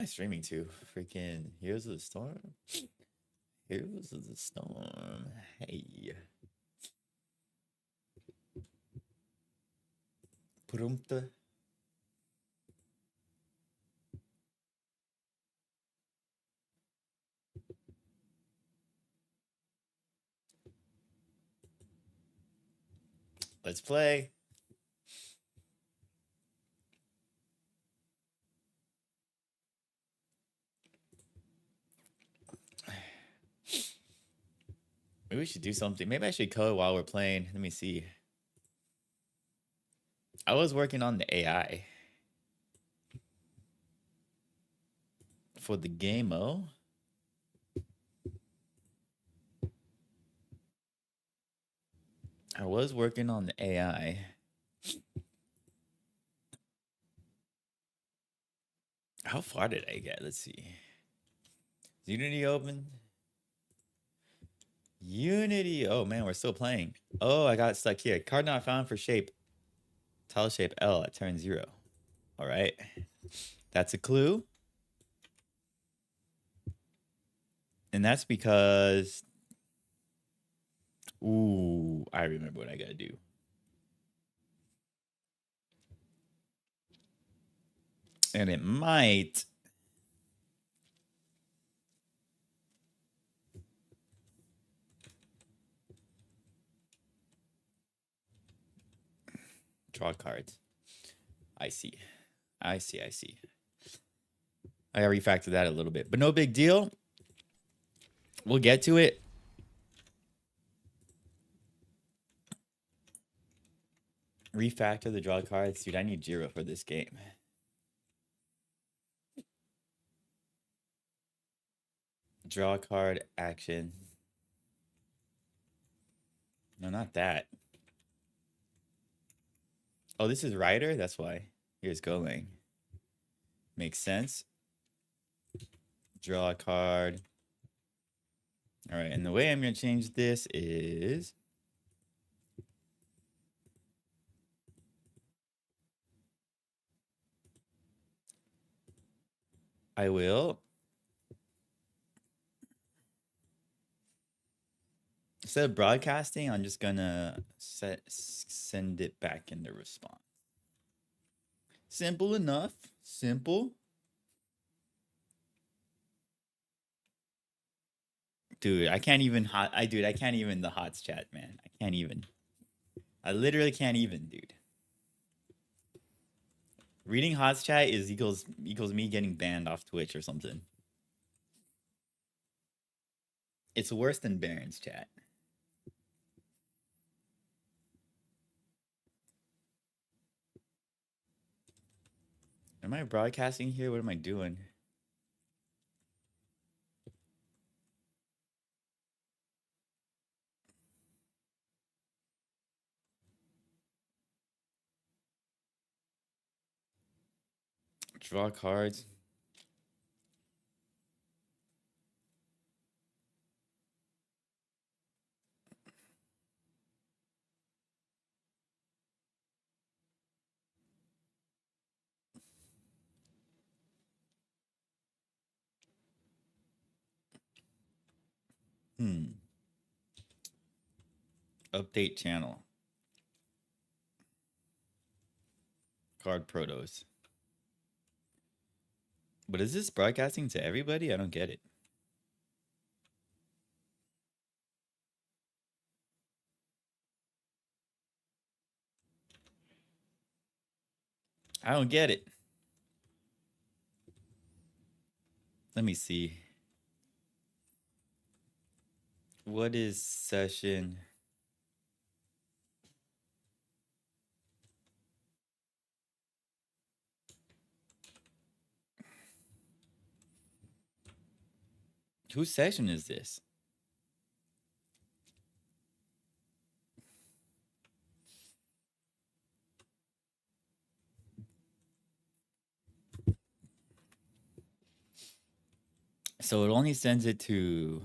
I'm streaming too. Freaking Heroes of the Storm. Heroes of the Storm. Hey. Prumta. Let's play. Maybe we should do something. Maybe I should code while we're playing. Let me see. I was working on the AI for the game-o. I was working on the AI. How far did I get? Let's see. Is Unity open? Unity. Oh man, we're still playing. Oh, I got stuck here. Card not found for shape. Tile shape L at turn 0. All right. That's a clue. And that's because... Ooh, I remember what I gotta do. And it might... Draw cards. I see. I see. I gotta refactor that a little bit. But no big deal. We'll get to it. Refactor the draw cards. Dude, I need Jiro for this game. Draw card action. No, not that. Oh, this is Rider? That's why. Here's going. Makes sense. Draw a card. All right, and the way I'm going to change this is... I will... Instead of broadcasting, I'm just going to send it back into response. Simple enough. Simple. Dude, I can't even I can't even the HOTS chat, man. I can't even. I literally can't even, dude. Reading HOTS chat is equals me getting banned off Twitch or something. It's worse than Baron's chat. Am I broadcasting here? What am I doing? Draw cards. Update channel. Card protos. But is this broadcasting to everybody? I don't get it. I don't get it. Let me see. What is session? Whose session is this? So it only sends it to...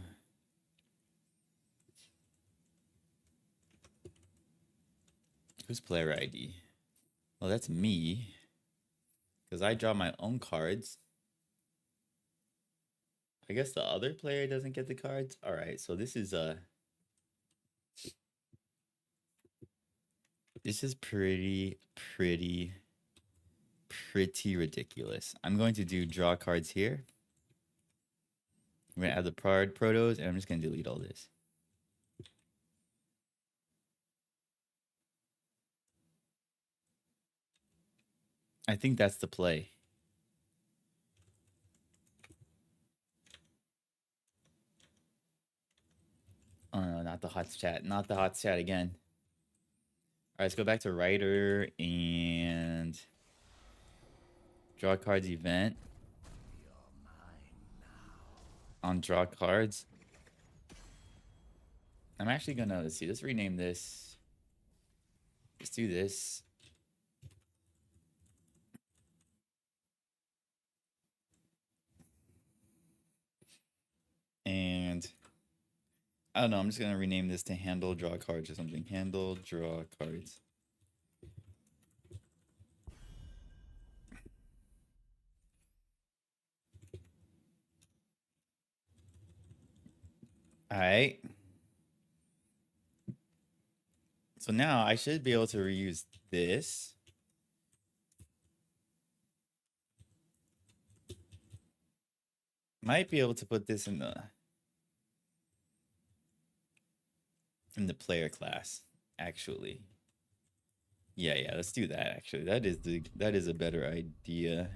Who's player ID? Well, that's me. Because I draw my own cards. I guess the other player doesn't get the cards. All right, so this is pretty ridiculous. I'm going to do draw cards here. I'm gonna add the protos, and I'm just gonna delete all this. I think that's the play. Oh no, not the hot chat. Not the hot chat again. All right, let's go back to writer and draw cards event. On draw cards. I'm actually gonna, let's see, let's rename this. Let's do this. And I don't know, I'm just gonna rename this to handle draw cards or something. Handle draw cards. All right. So now I should be able to reuse this. Might be able to put this in the player class, actually. Yeah, let's do that actually. That is a better idea.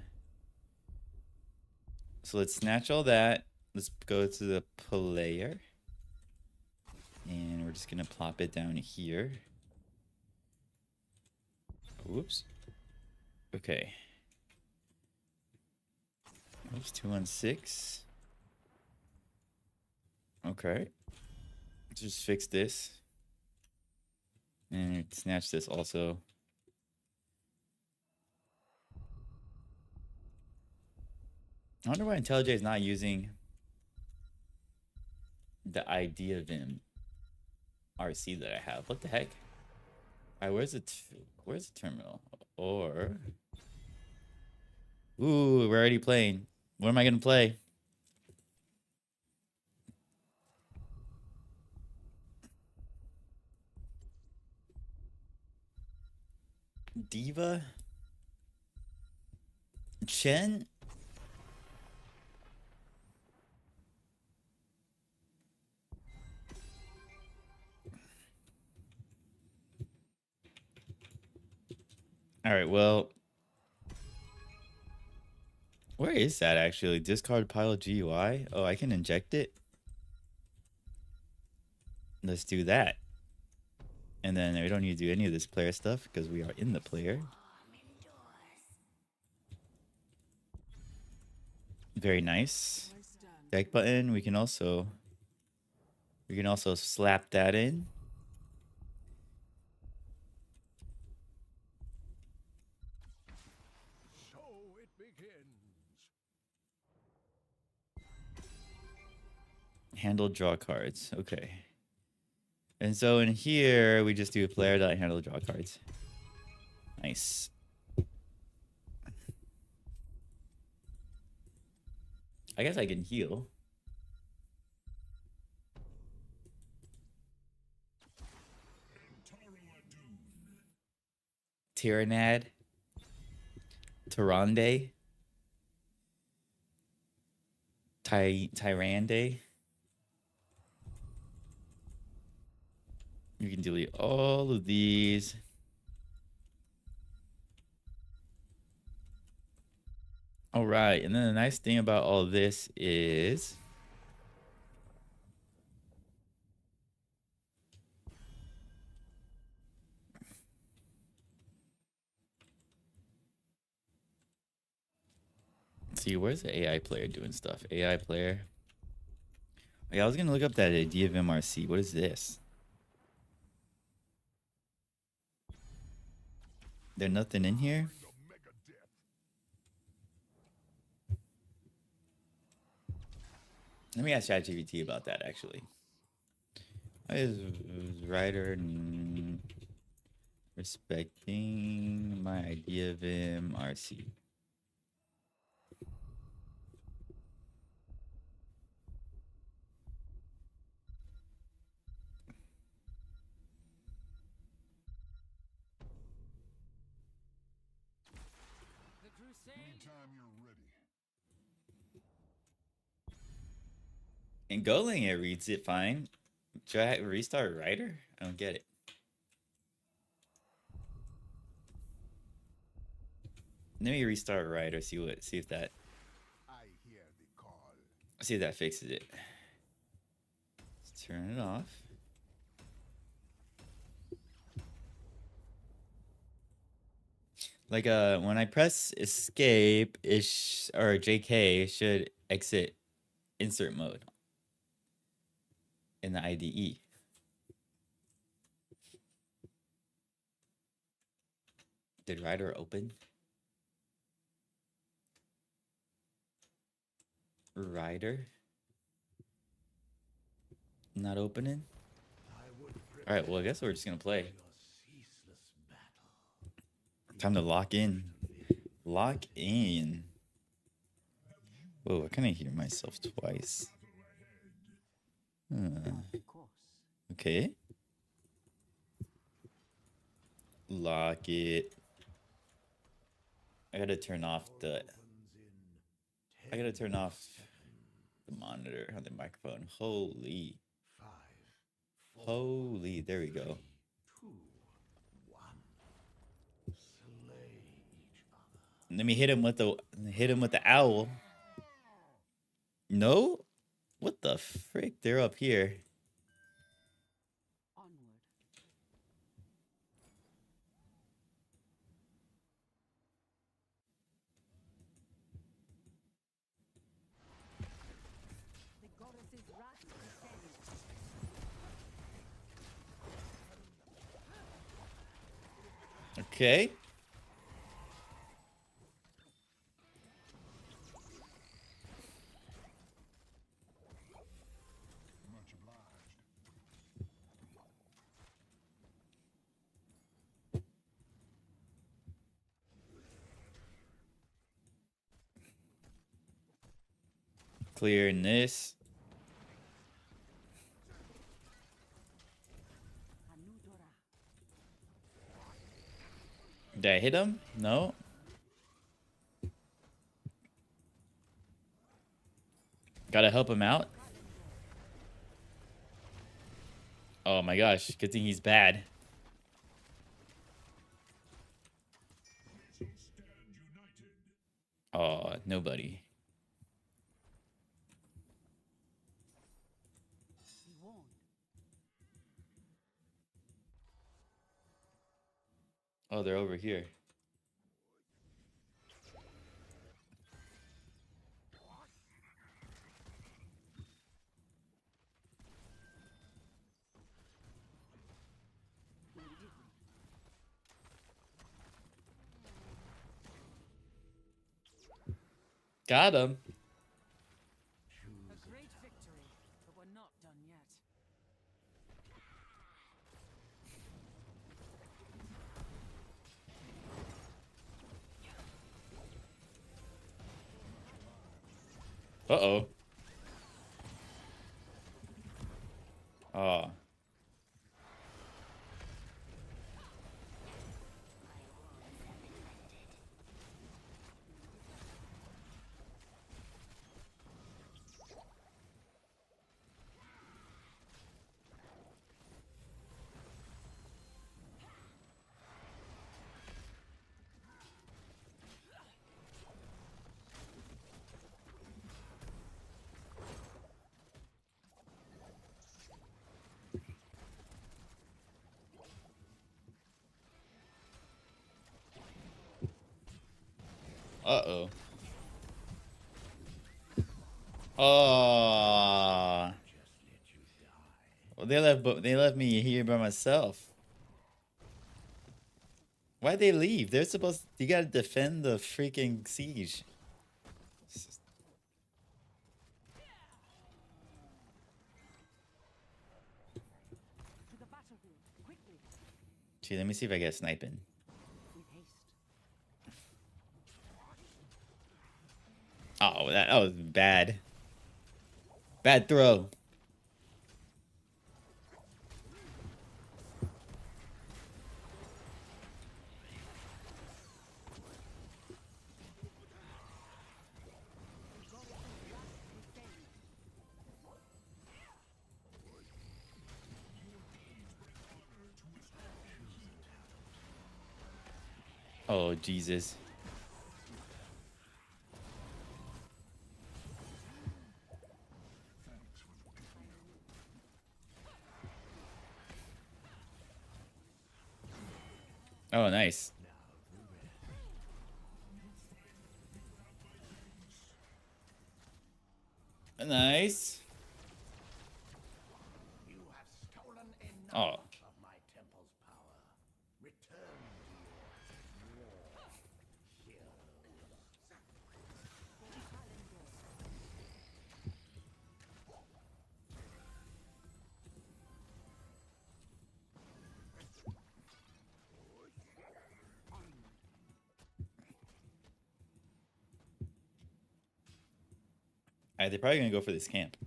So let's snatch all that. Let's go to the player. And we're just gonna plop it down here. Whoops. Okay. Oops, 216. Okay. Let's just fix this. And snatch this also. I wonder why IntelliJ is not using the idea Vim RC that I have. What the heck? All right, where's the terminal? Or ooh, we're already playing. What am I gonna play? Diva? Chen? All right, well, where is that actually? Discard pile GUI? Oh, I can inject it? Let's do that. And then we don't need to do any of this player stuff because we are in the player. Very nice. Deck button, we can also slap that in. Handle draw cards. Okay. And so in here, we just do player.handle draw cards. Nice. I guess I can heal. Tyrannad. Tyrande. Tyrande. You can delete all of these. All right, and then the nice thing about all this is let's see, where's the AI player doing stuff? AI player. Yeah, I was gonna look up that idea of MRC. What is this? There's nothing in here? Let me ask ChatGPT about that, actually. Why is writer respecting my idea of MRC? In Golang, it reads it fine. Should I restart writer? I don't get it. Let me restart writer. See if that fixes it. Let's turn it off. Like when I press escape or JK, it should exit insert mode in the IDE. Did writer open? Writer not opening. All right, well I guess we're just gonna play. Time to lock in. Lock in. Whoa, I kind of hear myself twice. Okay. Lock it. I gotta turn off the monitor on the microphone. Holy, there we go. Let me hit him with the owl. No? What the frick? They're up here. Okay. Clearing this. Did I hit him? No. Gotta help him out. Oh my gosh, good thing he's bad. Oh, nobody. Oh, they're over here. Got him. A great victory, but we're not done yet. Uh-oh. Oh. Uh-oh. Oh. Well, they left me here by myself. Why'd they leave? They're supposed you gotta defend the freaking siege. Gee, let me see if I get sniping. Oh, that was bad. Bad throw. Oh, Jesus. Oh, nice. Nice. You have stolen enough Oh. of my temple's power. Return to your war hero. Alright, they're probably gonna go for this camp.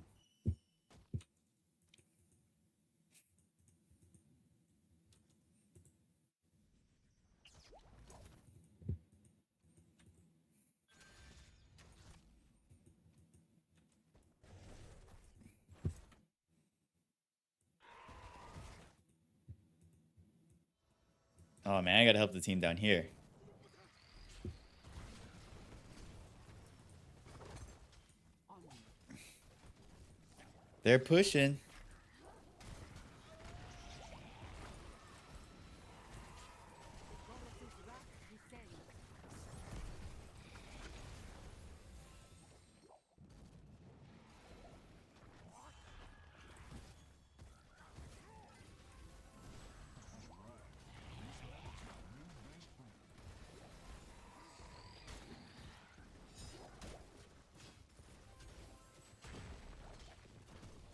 Oh man, I gotta help the team down here. They're pushing.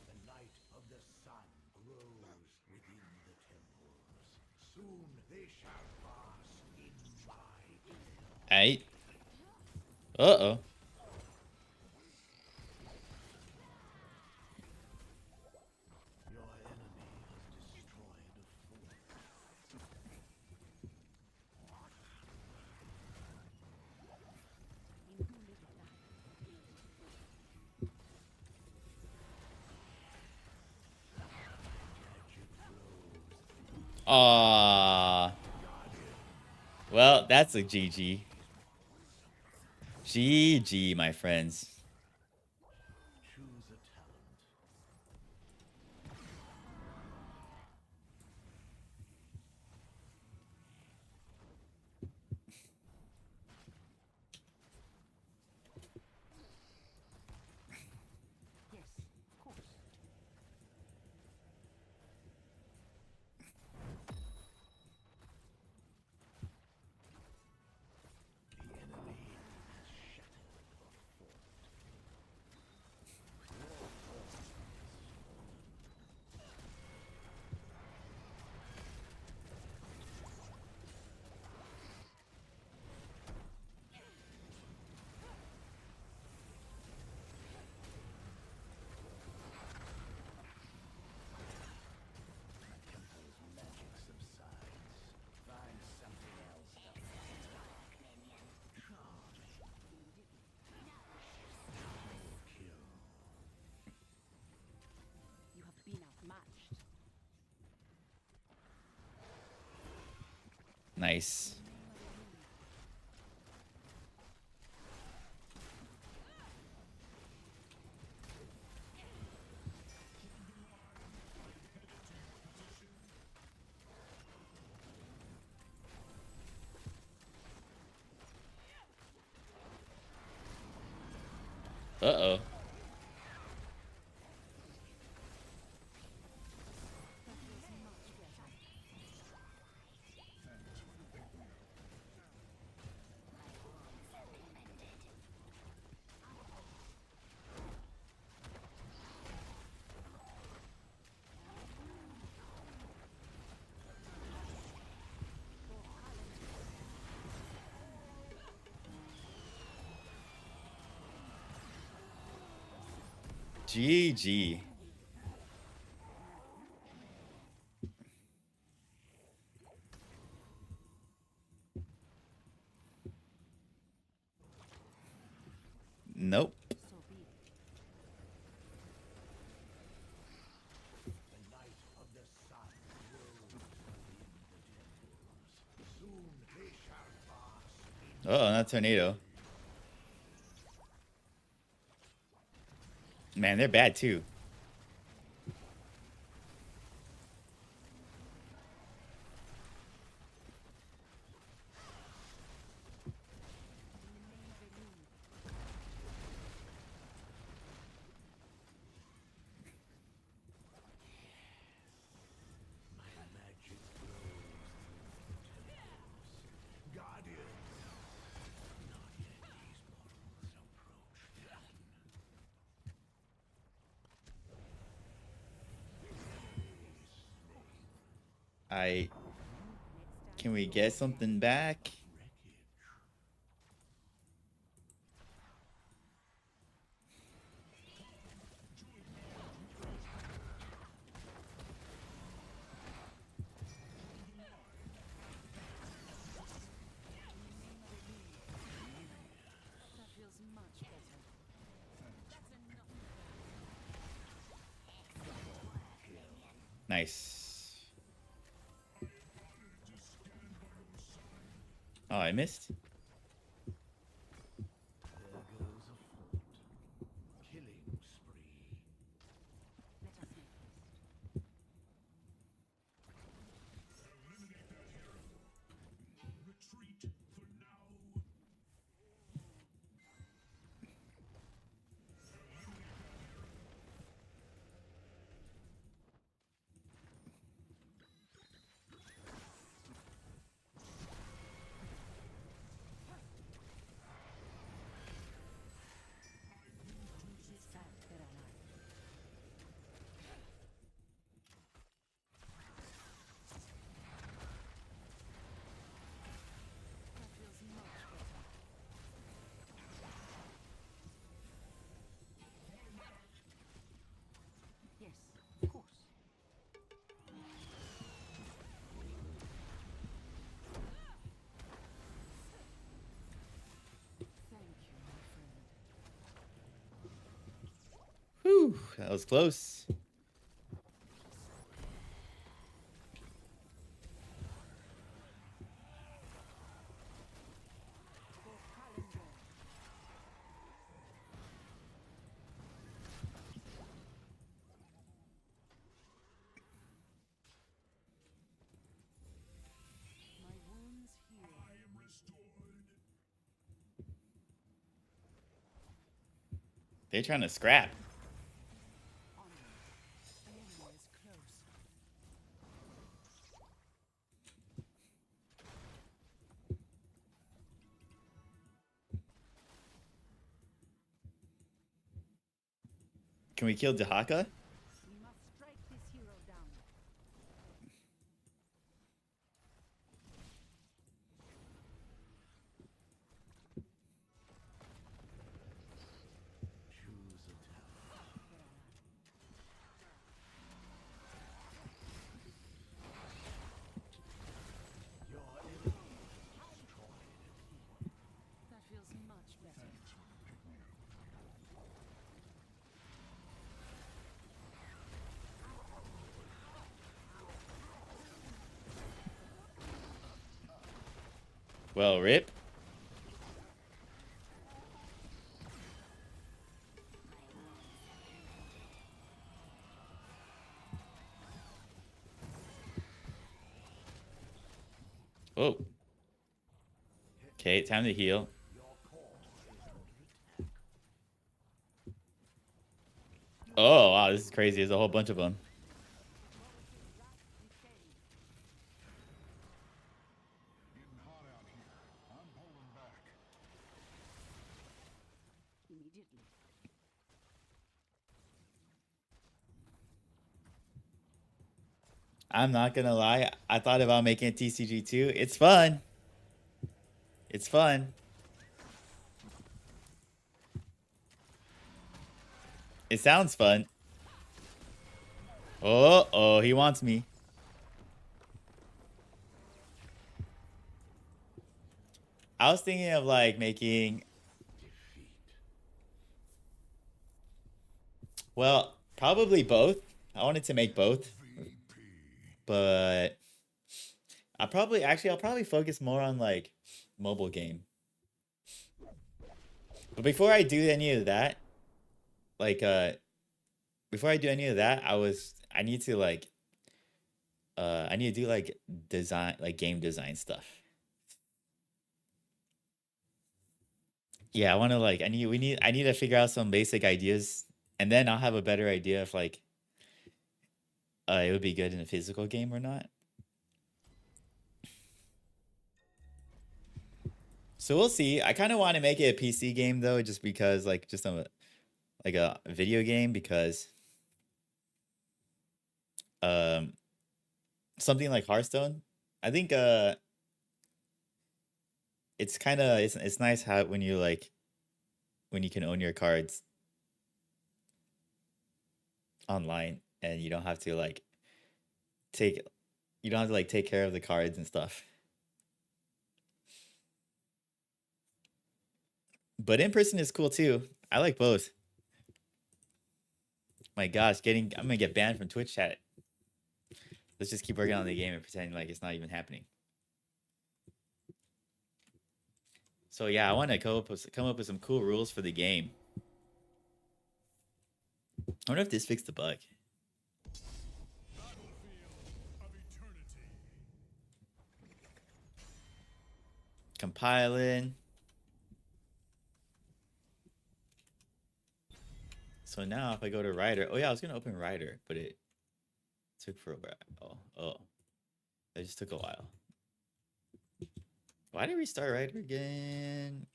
The light of the sun grows within the temples. Soon they shall bask in my glory. Aight. Uh-oh. Your enemy has destroyed a fort. Aww. Well, that's a GG. GG, my friends. Choose a talent. Yes, of course. The enemy has shattered a fort. Temple's magic subsides. Find something else to fight. Charming. Double kill. You have been outmatched. Nice. Uh-oh. GG. Nope. So be it. The light of the sun grows within the temples. Soon they shall Oh, not tornado. Man, they're bad too. My magic grows through the temples. Guardians, not yet these mortals approach them. Can we get something back? That feels much better. That's enough. Nice. Oh, I missed. There goes a fort. Killing spree. Let us make haste. Retreat for now. Sad that I like. That feels much better. Yes, of course. Thank you, my friend. Whew, that was close. For Kalendor. My wounds heal. I am restored. They're trying to scrap. Onward. The enemy is close. Can we kill Dahaka? We must strike this hero down. Choose a tower. Your enemy destroyed. That feels much better. Well, rip. Oh. Okay, time to heal. Your core is under attack. Oh, wow, this is crazy. There's a whole bunch of them. Getting hot out here. I'm pulling back. Immediately. I'm not gonna lie. I thought about making a TCG2. It's fun. It's fun. It sounds fun. Oh, he wants me. I was thinking of like making, Defeat. well, probably both. I wanted to make both, but I'll probably focus more on like mobile game. But before I do any of that, like before I do any of that, I need to like I need to do like design, like game design stuff. Yeah, I want to like I need to figure out some basic ideas, and then I'll have a better idea if like it would be good in a physical game or not. So we'll see. I kind of want to make it a PC game though, just because like just like a video game, because um something like Hearthstone, I think it's kind of it's nice how when you like when you can own your cards online and you don't have to like take you don't have to like take care of the cards and stuff. But in person is cool too. I like both. My gosh, I'm gonna get banned from Twitch chat. Let's just keep working on the game and pretend like it's not even happening. So yeah, I want to come up with some cool rules for the game. I wonder if this fixed the bug. Compiling. So now if I go to Writer, oh yeah, I was gonna open Writer, but it took for a while. Oh, it just took a while. Why did we restart Writer again?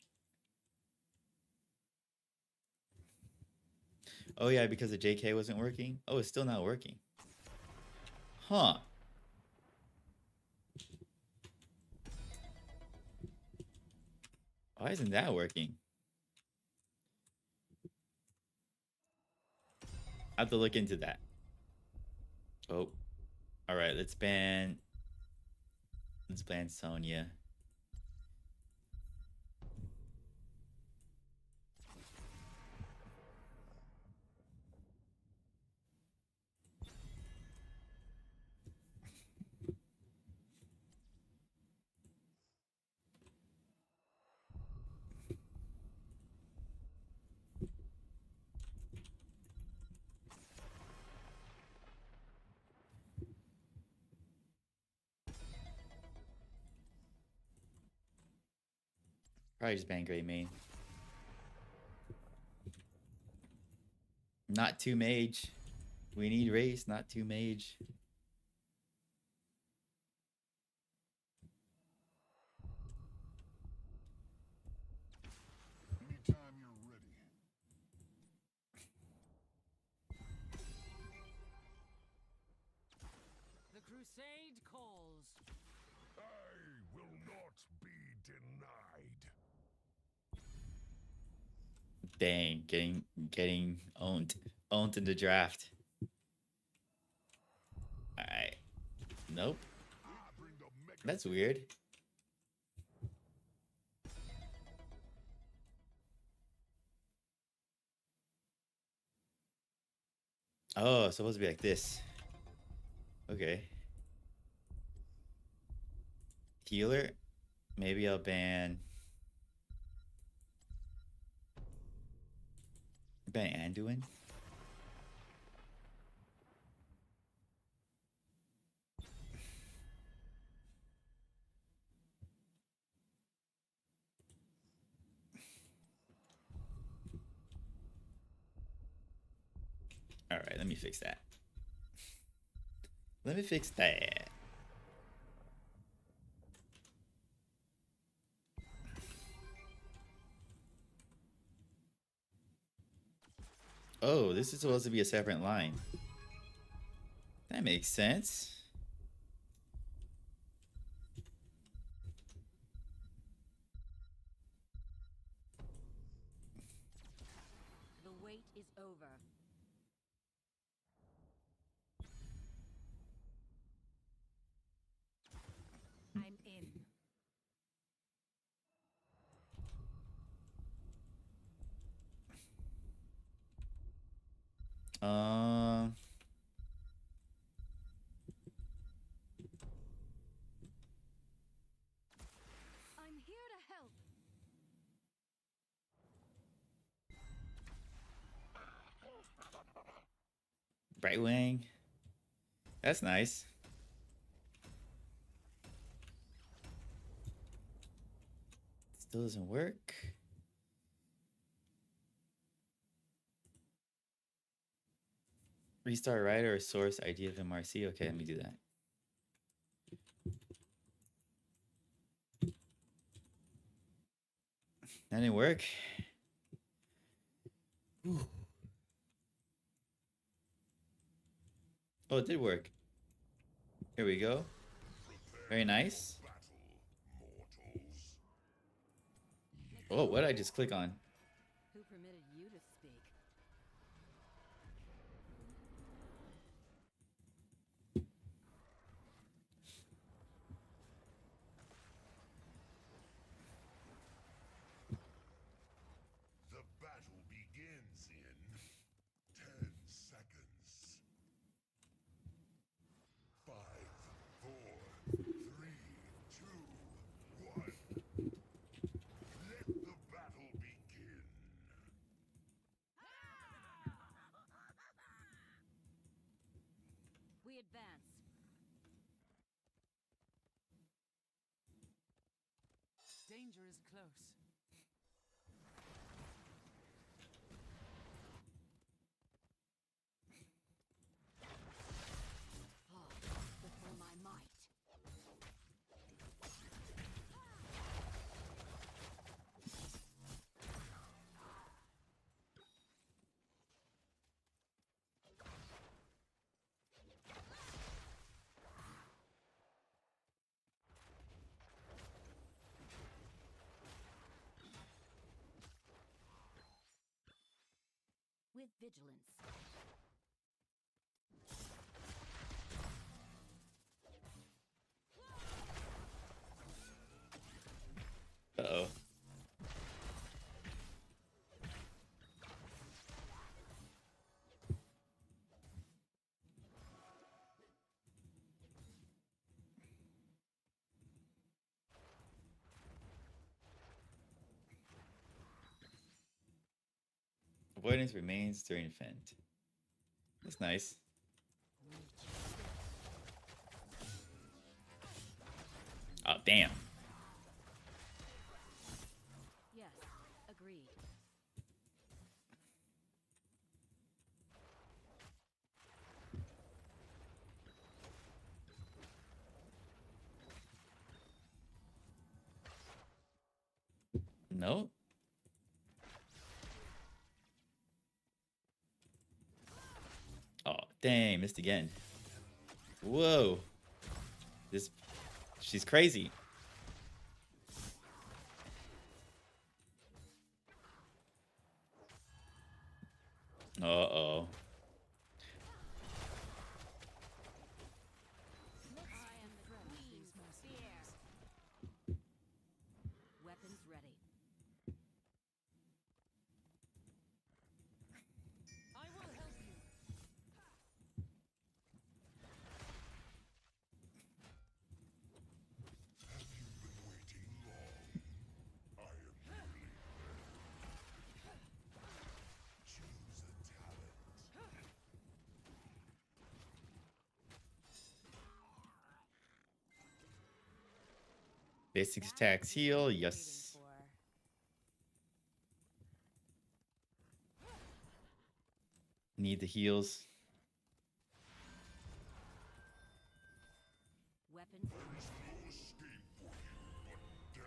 Oh yeah, because the JK wasn't working. Oh, it's still not working. Huh. Why isn't that working? I have to look into that. Oh. Alright, let's ban Sonya. Probably just ban Grey Main. Not too mage. We need race, not too mage. Anytime you're ready. The crusade calls. I will not be denied. Dang, getting owned in the draft. Alright. Nope. That's weird. Oh, it's supposed to be like this. Okay. Healer. Maybe I'll ban Anduin. All right, let me fix that. Let me fix that. Oh, this is supposed to be a separate line. That makes sense. The wait is over. I'm in. Um. I'm here to help. Brightwing. That's nice. Still doesn't work. Restart writer or source ID of MRC. Okay, let me do that. That didn't work. Ooh. Oh, it did work. Here we go. Very nice. Oh, what did I just click on? Who permitted you to speak? The battle begins in 10 seconds. 5, 4, 3, 2, 1. Let the battle begin. We advance. Danger is close. With all my might. With vigilance. Uh-oh. Avoidance remains during Fent. That's nice. Oh, damn. Yes, agreed. No? Oh, dang, missed again. Whoa. She's crazy. Uh-oh. I am the queen's spear. Weapons ready. I will help you. Have you been waiting long? I am nearly ready. Choose a talent. Basic attacks heal. Yes. Need the heals. Weapons There is no escape for you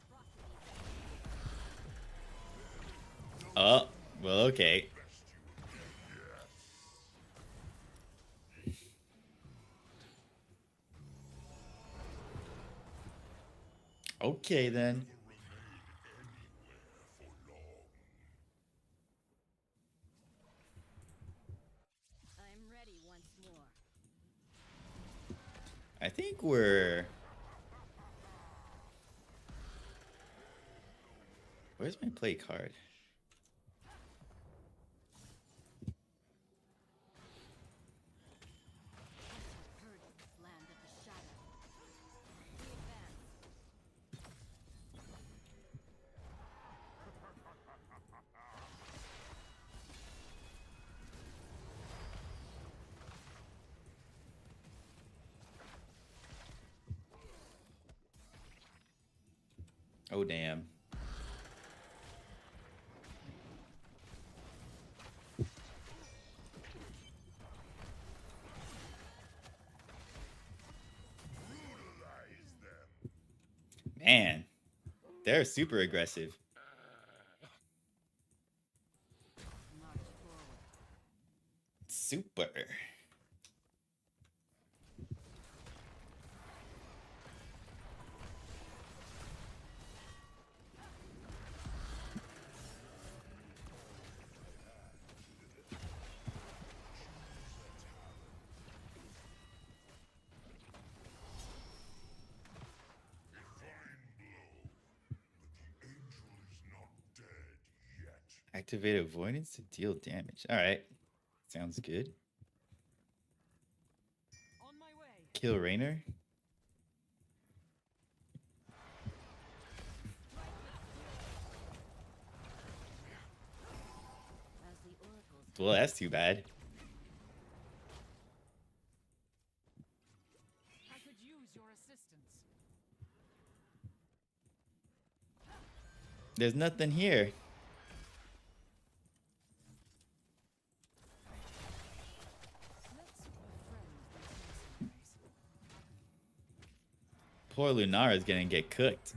but death. Oh, well, okay. Best you again, yes. Okay, then. Never remain anywhere for long. I'm ready once more. I think we're... Where's my play card? Heard of this land of the shadow. We advance. Oh, damn. Man, they're super aggressive. March forward. Super. Activate avoidance to deal damage. All right. Sounds good. On my way. Kill Rainer. As the oracles. Well, that's too bad. I could use your assistance. There's nothing here. Let's befriend these mercenaries. Poor Lunara's gonna get cooked.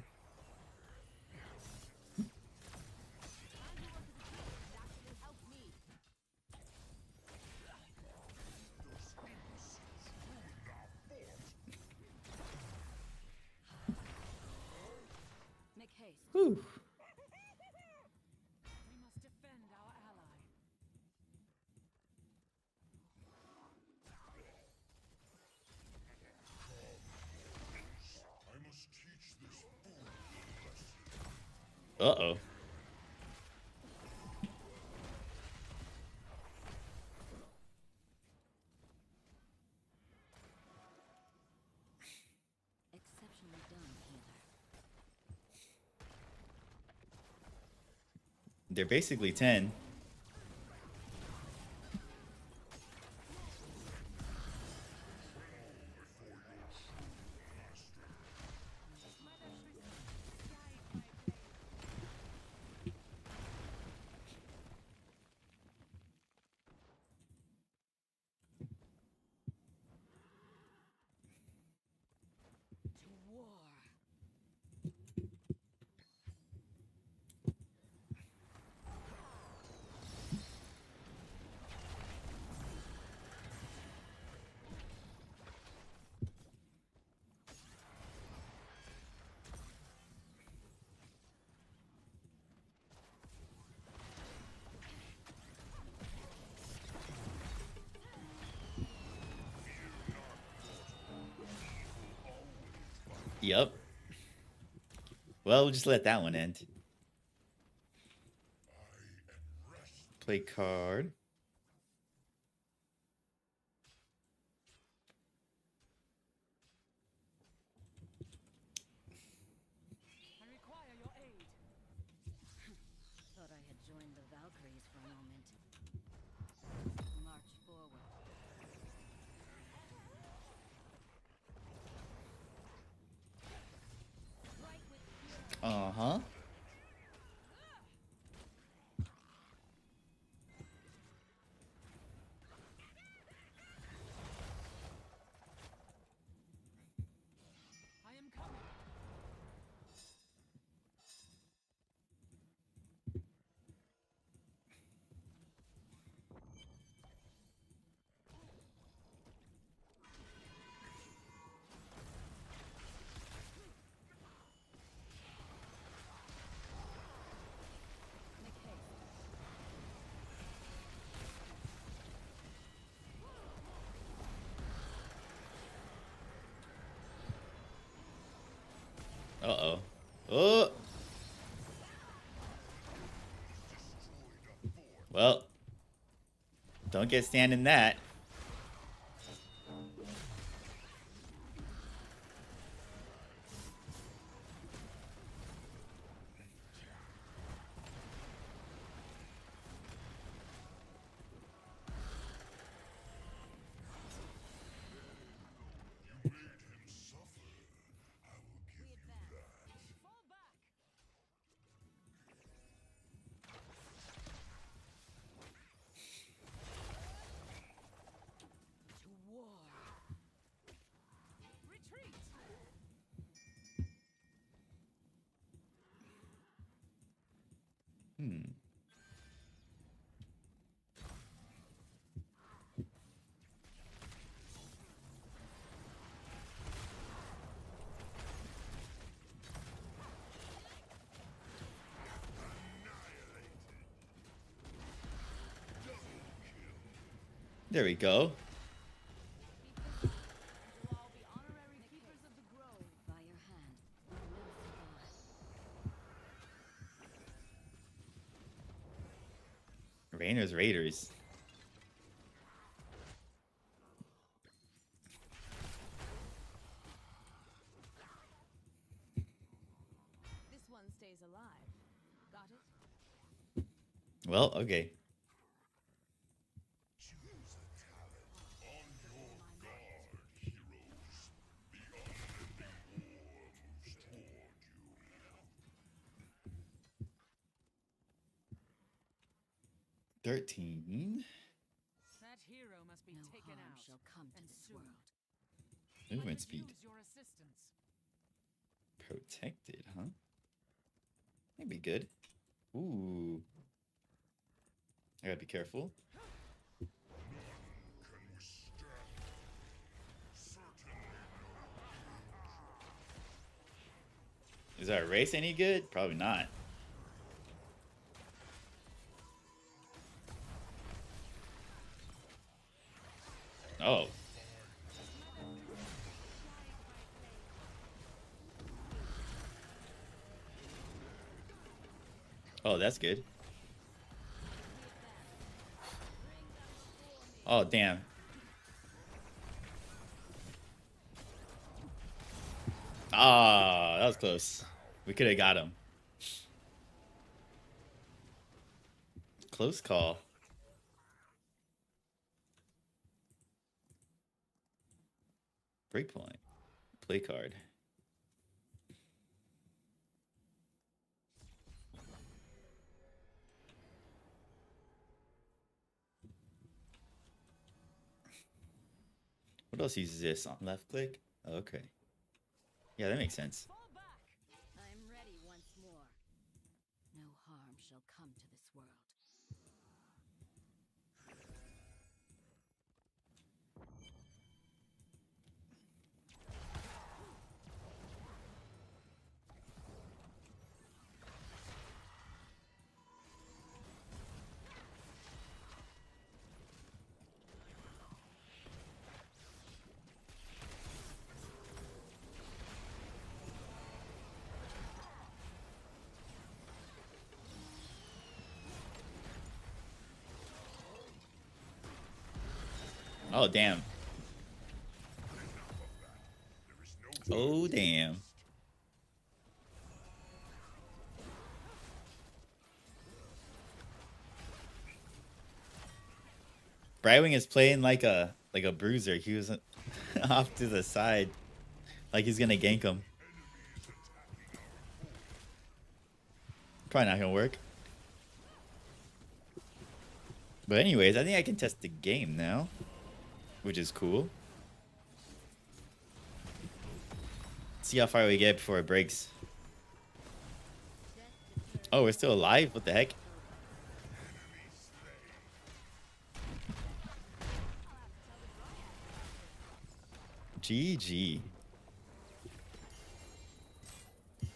Make haste. Whew. We must defend our ally. I must teach this fool a lesson. Uh-oh. Exceptionally done, healer. They're basically 10. To war. Yup. Well, we'll just let that one end. Play card. I require your aid. Thought I had joined the Valkyries for a moment. March forward. Right with fury. Uh-huh. I am coming. Make haste. Uh-oh. Oh! Well, don't get stand in that. You made him suffer. I will give We you advance. that. Fall back. There we go. You'll all be honorary keepers of the grove. By your hand, you will survive. Rainer's Raiders. This one stays alive. Got it? Well, okay. Choose a talent. On your guard, heroes. The unending war moves toward you. 13. That hero must be No taken harm out. shall come to and this soon. world. I Movement could speed. use your assistance. Protected, huh? That'd be good. Ooh. I gotta be careful. Can withstand. Certainly no. Is our race any good? Probably not. Oh. Oh, that's good. Oh, damn. Ah, that was close. We could have got him. Close call. Breakpoint. Play card. What else uses this on left click? Oh, okay. Yeah, that makes sense. Fall back! I'm ready once more. No harm shall come to this world. Oh, damn. There is no Oh, damn. Brightwing is playing like a bruiser. He was off to the side, like he's gonna gank him. Probably not gonna work. But anyways, I think I can test the game now, which is cool. See how far we get before it breaks. Oh, we're still alive? What the heck? GG. The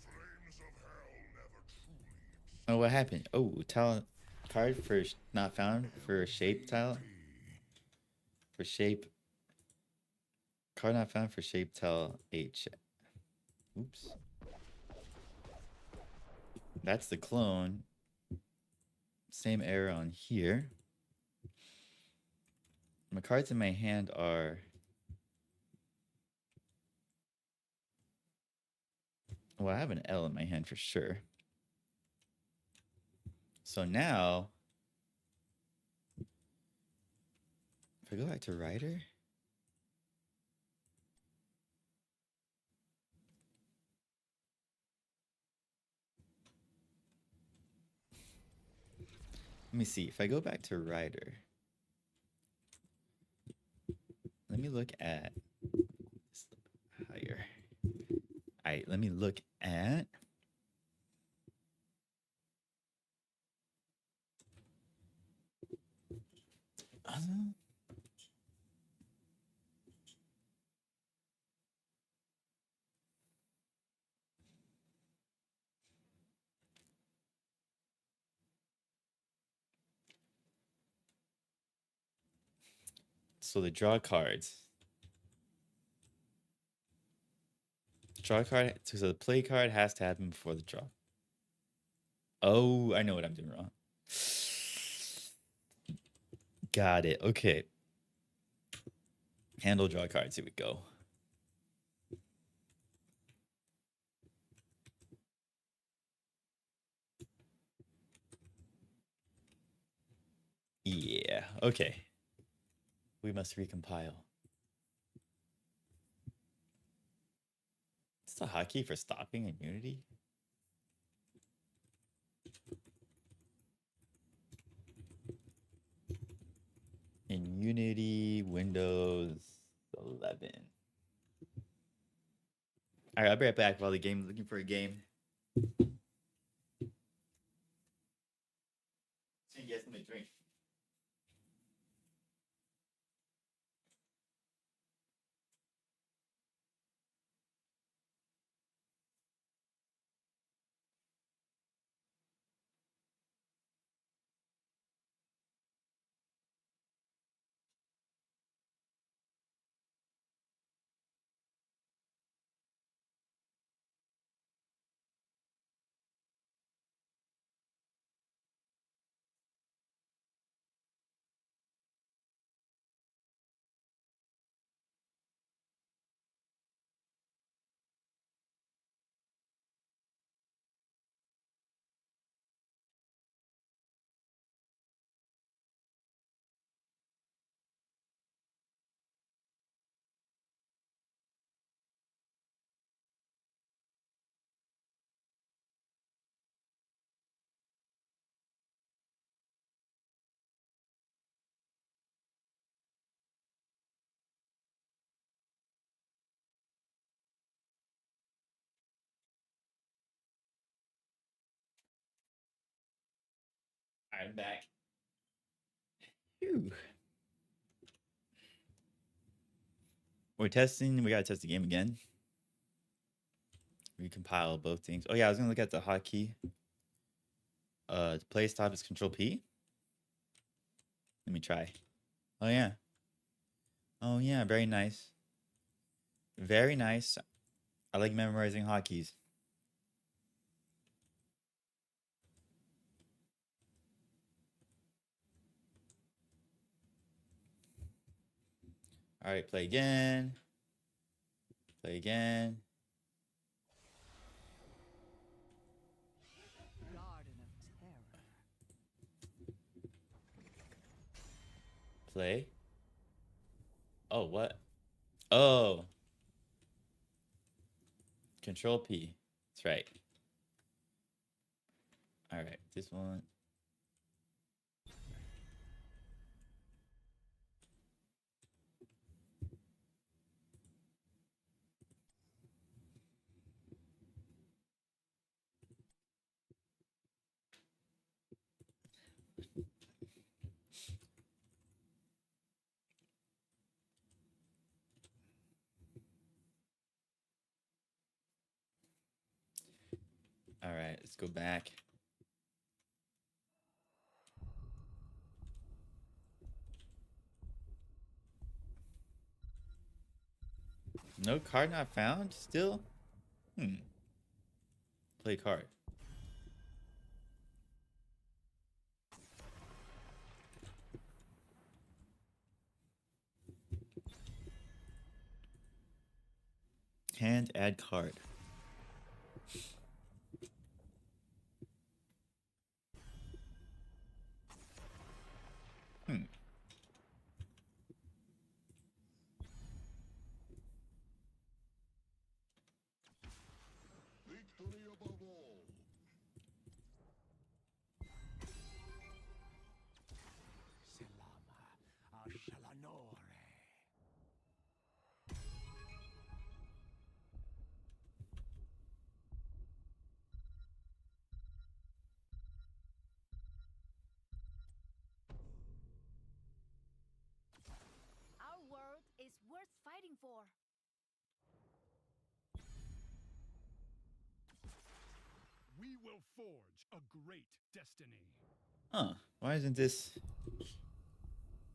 flames of hell never truly. Oh, what happened? Oh, talent card for not found for shape talent. For shape. Card not found for shape tile H. Oops. That's the clone. Same error on here. My cards in my hand are. Well, I have an L in my hand for sure. So now, if I go back to Rider, let me see. If I go back to Rider, let me look at higher. All right, let me look at So the draw cards. Draw card. So the play card has to happen before the draw. Oh, I know what I'm doing wrong. Got it. Okay. Handle draw cards. Here we go. Yeah. Okay. We must recompile. It's the hotkey for stopping in Unity. In Unity, Windows 11. All right, I'll be right back while the game looking for a game. So you guys something to drink. All right, I'm back. Phew. We're testing. We gotta test the game again. Recompile both things. Oh yeah, I was gonna look at the hotkey. To play stop is Control P. Let me try. Oh yeah. Oh yeah, very nice. Very nice. I like memorizing hotkeys. All right, play again. Play again. Garden of Terror. Play. Oh, what? Oh. Control P. That's right. All right, this one. All right, let's go back. No card not found still? Play card. Hand add card. Victory above all. Selama Ashalanore. for? We will forge a great destiny. Huh. Why isn't this...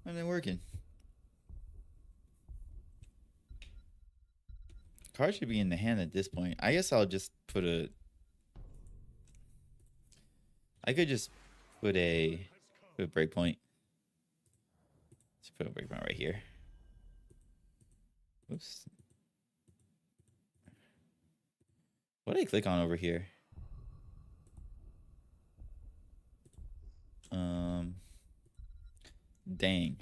Why isn't it working? Card should be in the hand at this point. I guess I'll just put a... I could just put a breakpoint. Let's put a breakpoint right here. Oops. What did I click on over here? Dang.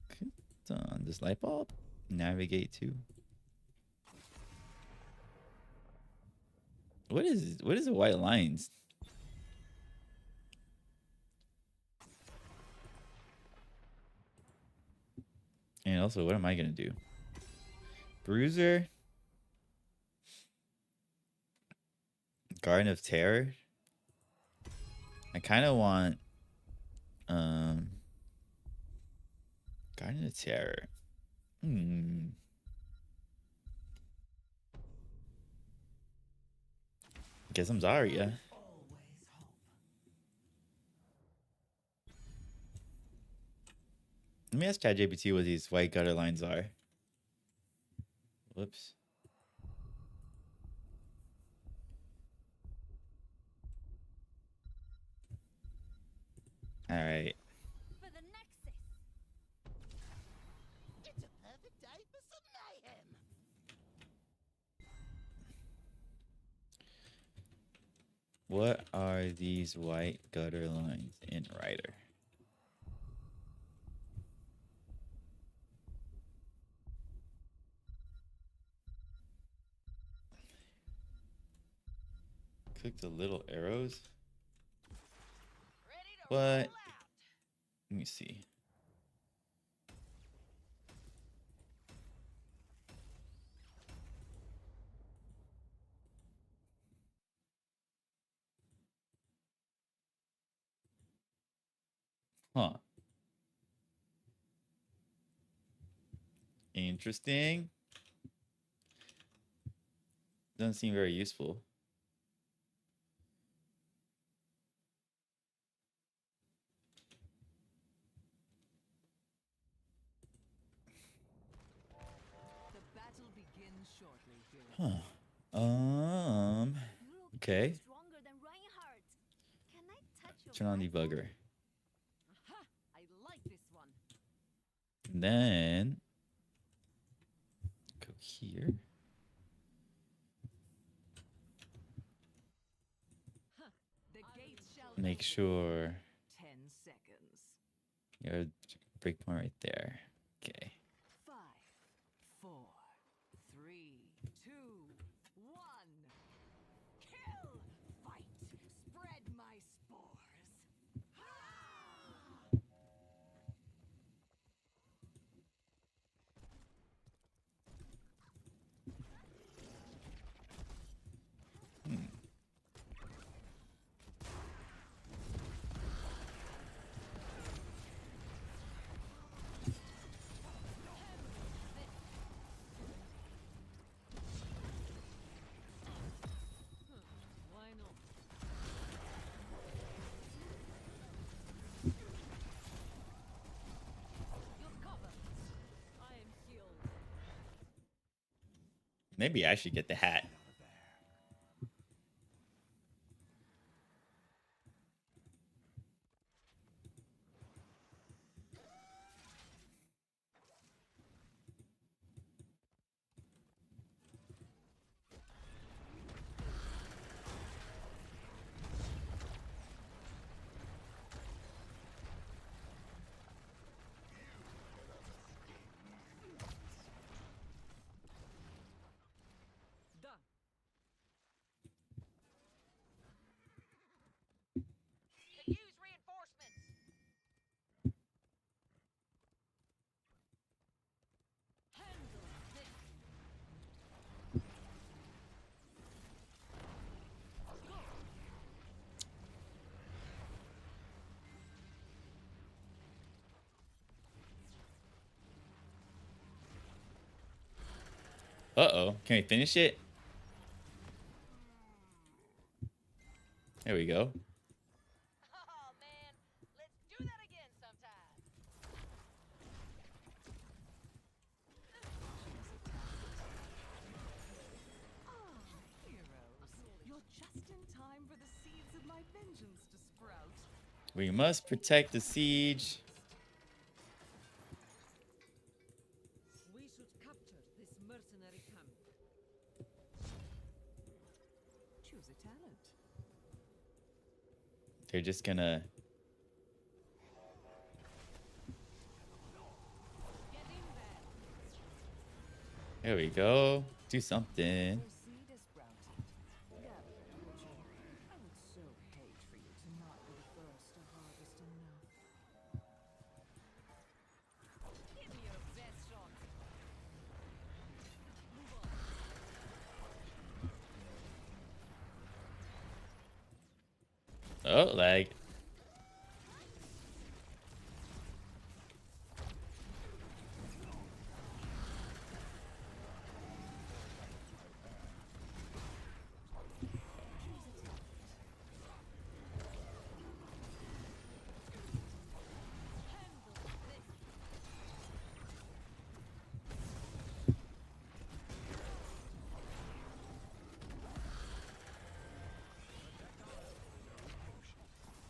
Click on this light bulb. Navigate to. What is the white lines? And also, what am I gonna do? Bruiser? Garden of Terror? I kind of want Garden of Terror. Guess I'm Zarya. Always hope. Let me ask ChatGPT what these white gutter lines are. Whoops. All right. For the Nexus. It's a perfect day for some mayhem. What are these white gutter lines in Rider? Click the little arrows. Ready to What? roll out. Let me see. Huh. Interesting. Doesn't seem very useful. The battle begins shortly, hero. Huh. You look Okay. stronger than Reinhardt. Can I touch your Turn on right foot? debugger. Aha! I like this one. And then go here. The gates shall Make open. sure 10 seconds. your breakpoint right there. Okay. 5, 4, 3, 2, 1. Kill! Fight! Spread my spores! Why not? You're covered. I am healed. Maybe I should get the hat. Done. Uh-oh. Can we finish it? There we go. Oh man, let's do that again sometime. Heroes, you're just in time for the seeds of my vengeance to sprout. We must protect the siege. We should capture this mercenary camp. Choose a talent. They're just gonna... Get in there. There we go. Do something. Your seed is sprouted. Gather it, would you? I would so hate for you to not be the first to harvest enough. Give me your best shot. Oh, lag.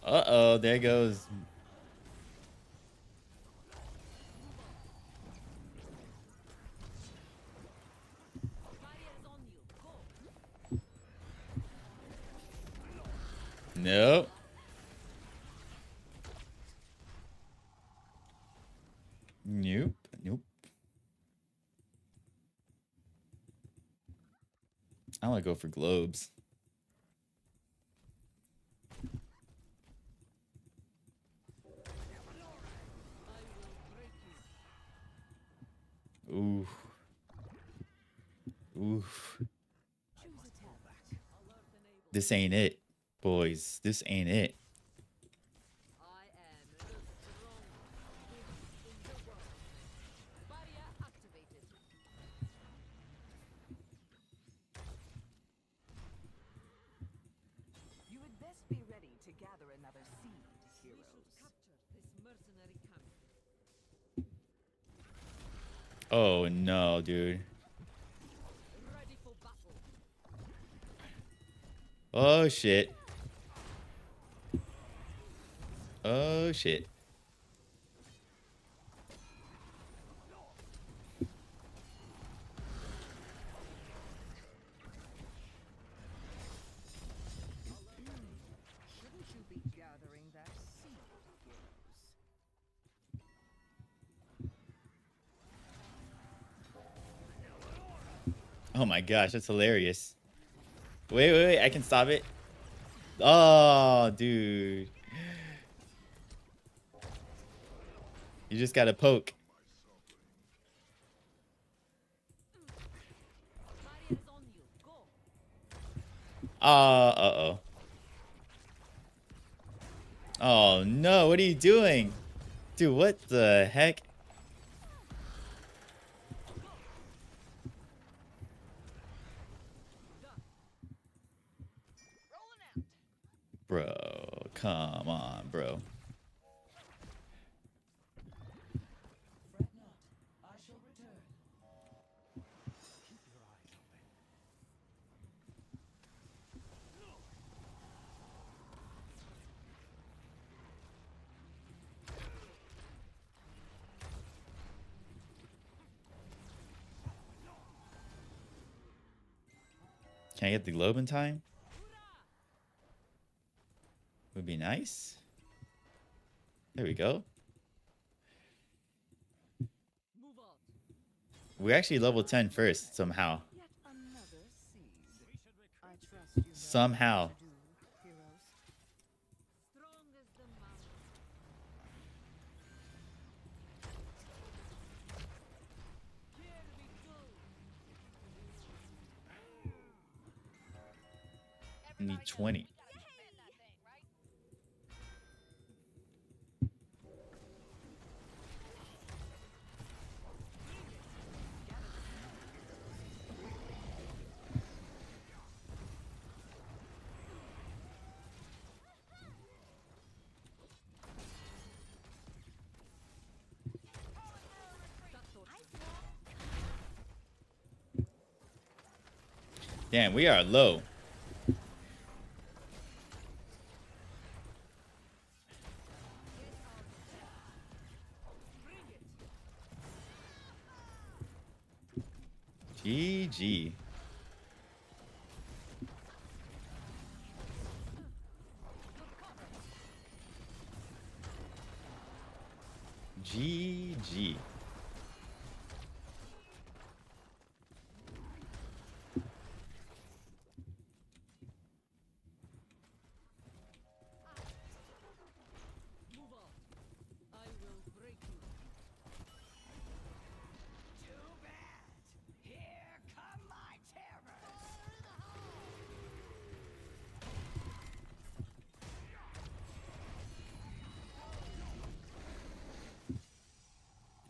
Uh-oh, there goes. Barriers on you. Go. Nope. Nope. Nope. I want to go for globes. Ooh. Oof. Choose a talent. This ain't it, boys. This ain't it. I am the strongest in the world. Barrier activated. You would best be ready to gather another seed, We should heroes. capture this mercenary camp. Oh no, dude. Ready for battle. Oh shit. Oh shit. Shouldn't you be gathering that seed, heroes? Oh my gosh, that's hilarious. Wait, I can stop it. Oh, dude. You just gotta poke. Barriers on you. Go. Uh-oh. Oh no, what are you doing? Dude, what the heck? Rolling out. Bro, come on, bro. Fret not, I shall return. Keep your eyes open. Can I get the globe in time? Would be nice. There we go. Move out. We're actually level 10 first, somehow. Yet another seed. I trust you know Somehow. what to do, heroes. Strong as the mountain. Here we go. Need 20. Damn, we are low. GG. GG. Move on. I will break you. Too bad. Here come my terrors.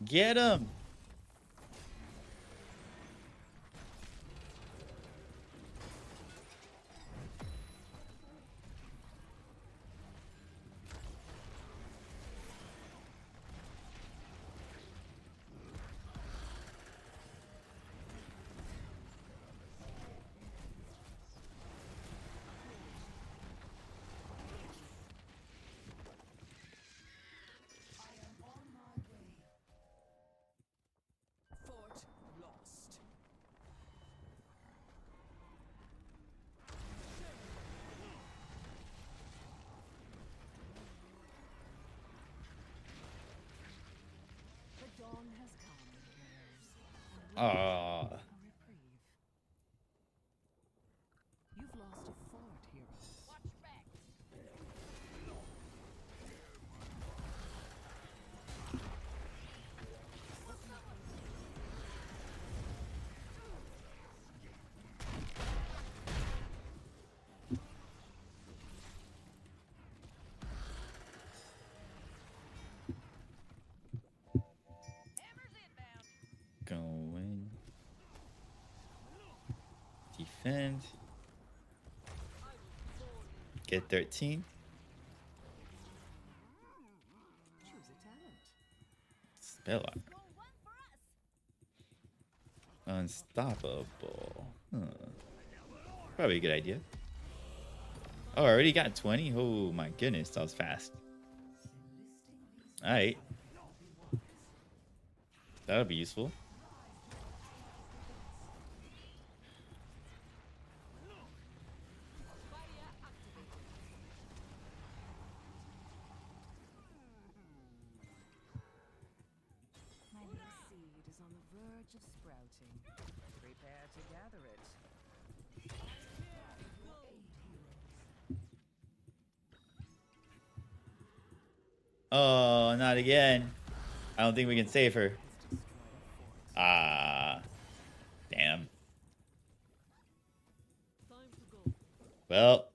Get him. Fort lost. The dawn has come, heroes, and we Ah. a reprieve. You've lost a fort, heroes. Watch back. Hammers inbound. Going. Defend. Get 13. Choose a talent. Spell art. Go one for us. Unstoppable. Huh. Probably a good idea. Oh, I already got 20? Oh my goodness, that was fast. Alright. That'll be useful. My new seed is on the verge of sprouting. Prepare to gather it. Oh, not again. I don't think we can save her. Has destroyed a fort. Ah. Damn. Time to go. Well,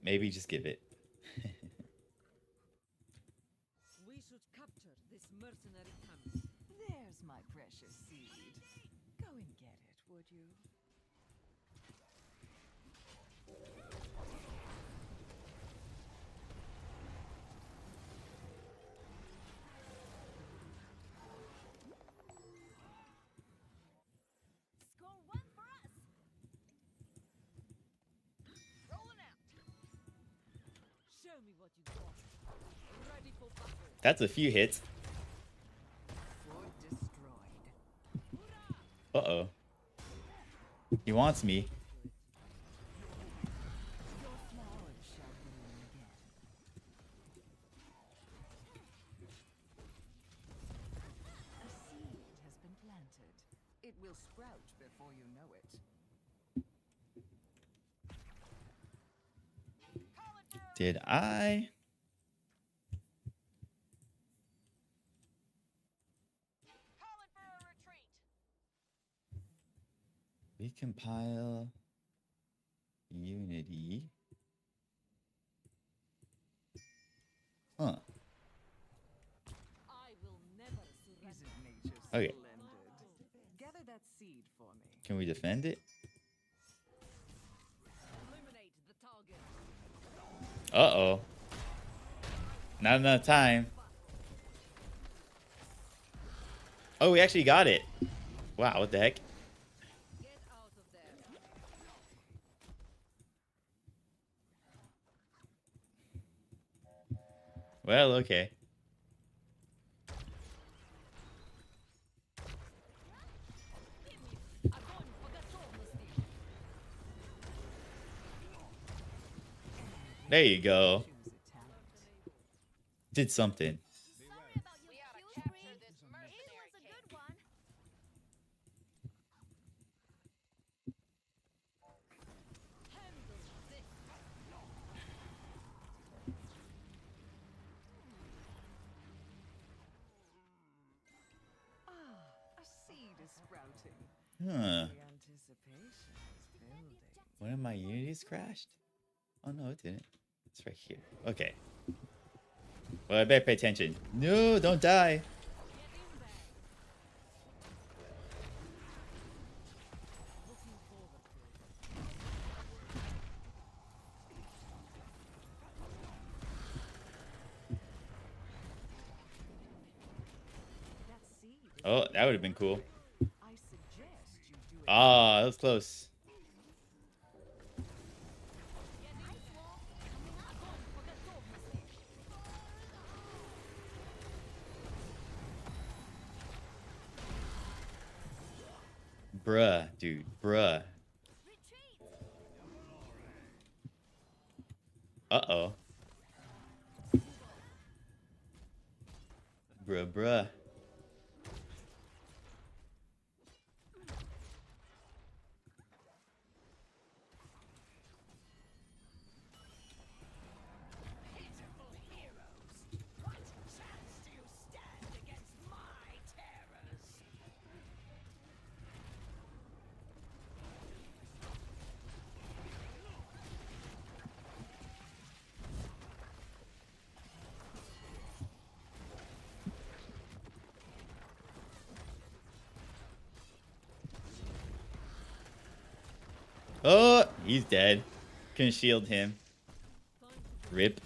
maybe just give it. We should capture this mercenary camp. There's my precious seed. Go and get it, would you? Score one for us. Rolling out. Show me what you got. Ready for battle. That's a few hits. Fort destroyed. Uh-oh. He wants me. Your flowers shall bloom again. A seed has been planted. It will sprout before you know it. Did I? Calling for a retreat. Recompile. Unity. Huh. I will never surrender. Isn't nature Okay. splendid? Gather that seed for me. Can we defend it? Eliminate the target. Uh-oh. Not enough time. Oh, we actually got it. Wow, what the heck? Get out of there. Well, okay. There you go. Choose a talent. Did something. Sorry about your kill spree. It was a good one. Ah, a seed is sprouting. Huh. The anticipation is building. One of my unities crashed? Oh no, it didn't. It's right here. Okay. Well, I better pay attention. No, don't die. That seed is Oh, that would have been cool. I suggest you do it. Ah, that was close. Bruh, dude. Bruh. Uh-oh. Bruh. Oh, he's dead. Couldn't shield him. Rip.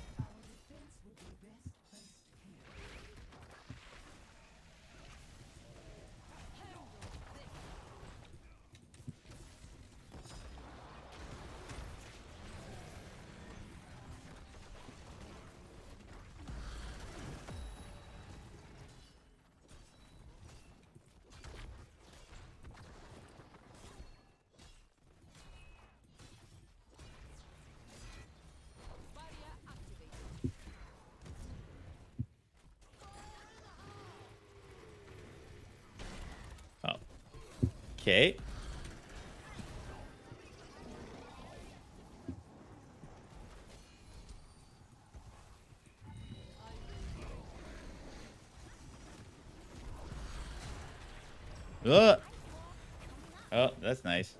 Oh. Okay. Oh, oh, that's nice.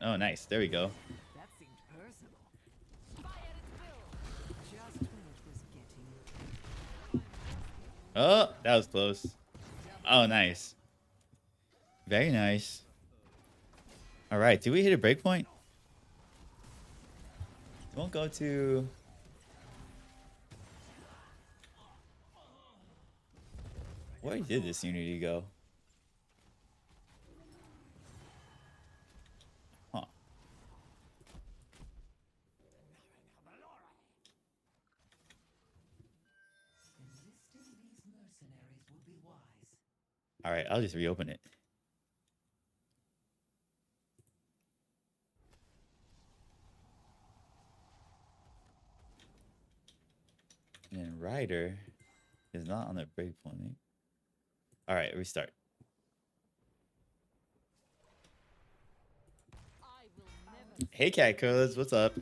Oh, nice. There we go. That seemed personal. Just when it was getting. Oh, that was close. Oh, nice. Very nice. All right. Did we hit a breakpoint? It won't go to... Where did this unity go? Huh. Enlisting these mercenaries would be wise. All right. I'll just reopen it. And then Ryder is not on the breakpoint. All right. Restart. Hey, Cat Codes. What's up?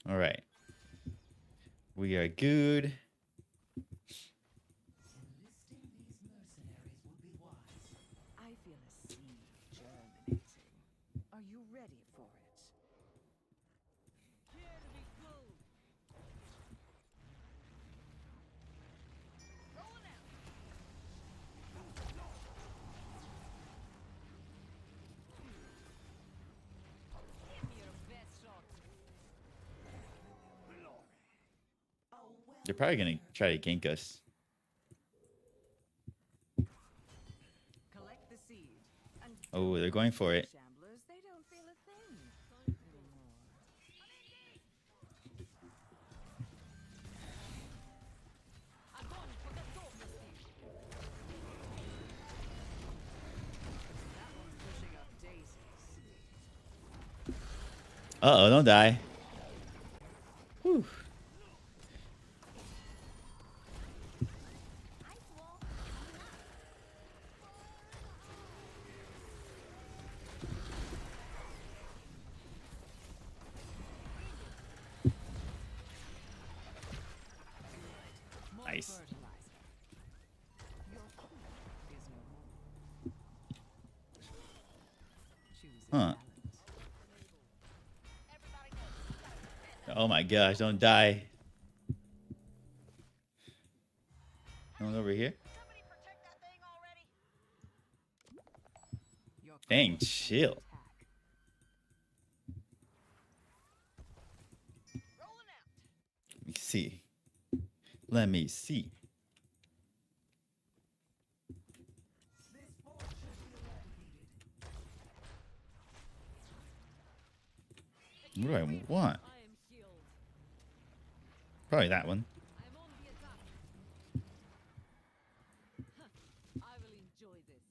All right. We are good. Enlisting these mercenaries would be wise. I feel a seed germinating. Are you ready for it? They're probably gonna try to gank us. Oh, they're going for it. Shamblers, they don't feel a thing anymore. That one's pushing up daisies. Uh-oh, don't die. Whew. Nice. Fertilizer. Your cool is no more. Choose a Huh. talent. Oh my gosh, don't die. No one over here? Your Dang, core chill. attack. Let me see. Let me see. What do I want? I am healed. Probably that one. I'm on the attack. I will enjoy this.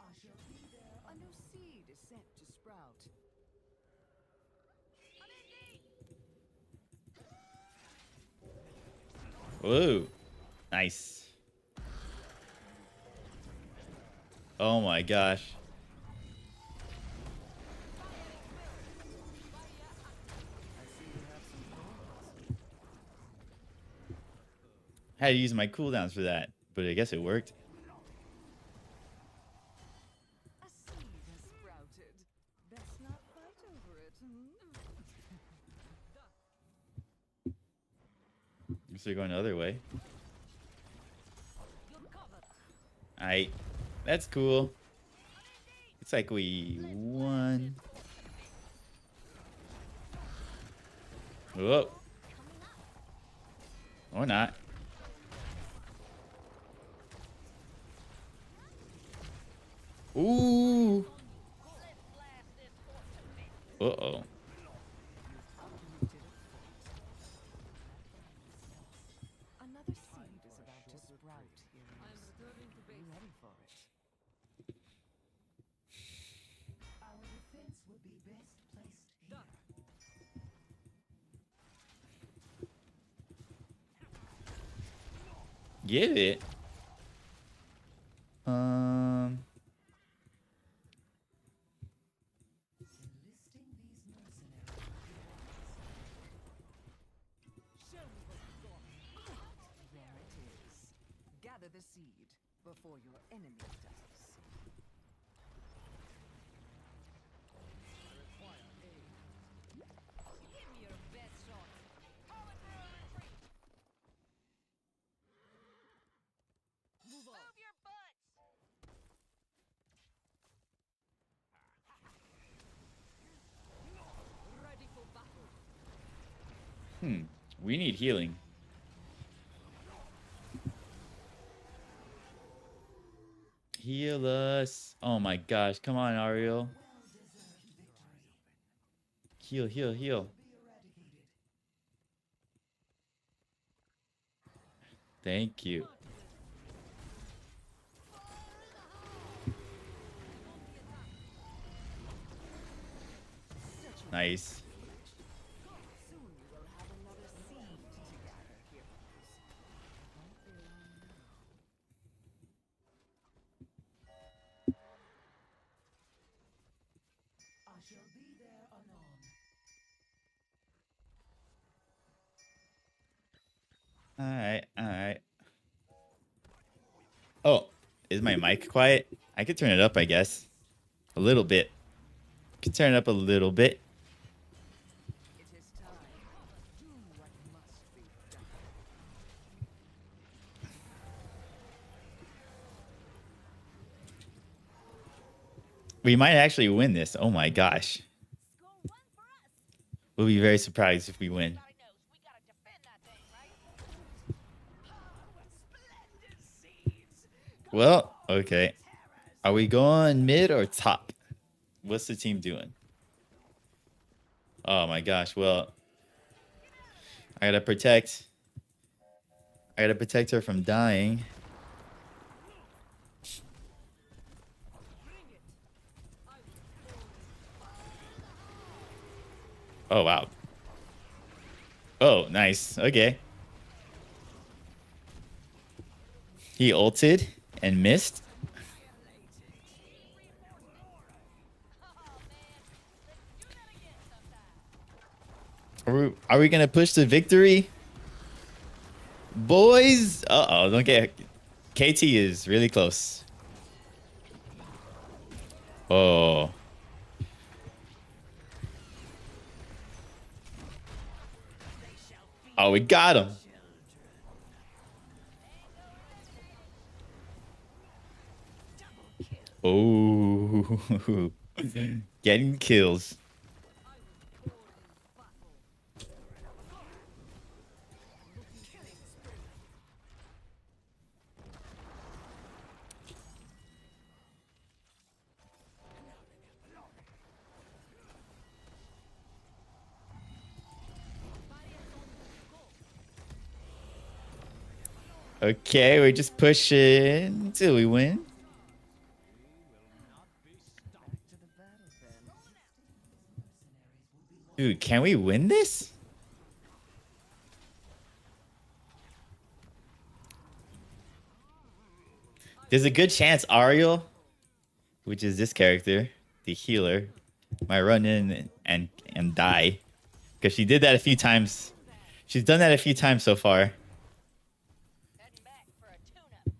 I shall be there. A new seed is set to sprout. Whoa. Nice. Oh my gosh. I had to use my cooldowns for that, but I guess it worked. A seed has sprouted. Best not fight over it. Guess they're going the other way. You're covered. Alright. That's cool. It's like we won. Whoa. Or not. Ooh. Uh-oh. Another seed is about to sprout here. I am returning to Be base. ready for it. Our defense would be best placed here. Give it. Enlisting these mercenaries. There it is. Gather the seed before your enemy does. Give me your best shot. Move on. Move your butts. Ready for battle. We need healing. Heal us. Oh my gosh. Come on, Ariel. Heal, heal, heal. Thank you. Nice. Soon you will have another seed to gather, heroes. Won't be long now. I shall be there anon. Alright, alright. Oh, is my mic quiet? I could turn it up, I guess. A little bit. Could turn it up a little bit. It is time. Do what must be done. We might actually win this. Oh my gosh. Score one for us. We'll be very surprised if we win. Everybody knows we gotta defend that thing, right? Splendid seeds. Well, okay. Are we going mid or top? What's the team doing? Oh my gosh. Well, I gotta protect her from dying. Oh wow. Oh, nice. Okay. He ulted and missed. Are we gonna push to victory? Boys! Uh-oh, don't get... KT is really close. Oh. Oh, we got him. Oh. Getting kills. Okay, we're just pushing till we win. Dude, can we win this? There's a good chance Ariel, which is this character, the healer, might run in and die. Because she did that a few times. She's done that a few times so far. Heading back for a tune-up.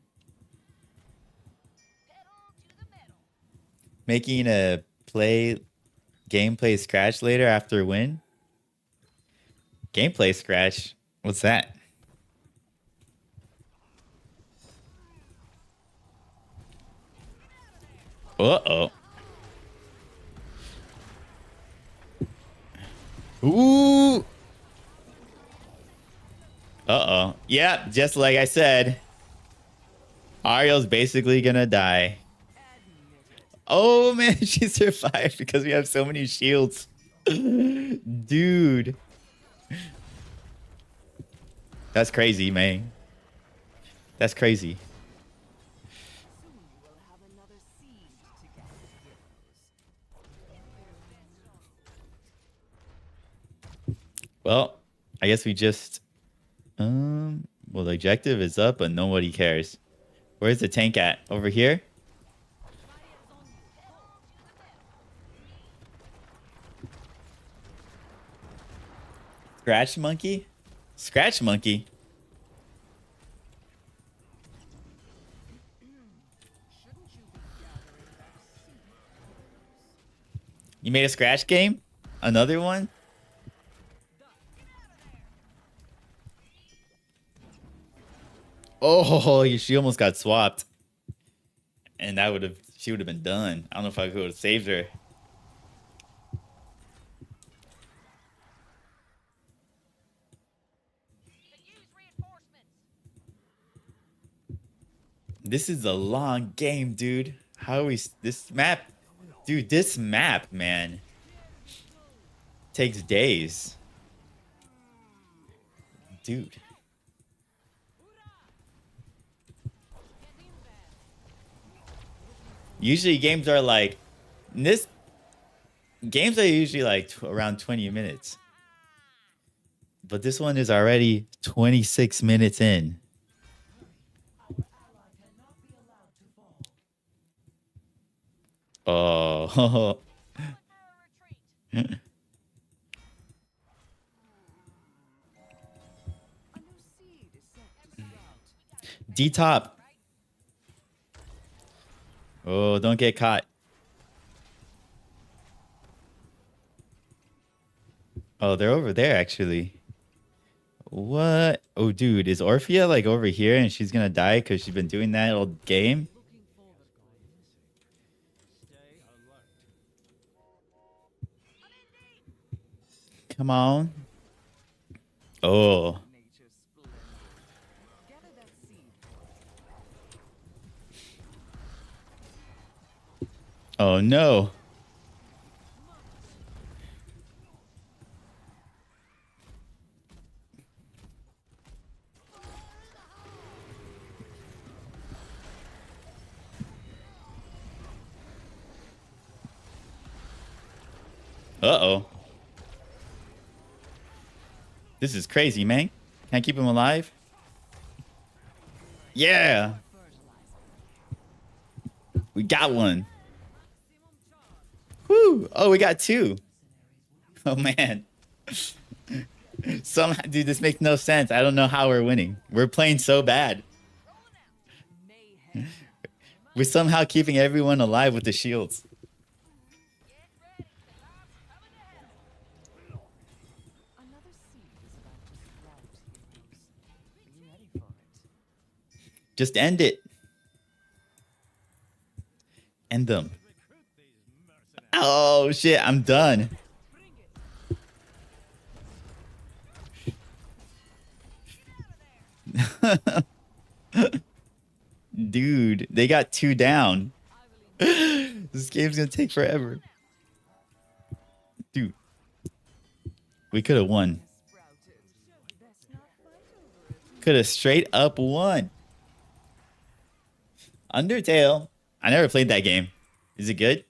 Pedal to the metal. Making a gameplay scratch later after a win. Gameplay scratch? What's that? Uh-oh. Ooh. Uh-oh. Yeah, just like I said. Ariel's basically gonna die. Oh, man, she survived because we have so many shields. Dude. That's crazy, man. That's crazy. Well, I guess we just... well, the objective is up, but nobody cares. Where's the tank at? Over here? Scratch monkey? Scratch monkey? You made a scratch game? Another one? Oh, she almost got swapped. And she would have been done. I don't know if I could have saved her. This is a long game, dude. How are we... This map... Dude, this map, man, takes days. Dude. Usually games are like... Games are usually like around 20 minutes. But this one is already 26 minutes in. Oh. D top. Oh, don't get caught. Oh, they're over there actually. What? Oh, dude, is Orphea like over here and she's gonna die because she's been doing that all game? Come on. Oh. Oh no. Uh-oh. This is crazy, man. Can I keep him alive? Yeah. We got one. Woo. Oh, we got two. Oh, man. Somehow, dude, this makes no sense. I don't know how we're winning. We're playing so bad. We're somehow keeping everyone alive with the shields. Another seed is about to sprout, heroes. Be ready for it. Just end it. End them. Oh, shit. I'm done. Dude, they got two down. This game's gonna take forever. Dude. We could have won. Best not fight over it. Could have straight up won. Undertale. I never played that game. Is it good?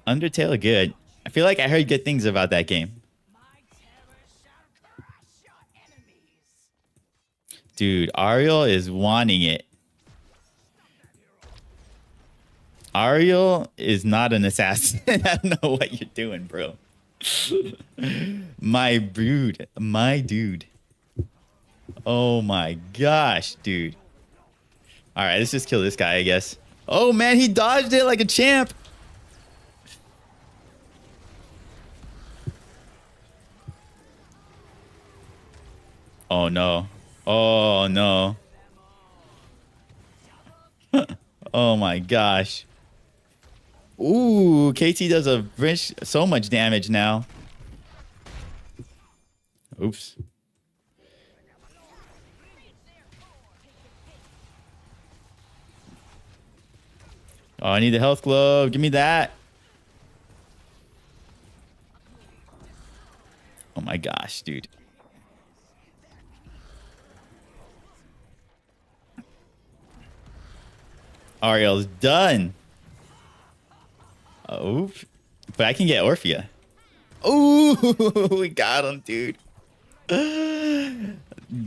Undertale good. I feel like I heard good things about that game. Dude, Ariel is wanting it. Ariel is not an assassin. I don't know what you're doing, bro. My dude. My dude. Oh my gosh, dude. Alright, let's just kill this guy, I guess. Oh man, he dodged it like a champ. Oh no. Oh no. Oh my gosh. Ooh, KT does so much damage now. Oops. Oh, I need the health glove. Give me that. Oh my gosh, dude. Ariel's done. Oh, but I can get Orphea. Ooh, we got him, dude.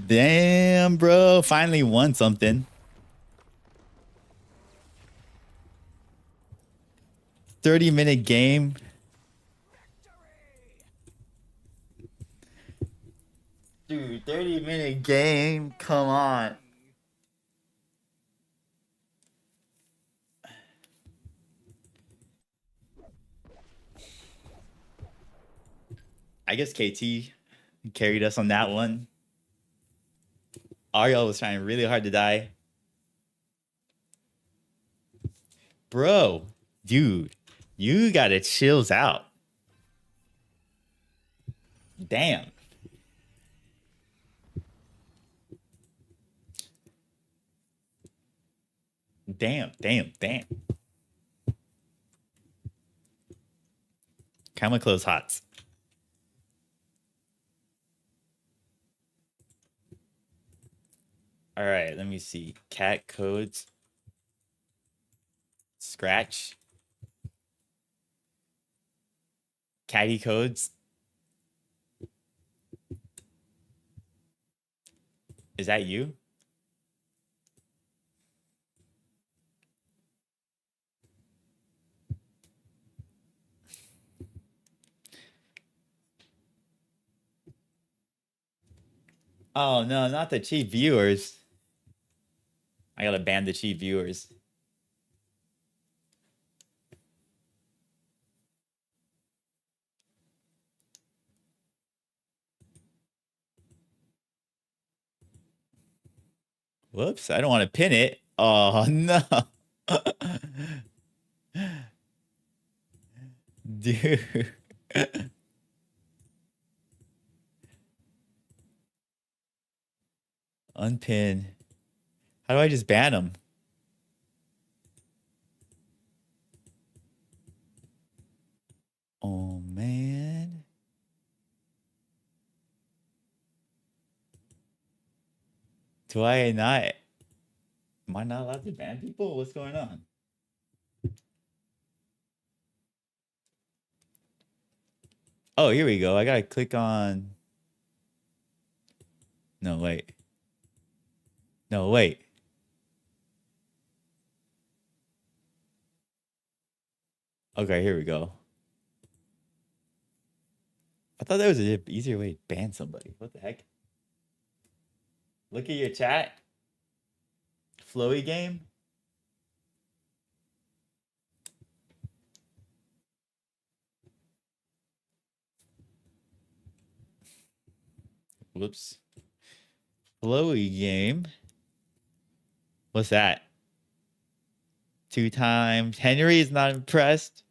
Damn, bro. Finally won something. 30-minute game. Dude, 30-minute game. Come on. I guess KT carried us on that one. Ariel was trying really hard to die. Bro, dude, you gotta chills out. Damn. Damn. Kinda close hots. All right, let me see. Cat codes. Scratch. Catty codes. Is that you? Oh no, not the cheap viewers. I gotta ban the cheap viewers. Whoops, I don't want to pin it. Oh no. Dude. Unpin. How do I just ban him? Oh man. Do I not? Am I not allowed to ban people? What's going on? Oh, here we go. I gotta click on. No, wait. No, wait. Okay, here we go. I thought there was an easier way to ban somebody. What the heck? Look at your chat. Flowy game. Whoops. Flowy game. What's that? 2 times. Henry is not impressed.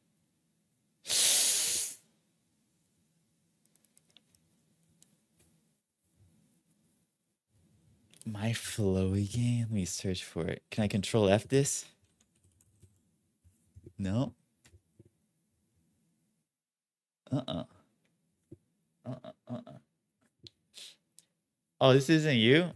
My flowy game. Let me search for it. Can I control F this? No. Uh-uh. Oh, this isn't you?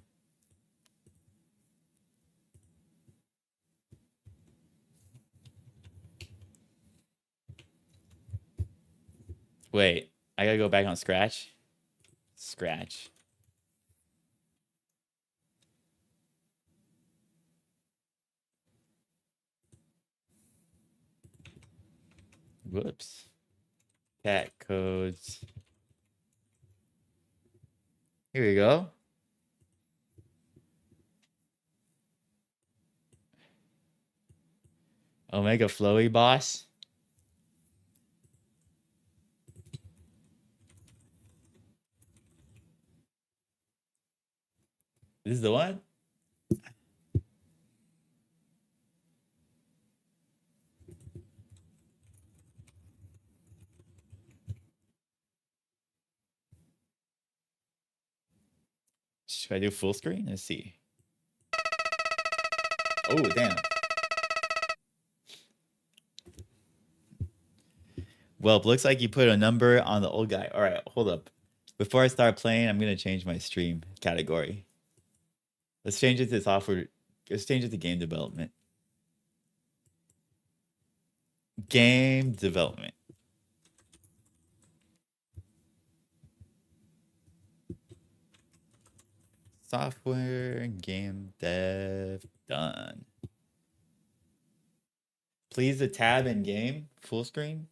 Wait, I gotta go back on Scratch. Scratch. Whoops. Cat codes. Here we go. Omega Flowy boss. This is the one? Should I do full screen? Let's see. Oh, damn. Well, it looks like you put a number on the old guy. All right, hold up. Before I start playing, I'm going to change my stream category. Let's change it to software. Let's change it to game development. Game development. Software, game dev, done. Please the tab in game, full screen.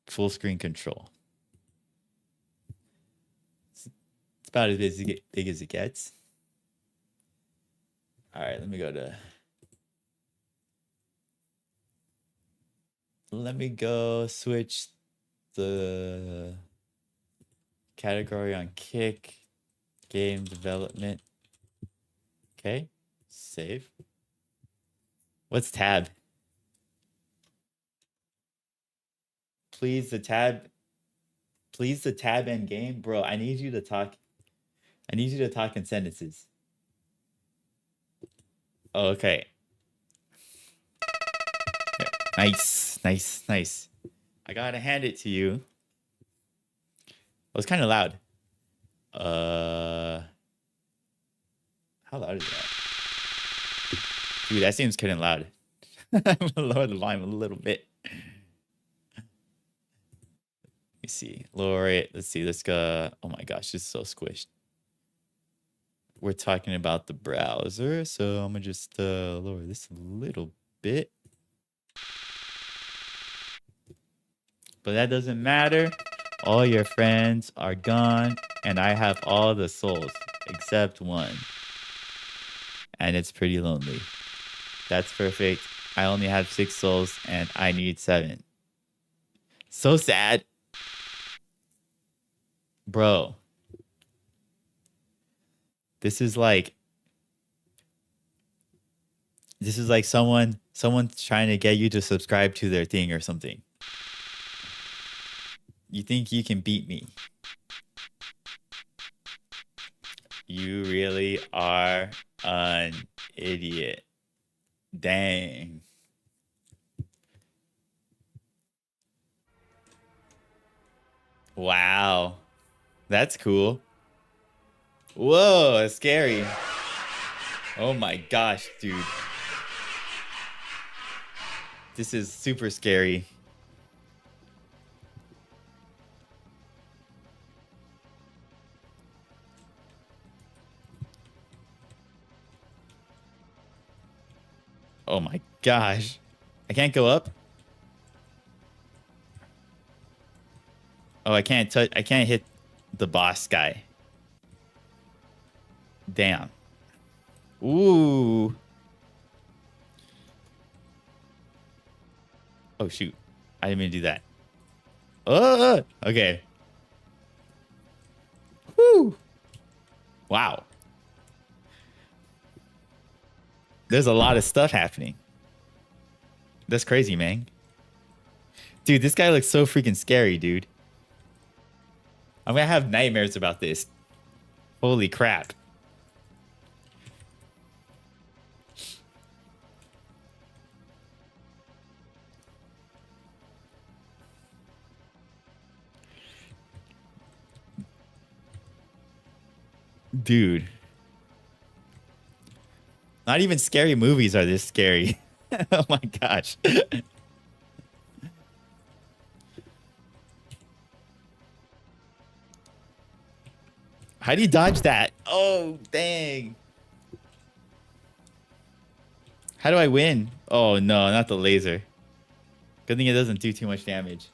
Full screen control. It's about as big as it gets. All right, let me go to. Let me go switch the category on Kick, game development. Okay, save. What's tab? Please the tab. Please the tab end game, bro. I need you to talk. I need you to talk in sentences. Oh, okay. Nice, nice, nice. I gotta hand it to you. It was kind of loud. How loud is that? Dude, that seems kind of loud. I'm gonna lower the volume a little bit. Let me see. Lower it. Let's see. Let's go. Oh my gosh, this is so squished. We're talking about the browser, so I'm gonna just lower this a little bit. But that doesn't matter. All your friends are gone, and I have all the souls except one. And it's pretty lonely. That's perfect. I only have 6 souls, and I need 7. So sad. Bro. This is like someone trying to get you to subscribe to their thing or something. You think you can beat me? You really are an idiot. Dang. Wow. That's cool. Whoa, that's scary. Oh my gosh, dude. This is super scary. Oh my gosh. I can't go up? Oh, I can't touch. I can't hit the boss guy. Damn. Ooh. Oh, shoot. I didn't mean to do that. Oh, okay. Woo. Wow. There's a lot of stuff happening. That's crazy, man. Dude, this guy looks so freaking scary, dude. I'm gonna have nightmares about this. Holy crap. Dude. Not even scary movies are this scary. Oh my gosh. How do you dodge that? Oh, dang. How do I win? Oh, no, not the laser. Good thing it doesn't do too much damage.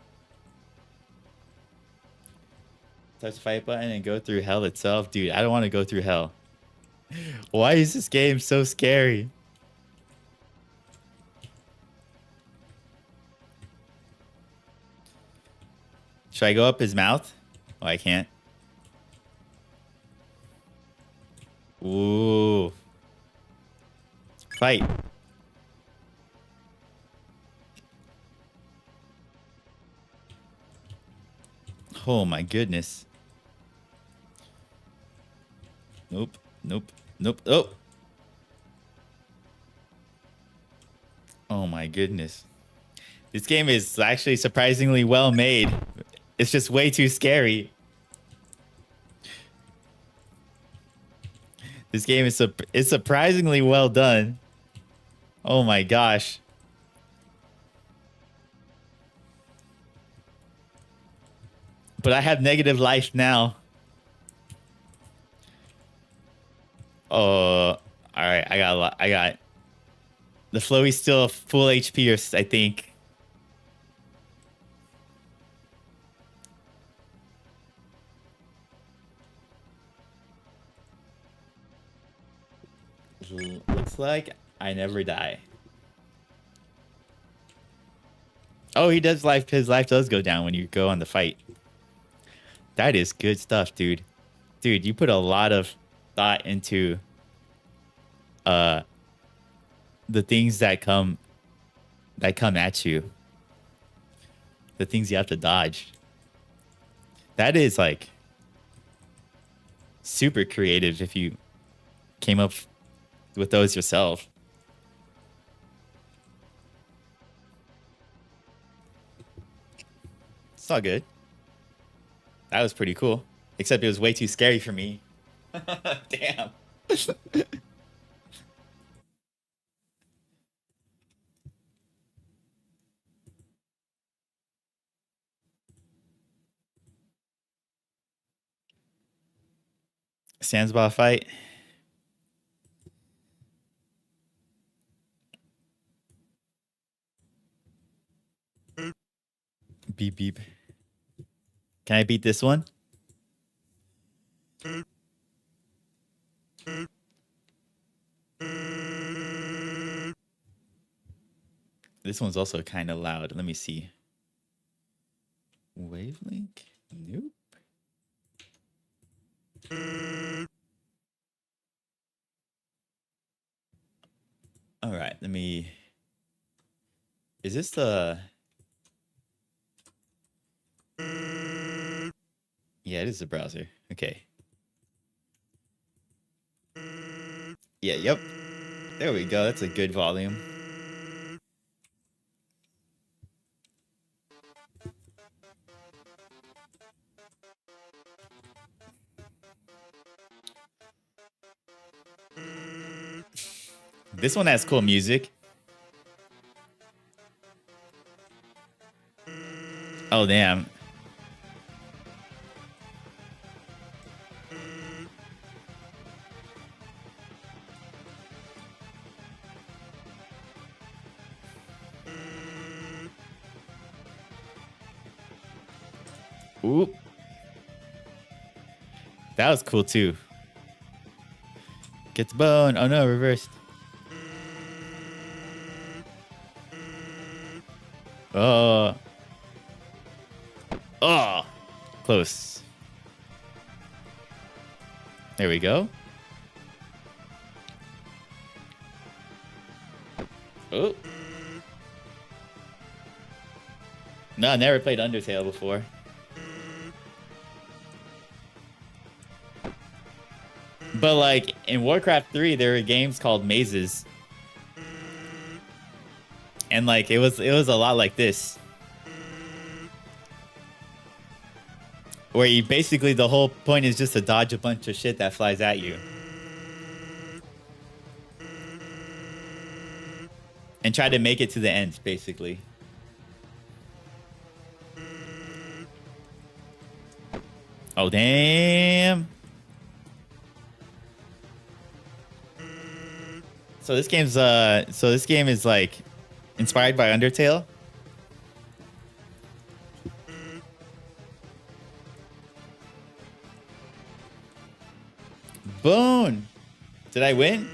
Touch the fight button and go through hell itself. Dude, I don't want to go through hell. Why is this game so scary? Should I go up his mouth? Oh, I can't. Ooh. Fight. Oh my goodness. Nope. Nope. Nope. Oh. Oh my goodness. This game is actually surprisingly well made. It's just way too scary. This game is surprisingly well done. Oh my gosh. But I have negative life now. Oh, all right. I got a lot. I got the Flowy's still full HP, or I think. Looks like I never die. Oh, he does life. His life does go down when you go on the fight. That is good stuff, dude. Dude, you put a lot of thought into the things that come at you. The things you have to dodge. That is like super creative if you came up with those yourself. It's all good. That was pretty cool. Except it was way too scary for me. Damn. Sandsbar fight. Beep beep. Can I beat this one? This one's also kind of loud. Let me see. Wavelink? Nope. All right, let me... Is this the... Yeah, it is the browser. Okay. Yeah, yep. There we go. That's a good volume. This one has cool music. Oh, damn. Oop. That was cool too. Get the bone. Oh no, reversed. Oh. Oh. Close. There we go. Oh. No, I never played Undertale before. But like in Warcraft 3, there were games called mazes. And like it was a lot like this. Where you basically the whole point is just to dodge a bunch of shit that flies at you. And try to make it to the end, basically. Oh damn. So this game is like inspired by Undertale. Boom. Did I win?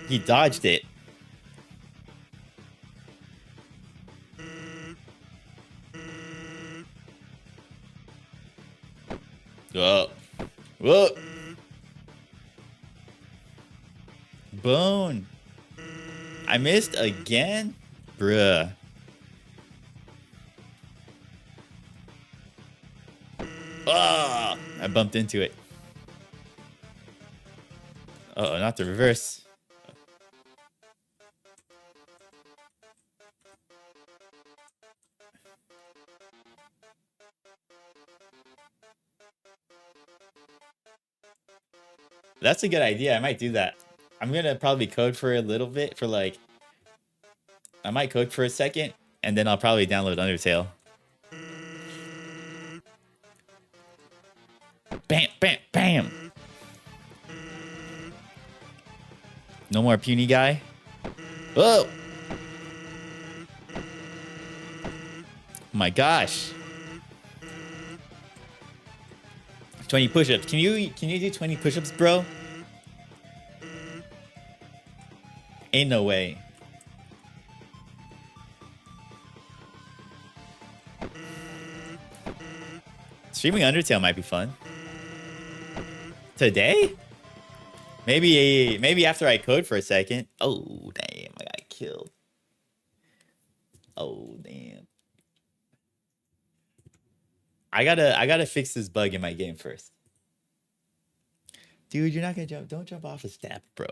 He dodged it. Oh. Whoa. Boom. I missed again? Bruh. Oh, I bumped into it. Uh-oh, not the reverse. That's a good idea. I might do that. I'm gonna probably code for a little bit for like... I might code for a second, and then I'll probably download Undertale. Bam, bam, bam! No more puny guy. Oh! My gosh. 20 push-ups. Can you do 20 push-ups, bro? Ain't no way. Streaming Undertale might be fun. Today? Maybe after I code for a second. Oh, damn. I got killed. Oh, damn. I gotta fix this bug in my game first. Dude, you're not gonna jump. Don't jump off a step, bro.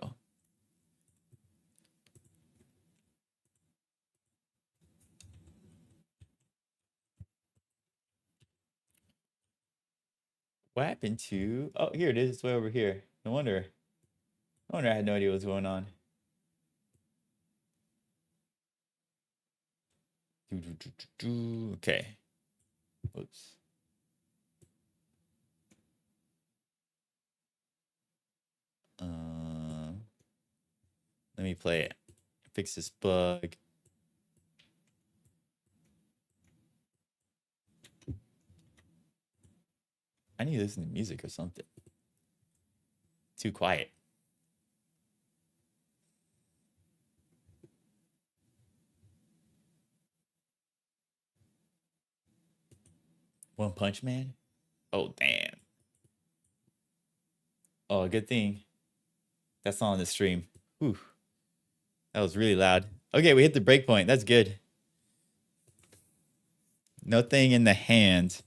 What happened to... Oh, here it is. It's way over here. No wonder. I had no idea what was going on. Okay. Whoops. Let me play it. Fix this bug. I need to listen to music or something. Too quiet. One Punch Man? Oh, damn. Oh, good thing. That's not on the stream. Whew. That was really loud. Okay, we hit the break point. That's good. No thing in the hand.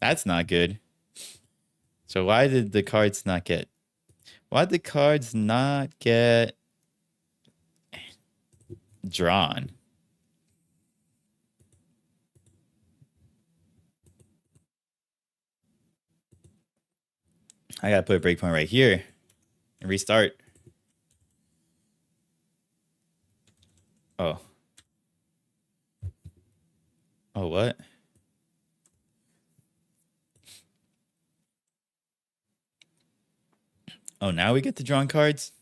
That's not good. So why did the cards not get... Why'd the cards not get drawn? I gotta put a breakpoint right here and restart. Oh. Oh, what? Oh, now we get the drawn cards?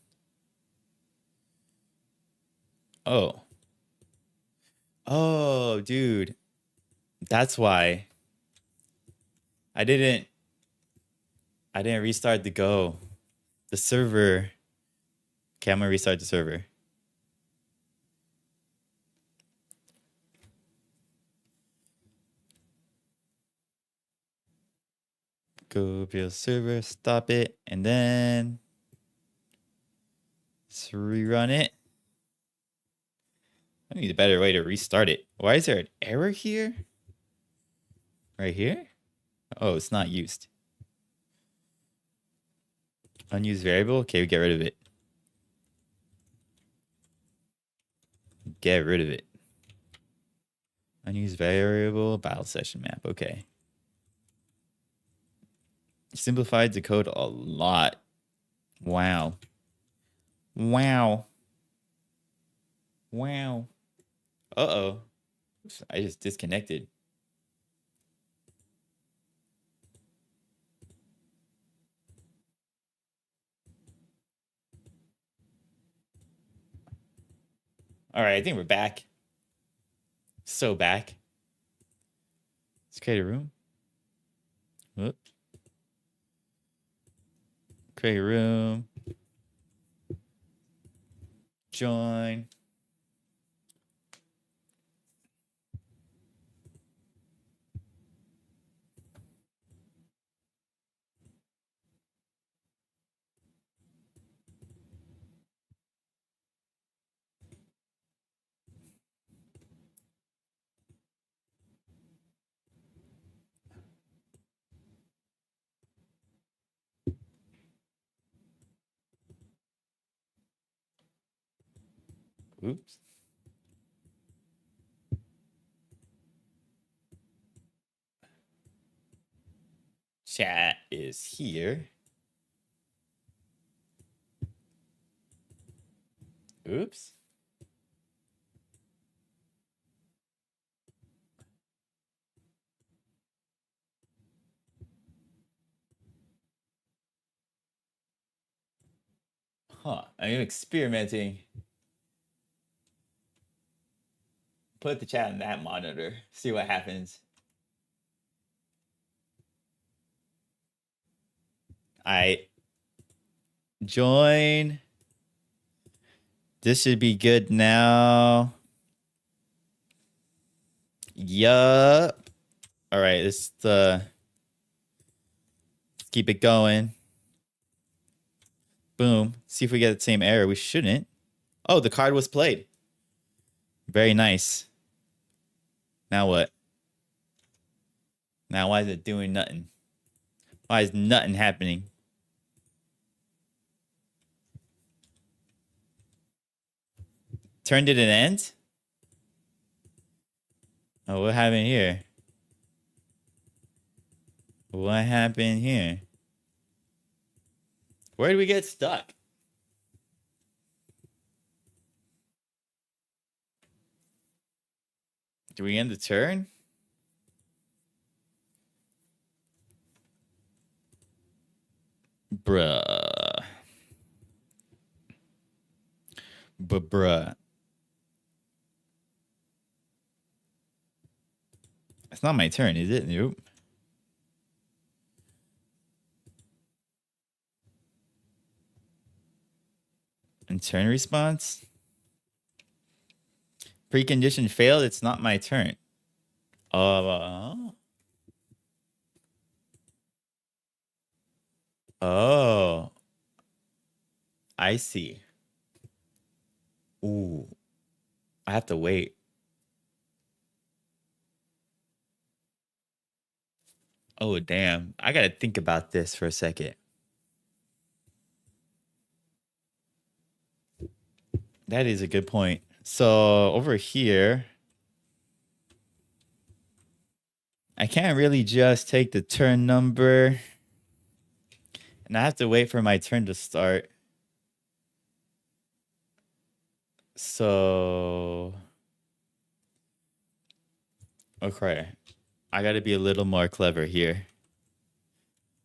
Oh. Oh, dude. That's why. I didn't restart the Go. The server. Okay, I'm gonna restart the server. Go build server, stop it, and then let's rerun it. I need a better way to restart it. Why is there an error here? Right here? Oh, it's not used. Unused variable? Okay, we get rid of it. Get rid of it. Unused variable, battle session map. Okay. Simplified the code a lot. Wow. Wow. Wow. Uh-oh. Oops, I just disconnected. All right, I think we're back. So back. Let's create a room. Whoop. Create a room. Join. Oops. Chat is here. Oops. Huh. I'm experimenting. Put the chat on that monitor. See what happens. I join. This should be good now. Yup. All right, let's keep it going. Boom. See if we get the same error. We shouldn't. Oh, the card was played. Very nice. Now what? Now why is it doing nothing? Why is nothing happening? Turned it an end? Oh, what happened here? What happened here? Where did we get stuck? Do we end the turn? Bruh. Bruh. It's not my turn, is it? Nope. And turn response? Precondition failed. It's not my turn. Oh. I see. Ooh. I have to wait. Oh, damn. I gotta think about this for a second. That is a good point. So over here, I can't really just take the turn number, and I have to wait for my turn to start. So, okay, I got to be a little more clever here.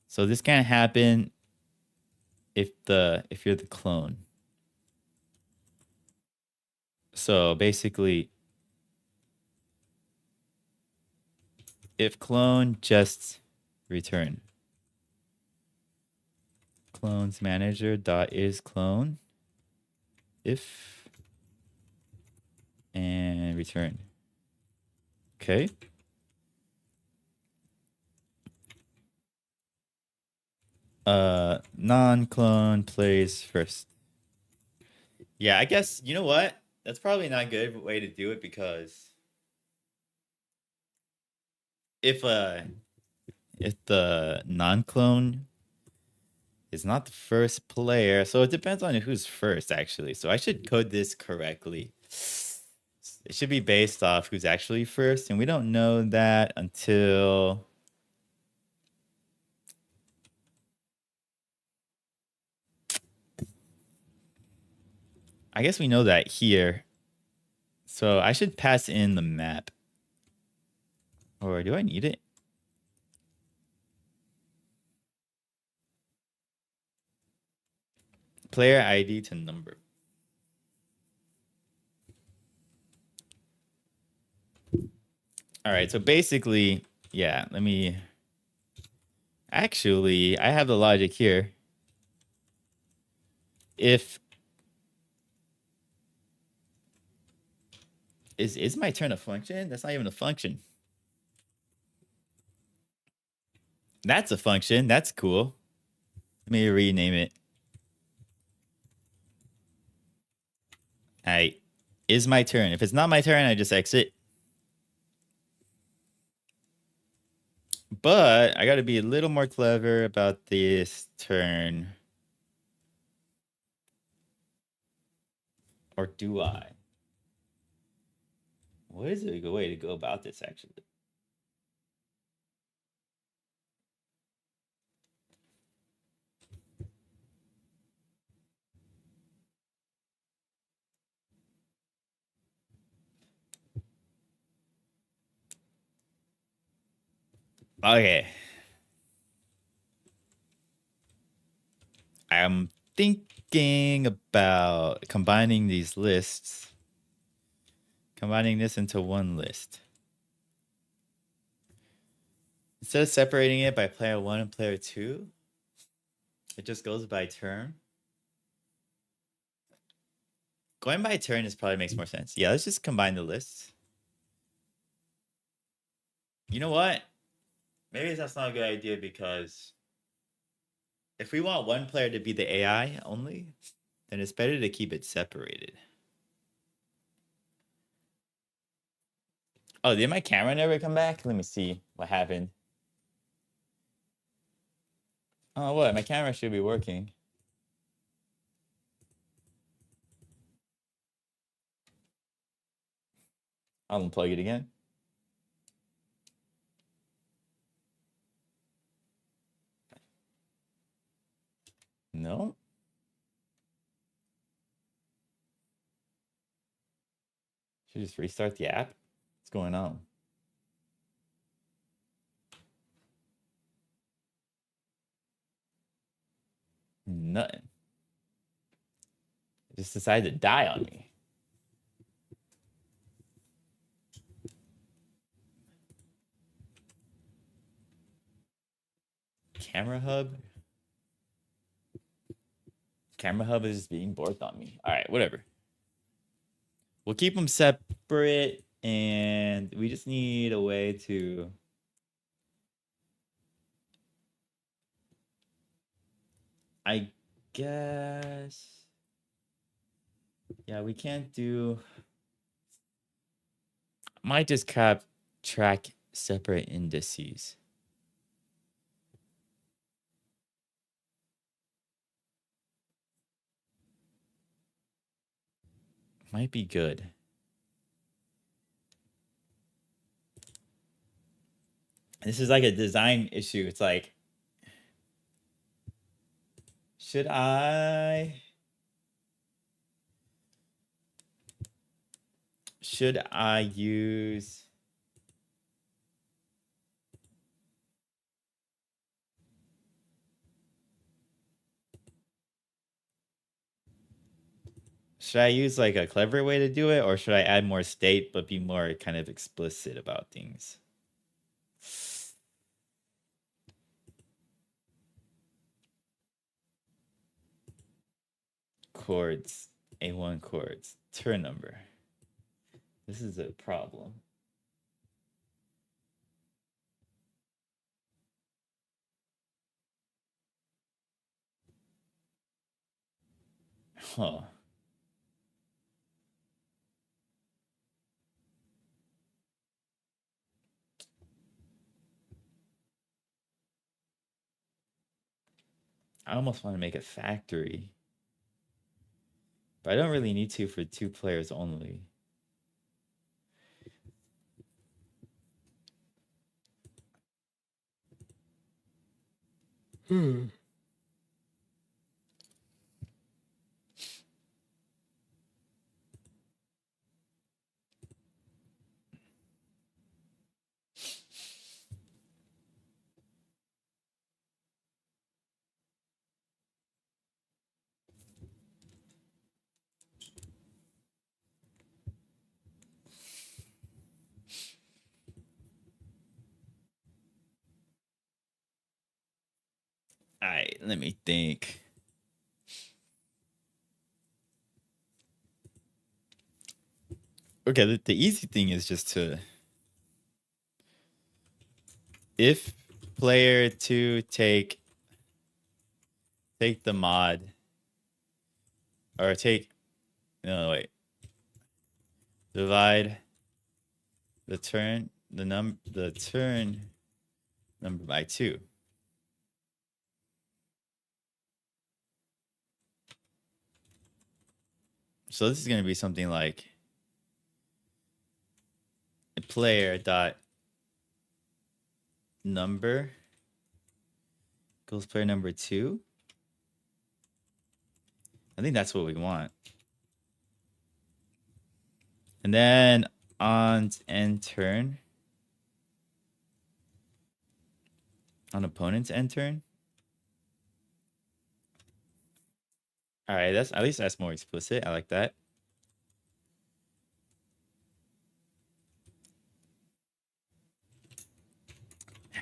So this can't happen if you're the clone. So basically, if clone, just return. Clones manager dot is clone. If and return. Okay. Non-clone plays first. Yeah, I guess you know what? That's probably not a good way to do it because if the non-clone is not the first player, so it depends on who's first actually. So I should code this correctly. It should be based off who's actually first, and we don't know that until I guess we know that here. So I should pass in the map. Or do I need it? Player ID to number. All right, so basically, yeah, let me... Actually, I have the logic here. If... Is my turn a function? That's not even a function. That's a function. That's cool. Let me rename it. All right. Is my turn. If it's not my turn, I just exit. But I got to be a little more clever about this turn. Or do I? What is a good way to go about this, actually? Okay. I'm thinking about combining these lists. Combining this into one list. Instead of separating it by player 1 and player 2, it just goes by turn. Going by turn is probably makes more sense. Yeah, let's just combine the lists. You know what? Maybe that's not a good idea because if we want one player to be the AI only, then it's better to keep it separated. Oh, did my camera never come back? Let me see what happened. Oh, what? My camera should be working. I'll unplug it again. No. Should just restart the app. What's going on? Nothing. It just decided to die on me. Camera hub. Camera hub is just being borked on me. All right, whatever. We'll keep them separate, and we just need a way to... I guess... Yeah, we can't do... Might just track separate indices. Might be good. This is like a design issue. It's like, should I use like a clever way to do it, or should I add more state but be more kind of explicit about things? Chords, A1 chords, turn number. This is a problem. Huh. I almost want to make a factory, but I don't really need to for 2 players only. All right, let me think. Okay, the easy thing is just to, if player 2 take the mod, or no, wait, divide the turn number by 2. So this is going to be something like player dot number equals player number 2. I think that's what we want. And then on end turn, on opponent's end turn. All right, at least that's more explicit. I like that.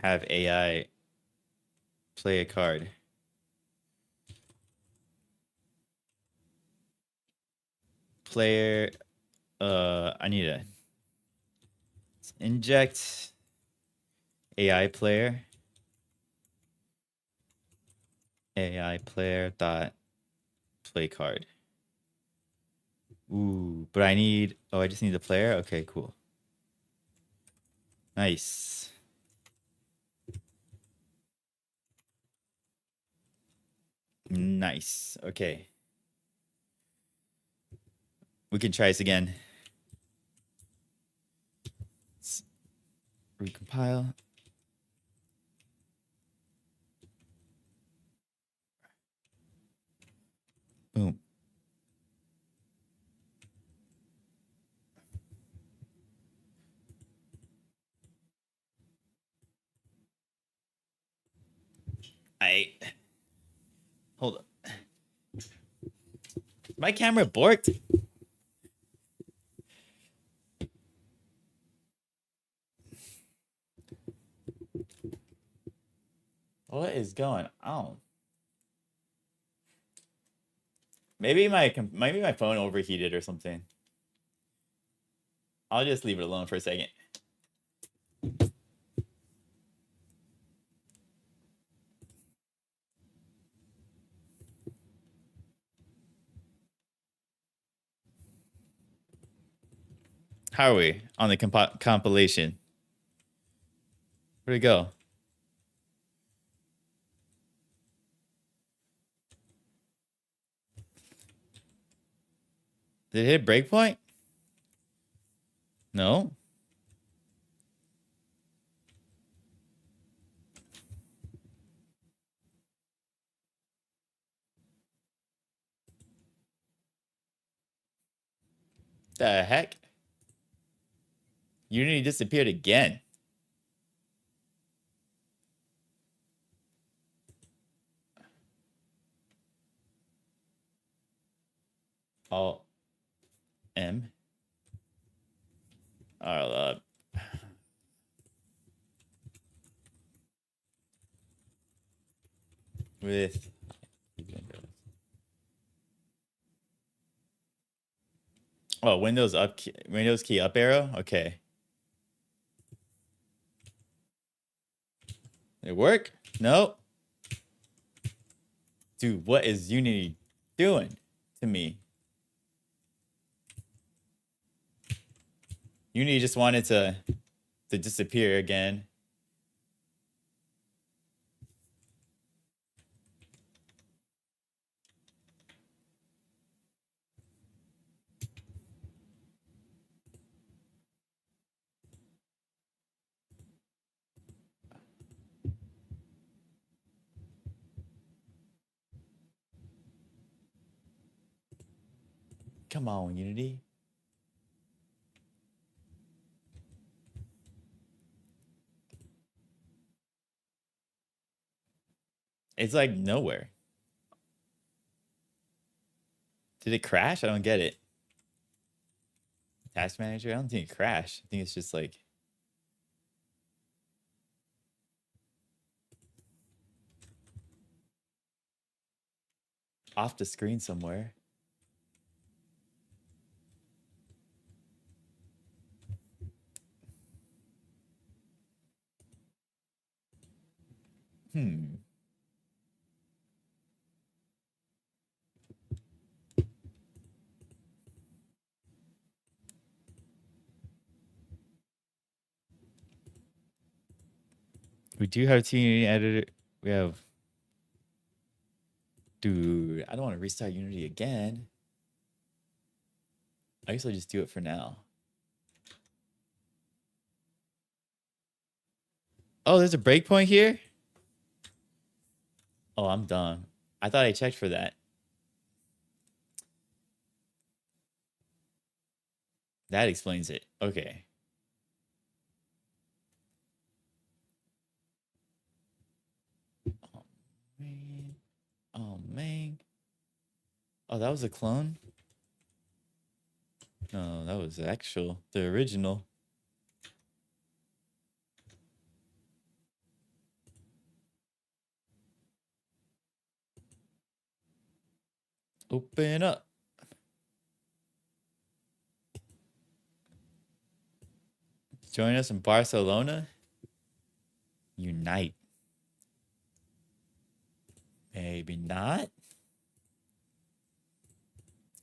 Have AI play a card. Player, I need to inject AI player dot play card. Ooh, but I just need the player. Okay, cool. Nice. Nice. Okay. We can try this again. Let's recompile. Boom. Hold up. My camera borked. What is going on? Maybe my phone overheated or something. I'll just leave it alone for a second. How are we on the compilation? Where'd it go? Did it hit breakpoint? No. The heck? Unity disappeared again. Alt M. Oh, with Windows key up arrow. Okay. Did it work? No. Dude, what is Unity doing to me? Unity just wanted to disappear again. Come on, Unity. It's like nowhere. Did it crash? I don't get it. Task manager? I don't think it crashed. I think it's just like off the screen somewhere. We do have Unity editor. We have. Dude, I don't want to restart Unity again. I guess I'll just do it for now. Oh, there's a breakpoint here? Oh, I'm dumb. I thought I checked for that. That explains it. Okay. Oh, man. Oh, man. Oh, that was a clone? No, that was the original. Open up. Join us in Barcelona. Unite. Maybe not.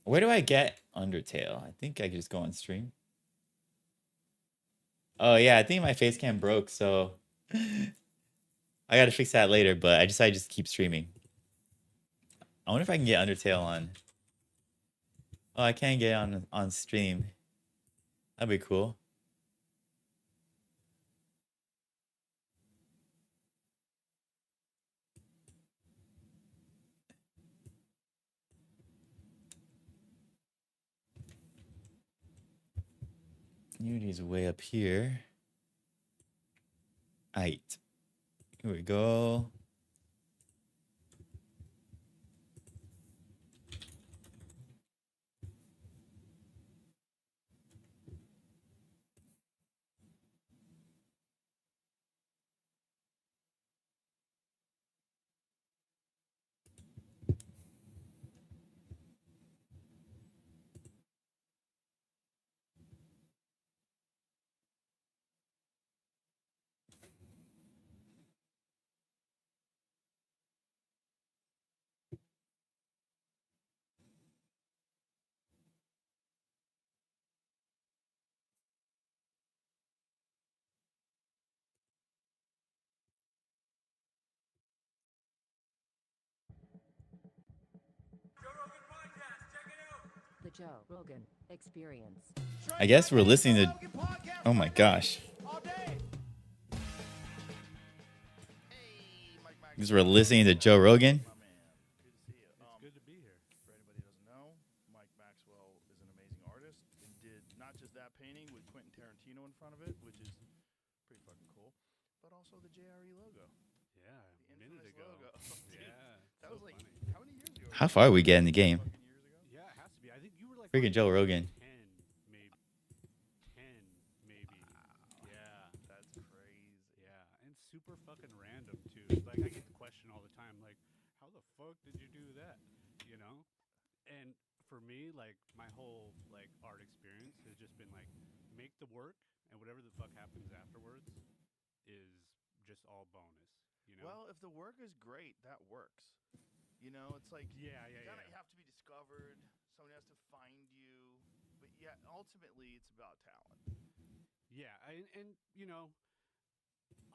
Where do I get Undertale? I think I could just go on stream. Oh yeah, I think my face cam broke, so I gotta fix that later, but I decided to just keep streaming. I wonder if I can get Undertale on. Oh, I can get on stream. That'd be cool. Unity's way up here. Aight. Here we go. Joe Rogan Experience. I guess we're listening to. Oh my gosh. Because we're listening to Joe Rogan. My man, good to see you. It's good to be here. For anybody who doesn't know, Mike Maxwell is an amazing artist and did not just that painting with Quentin Tarantino in front of it, which is pretty fucking cool, but also the JRE logo. Yeah, The a minute infamous ago. logo. Dude, Yeah, that so was like, funny. how many years ago? How far we get in the game? Fucking years ago? Yeah, it has to be. I think you were like Freaking Joe Rogan. 10, maybe. 10, maybe. Yeah, That's crazy. yeah, and super fucking random too. Like I get the question all the time, like, how the fuck did you do that? You know? And for me, like my whole like art experience has just been like make the work, and whatever the fuck happens afterwards is just all bonus. You know? Well, if the work is great, that works. You know, it's like yeah, you yeah, gotta yeah. have to be discovered. Somebody has to find you. But yeah, ultimately, it's about talent. Yeah, and you know,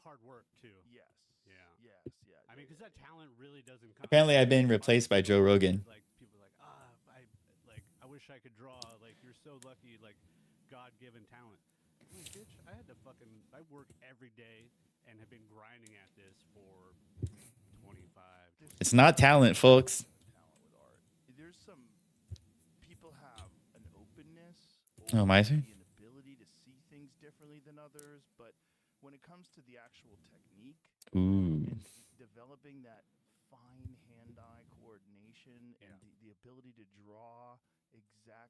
hard work too. Yes. Yeah. Yes. Yeah. I mean, because that talent really doesn't come. Apparently, I've been replaced by Joe Rogan. Like people are like, I wish I could draw. Like you're so lucky. Like God-given talent. I'm like, bitch, I work every day and have been grinding at this for 25. It's not talent, folks. Talent with art. There's some people have an openness Oh, or my maybe turn? an ability to see things differently than others, but when it comes to the actual technique Ooh. and developing that fine hand-eye coordination and the ability to draw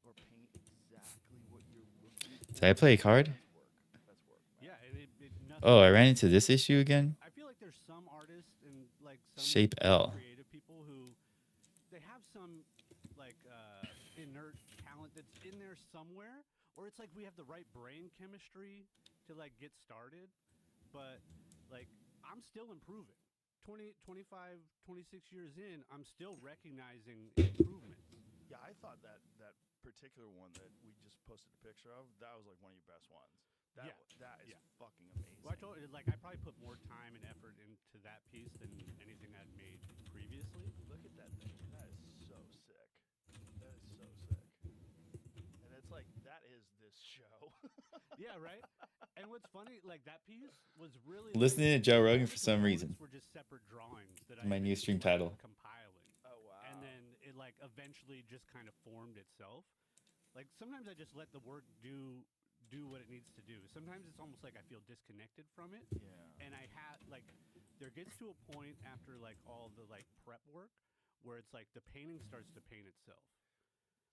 or paint exactly what you're looking for. Did I play a card? That's work. That's work. Man. Yeah, nothing. Oh, I ran into this issue again. I feel like there's some artists and like some Shape L. creative people who they have some like inert talent that's in there somewhere, or it's like we have the right brain chemistry to like get started, but like I'm still improving. 20, 25, 26 years in, I'm still recognizing improvements. Yeah, I thought that particular one that we just posted a picture of, that was like one of your best ones. That is fucking amazing. Well, I told you, like I probably put more time and effort into that piece than anything I'd made previously. Look at that thing. That is so sick. That is so sick. And it's like that is this show. Yeah, right. And what's funny, like that piece was really Listening to Joe Rogan for some reason. Were just separate drawings that My I new had stream been title. compiling, Oh wow. and then it like eventually just kind of formed itself. Like sometimes I just let the work do what it needs to do. Sometimes it's almost like I feel disconnected from it, Yeah. and I had like there gets to a point after like all the like prep work where it's like the painting starts to paint itself.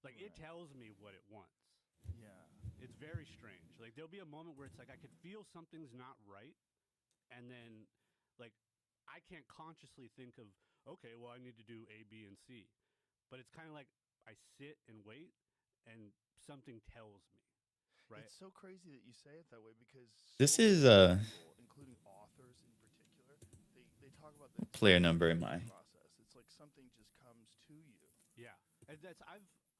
Like it Right. tells me what it wants. Yeah. It's very strange. Like there'll be a moment where it's like I could feel something's not right, and then like I can't consciously think of okay, well I need to do A, B, and C, but it's kind of like I sit and wait, and something tells me. Right. It's so crazy that you say it that way because This so is, many people, including authors in particular, they talk about the Player number in my- process. It's like something just comes to you. Yeah, and that's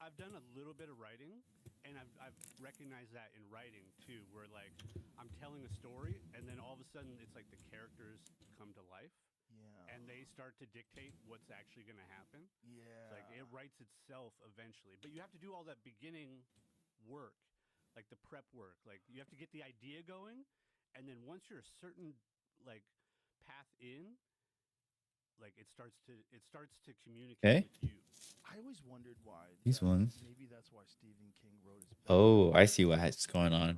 I've done a little bit of writing, and I've recognized that in writing too, where like I'm telling a story, and then all of a sudden it's like the characters come to life, Yeah. and they start to dictate what's actually going to happen. Yeah. Like it writes itself eventually, but you have to do all that beginning work, like the prep work. Like you have to get the idea going, and then once you're a certain like path in, like it starts to communicate Okay. with you. I always wondered why. These ones. Maybe that's why Stephen King wrote his. Oh, I see what's going on.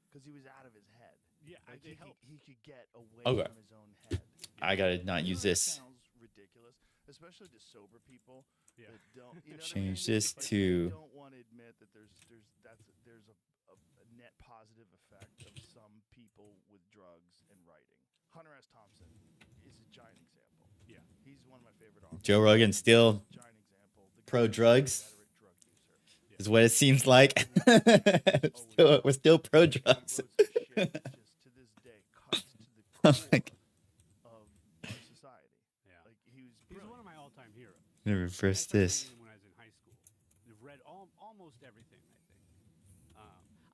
Because he was out of his head. Yeah, Like it helps. he could get away Okay. from his own head. I gotta not You use know, that this. Sounds ridiculous, especially to sober people Yeah. that don't. You know Change what I mean? this Like, to- They don't want to admit that there's a net positive effect of some people with drugs and writing. Hunter S. Thompson is a giant example. Yeah. He's one of my favorite authors. Joe Rogan still Giant example. The pro guy was a drugs? veteran drug user. is what it seems like. We're still pro drugs. Wrote some shit that just to this day cuts to the Oh core my of our society. Yeah. Like he was He's brilliant. one of my all-time heroes. Gonna I reverse started this. reading him when I was in high school. I've read almost everything, I think.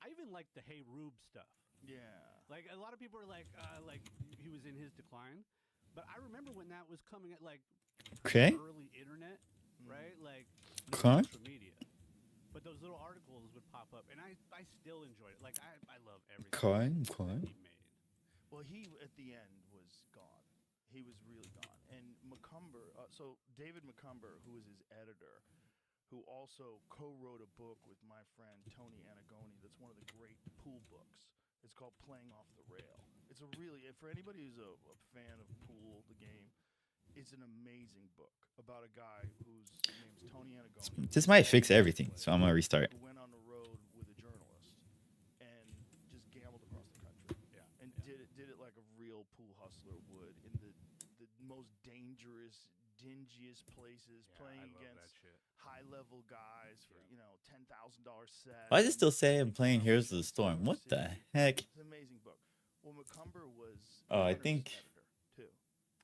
I even like the Hey Rube stuff. Yeah. Like a lot of people are like he was in his decline, but I remember when that was coming at like Okay. early internet, right? Like no Okay. social media. But but those little articles would pop up, and I still enjoyed it. Like I love everything Coin, that coin. he made. Well, he at the end was gone. He was really gone. And Macumber, so David Macumber, who was his editor, who also co-wrote a book with my friend Tony Anagoni. That's one of the great pool books. It's called Playing Off the Rail. It's a really, for anybody who's a fan of pool, the game, it's an amazing book about a guy whose name's Tony Anagoni. This might fix everything, so I'm gonna restart. Who went on the road with a journalist and just gambled across the country. Yeah. And did it like a real pool hustler would in the most dangerous, dingiest places, Yeah, playing I love that against shit. high level guys for $10,000 sets. Why does it still say I'm and playing from Heroes of the Storm? What the heck? It's an amazing book. Well, Macumber was Oh, I Warner's think- editor too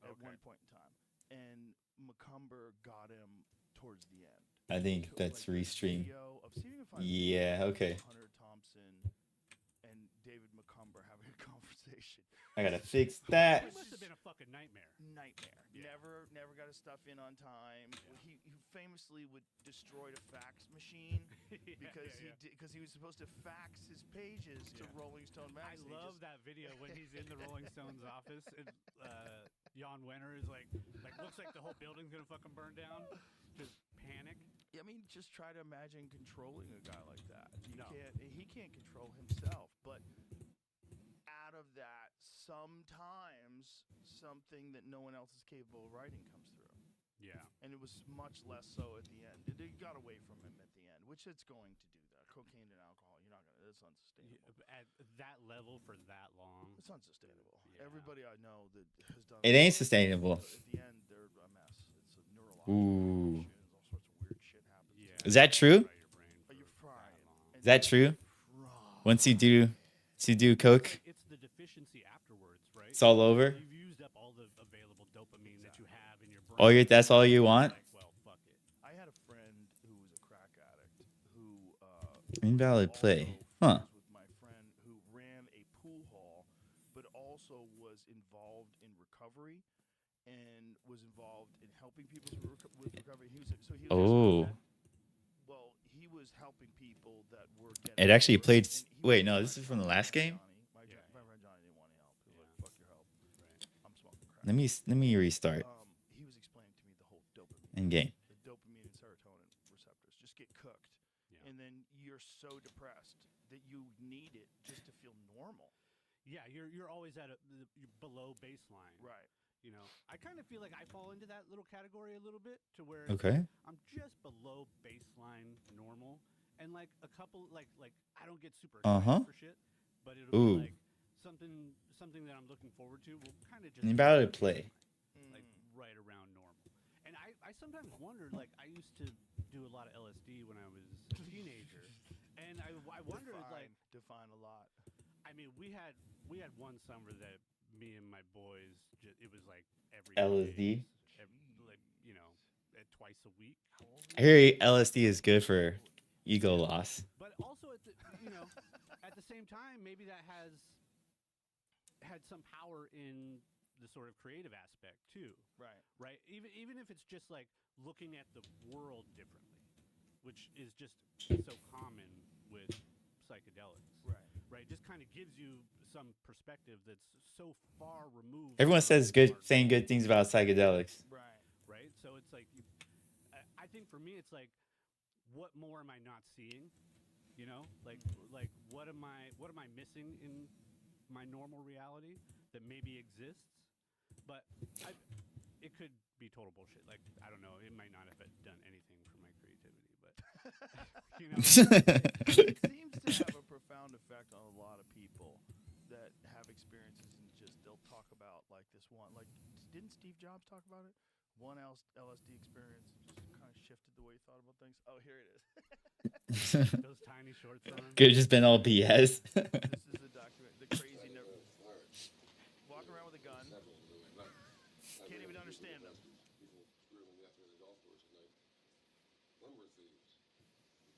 at Okay. one point in time, and Macumber got him towards the end. I think Took, that's like, a restream. video of- see if you can find a Yeah, video of okay. Hunter Thompson and David Macumber having a conversation. I gotta fix that. It must have been a fucking nightmare. Nightmare. Yeah. Never got his stuff in on time. He famously would destroy the fax machine because he was supposed to fax his pages to Yeah. Rolling Stone I magazine. love that video when he's in the Rolling Stones office and Jan Wenner is like looks like the whole building's gonna fucking burn down. Just panic. I mean, just try to imagine controlling a guy like that. No. He can't control himself, but out of that, sometimes something that no one else is capable of writing comes through. Yeah. And it was much less so at the end. It got away from him at the end, which it's going to do that. Cocaine and alcohol, you're not gonna. That's unsustainable. At that level for that long. It's unsustainable. Yeah. Everybody I know that has done It ain't sustainable. At the end, they're a mess. It's a neurological Ooh. issue, and all sorts of weird shit happens. Yeah. Is that true? Fry your brain But you're for frying. that long. And Is that then true? fry. Once you do coke, It's the deficiency afterwards, right? it's all over. You've used up all the available dopamine that you have in your brain. That's all you want? Like, well, fuck it. I had a friend who was a crack addict who Invalid play. also Huh. friends with my friend who ran a pool hall, but also was involved in recovery and was involved in helping people with recovery. He was Oh. well, he was helping people that were getting. It actually sober, played- and he wait, was no, my this is from the friend last game? Johnny. My friend Johnny didn't want any help. He was like, Yeah. "Fuck your help. I'm smoking crack." Let me restart He was explaining to me the whole dopamine. in game. The dopamine and serotonin receptors just get cooked, Yeah. and then you're so depressed that you need it just to feel normal. Yeah, you're always at you're below baseline. Right. You know, I kind of feel like I fall into that little category a little bit to where it's Okay. like I'm just below baseline normal, and like a couple like I don't get super excited Uh-huh. for shit, but it'll Ooh. be like something that I'm looking forward to will kind of just You about to be play. like right around normal. And I sometimes wondered, like I used to do a lot of LSD when I was a teenager, and I wondered like define a lot. I mean, we had one summer that me and my boys it was like every LSD? day, like twice a week. I hear LSD is good for ego loss. But also at the same time, maybe that had some power in the sort of creative aspect too. Right. Even if it's just like looking at the world differently, which is just so common with psychedelics. Right. Just kind of gives you some perspective that's so far removed. Everyone from says good, our- saying good things about psychedelics. Right. So it's like, I think for me, it's like, what more am I not seeing? You know, like what am I missing in my normal reality that maybe exists? But it could be total bullshit. Like, I don't know. It might not have done anything for my creativity, but you know. It seems to have a profound effect on a lot of people that have experiences and just they'll talk about like this one. Like, didn't Steve Jobs talk about it? One LSD experience just kind of shifted the way you thought about things. Oh, here it is. Those tiny shorts on. Could have just been all BS. This is the document. The crazy never walking around with a gun. Can't even understand them. People screwing after the golf course at night. Lumber thieves,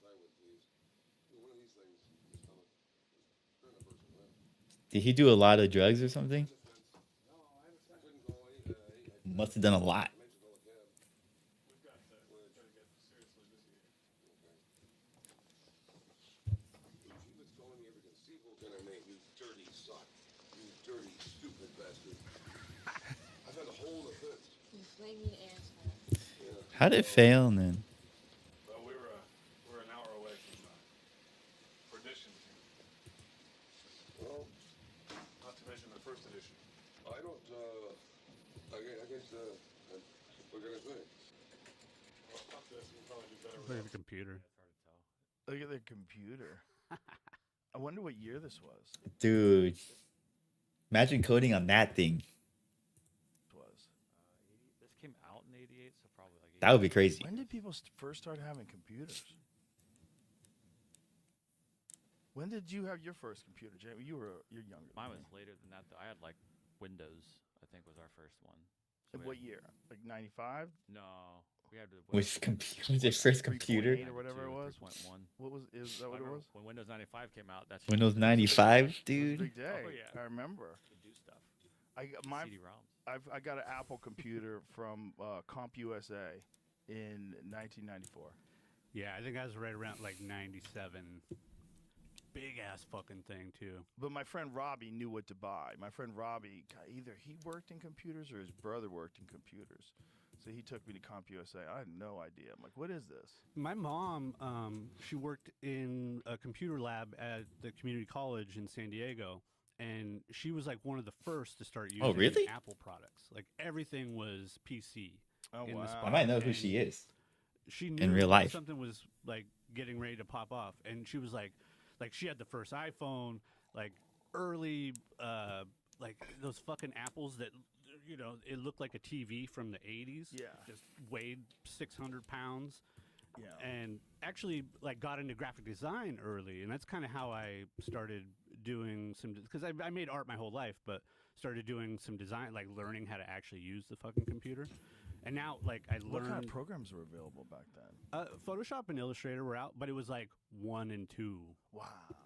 plywood thieves. One of these things is turn a person around. Did he do a lot of drugs or something? I couldn't call any. Must have done a lot. We've got trying to get seriously busy here. kind of name, you dirty son. You dirty, stupid bastard. I've had a hole in the fence. You flaming asshole. Yeah. How did it fail and then? Well, we're an hour away from perdition. Well, Not to mention the first edition. I don't, I guess, what can I say? Well, fuck this. We'll probably do better Look at with the computer. Look at their computer. I wonder what year this was. Dude, imagine coding on that thing. This came out in '88, so probably like. That would be crazy. When did people first start having computers? When did you have your first computer, Jamie? You're younger. Mine than was me. later than that, though. I had like Windows. I think was our first one. So Like we what had- year? Like 95? No, we had the Which computer was your first computer? 3.8 or whatever it was. 3.1. What was? Is that what it was? When Windows 95 came out, that's Windows It 95, was a dude. big day. Oh, yeah. I remember. could do stuff. I got my CD-ROMs. I got an Apple computer from CompUSA in 1994. Yeah, I think I was right around like 97. Big ass fucking thing too. But my friend Robbie knew what to buy. My friend Robbie, either he worked in computers or his brother worked in computers. So he took me to CompUSA. I had no idea. I'm like, what is this? My mom, she worked in a computer lab at the community college in San Diego, and she was like one of the first to start using really? Apple products. Like everything was PC. Oh, in the wow. spot. I might know who And she is. She knew real life. something was like getting ready to pop off, and she was like she had the first iPhone, like early, like those fucking apples that, you know, it looked like a TV from the 80s. Yeah. Just weighed 600 pounds. Yeah. And actually, like, got into graphic design early, and that's kind of how I started doing some, because I made art my whole life, but started doing some design, like learning how to actually use the fucking computer. And now, like, I learned What kind of programs were available back then? Photoshop and Illustrator were out, but it was like 1 and 2. Wow.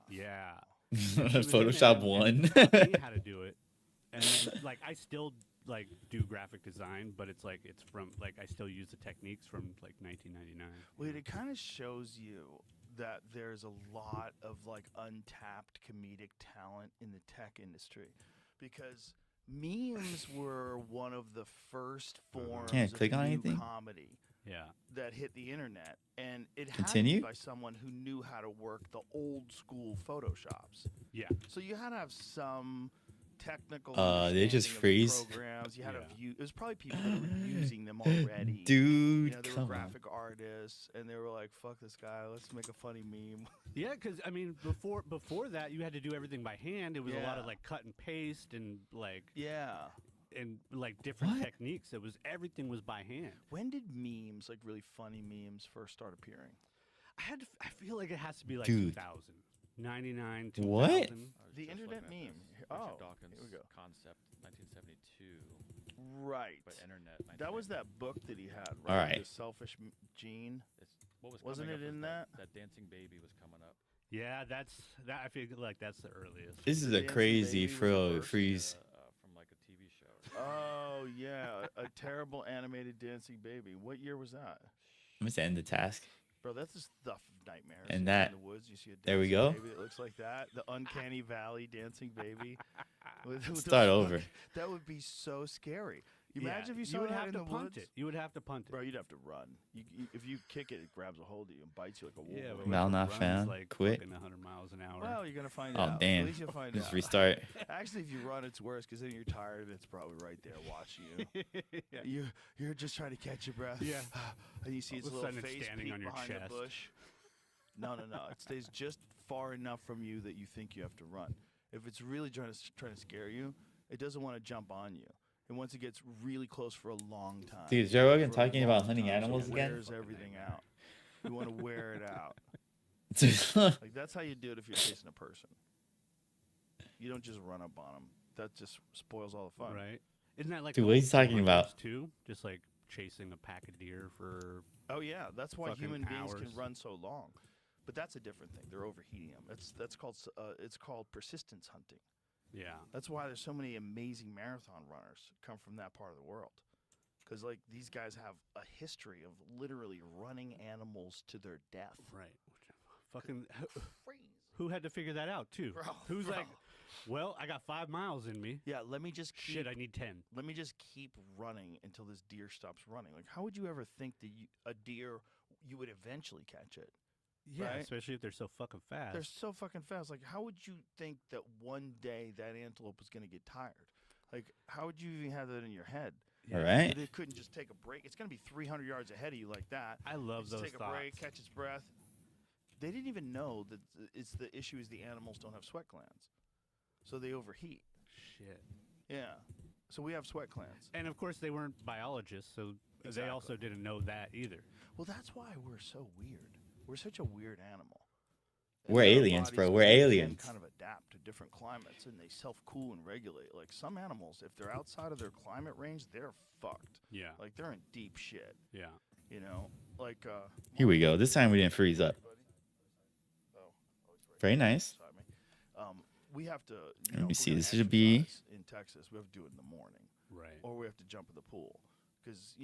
Yeah. And she was in there Photoshop and 1. taught me how to do it, and then, like, I still like do graphic design, but it's like it's from like I still use the techniques from like 1999. Well, it kind of shows you that there's a lot of like untapped comedic talent in the tech industry, because memes were one of the first forms Can't of click on new anything? comedy Yeah. that hit the internet, and it had to Continue? be by someone who knew how to work the old school Photoshops. Yeah. So you had to have some technical. They just understanding of the freeze. programs. You had Yeah. to view. It was probably people that were using them already. Dude, You know, they were come on. graphic artists, and they were like, "Fuck this guy, let's make a funny meme." Yeah, because I mean, before that, you had to do everything by hand. It was a lot of Yeah. like cut and paste and like Yeah. different What? techniques. It was everything was by hand. When did memes, like really funny memes, first start appearing? I feel like it has to be like Dude. 2000, 99, 2000. What? I was The just internet looking at meme. this. Oh, Richard Dawkins' here we go. concept, 1972, Right. but internet. That was 1990. that book that he had, right? All right. The Selfish Gene. What was Wasn't coming it up in was that? That dancing baby was coming up. Yeah, that's that. I feel like that's the earliest. This is The a Dancing crazy Baby was the first, freeze. From like a TV show. Oh yeah, a terrible animated dancing baby. What year was that? I'm just end the task. Bro, that's the stuff of nightmares. And You go that- in the woods, you see a there we dancing go. baby that looks like that. The uncanny valley dancing baby. With the Start over. That would be so scary. You Yeah, imagine if you saw would that have in to the punt woods. it. You would have to punt it. Bro, you'd have to run. If you kick it, it grabs a hold of you and bites you like a wolf. Yeah, but Mal what if it not runs, found. Like Quit. fucking 100 miles an hour. Well, you're gonna find Oh out. At damn! least you'll find Just out. restart. Actually, if you run, it's worse because then you're tired and it's probably right there watching you. Yeah. You're just trying to catch your breath. Yeah. And you see its All of a little sudden it's face standing peek on your behind chest. a bush. No. It stays just far enough from you that you think you have to run. If it's really trying to scare you, it doesn't want to jump on you. And once it gets really close for a long time. Dude, is Joe Rogan for a talking about long hunting time, animals so it again? wears everything out. You want to wear it out. Dude, Like that's how you do it if you're chasing a person. You don't just run up on them. That just spoils all the fun. Right? Isn't that like Dude, the what are you old talking about? hunters, too? Just like chasing a pack of deer for Oh yeah, that's why Fucking human beings can hours. run so long. But that's a different thing. They're overheating them. That's called it's called persistence hunting. yeah. That's why there's so many amazing marathon runners come from that part of the world. Because like these guys have a history of literally running animals to their death. Right. Fucking who had to figure that out too? Bro, Who's bro. like, well, I got 5 miles in me. Yeah, let me just keep, Shit, I need 10. let me just keep running until this deer stops running. Like, how would you ever think that a deer you would eventually catch it? Yeah, Right? especially if they're so fucking fast. They're so fucking fast. Like, how would you think that one day that antelope was going to get tired? Like, how would you even have that in your head? All right. That it couldn't just take a break. It's going to be 300 yards ahead of you like that. I love Just those take thoughts. a break, catch its breath. They didn't even know that it's the issue is the animals don't have sweat glands, so they overheat. Shit. Yeah, so we have sweat glands. And of course, they weren't biologists, so they Exactly. also didn't know that either. Well, that's why we're so weird. We're such a weird animal. We're Our aliens, bodies bro. We're can aliens. Kind of adapt to different climates, and they self-cool and regulate. Like some animals, if they're outside of their climate range, they're fucked. Yeah. Like they're in deep shit. Yeah. You know, like. Here we go. This time we didn't freeze up. Oh, Very nice. beside me. We have to. Let me if we're see, gonna this should be- exercise in Texas. We have to do it in the morning, Right. or we have to jump in the pool, because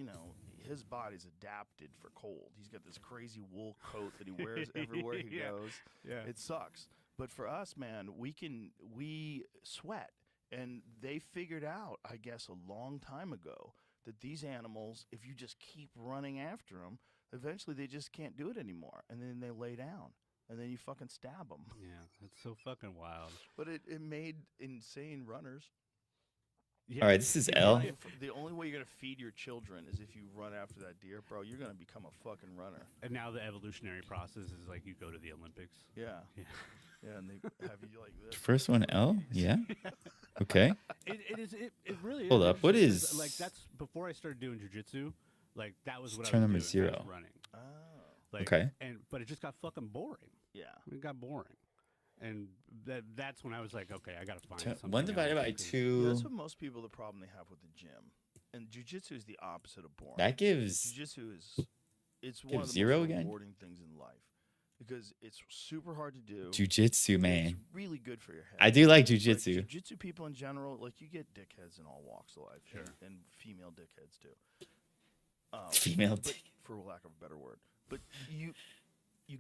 his body's adapted for cold. He's got this crazy wool coat that he wears everywhere he Yeah. goes. Yeah. It sucks. But for us, man, we sweat, and they figured out, I guess, a long time ago that these animals, if you just keep running after them, eventually they just can't do it anymore, and then they lay down. And then you fucking stab them. Yeah, that's so fucking wild. But it made insane runners. Yeah. All right, this is The L. only way you're going to feed your children is if you run after that deer, bro. You're going to become a fucking runner. And now the evolutionary process is like you go to the Olympics. Yeah. Yeah. Yeah, and they have you like this. First one, L. Yeah. Okay. It really Hold is up, what interesting 'cause, is- like that's before I started doing jujitsu. Like that was what Turn I number was doing. I was 0. running. Oh. Like, Okay. But it just got fucking boring. Yeah. It got boring, and that's when I was like, okay, I gotta find something. One divided else by 'cause- Yeah, 2. that's what most people, the problem they have with the gym. And jiu-jitsu is the opposite of boring. That gives. Jiu-jitsu it's one Give of the 0 most again? rewarding things in life because it's super hard to do. Jujitsu, and man. It's really good for your head. I do like Like, jujitsu. Jiu-jitsu people in general, like you get dickheads in all walks of life, Sure. and female dickheads too. Female but, dick. for lack of a better word. But you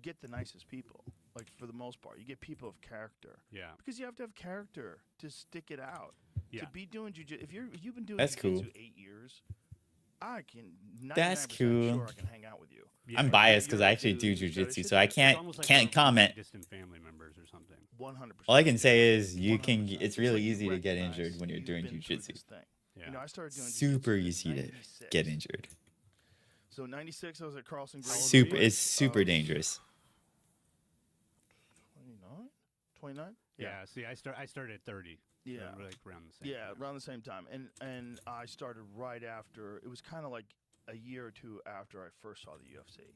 get the nicest people, like for the most part. You get people of character Yeah. because you have to have character to stick it out. Yeah. To be doing jiu-jitsu, if you've been doing That's jiu-jitsu cool. 8 years, I can. 99% That's cool. Sure, I can hang out with you. Yeah. I'm biased because you're I a actually do dude, you gotta jujitsu, sit so I there. It's can't almost like can't one of comment. distant family members or something. 100%. All I can say is you can. 100%. It's really like you easy to get recognize injured when you're you've doing been through jujitsu. this thing. Yeah. You know, I started doing Super jiu-jitsu easy in to 96. get injured. So 96, I was at Carlson Gracie. Super. It's super dangerous. 29? Yeah. See, I started at 30. so Yeah. we're, like around the same. Yeah, time. around the same time. And I started right after. It was kind of like a year or two after I first saw the UFC.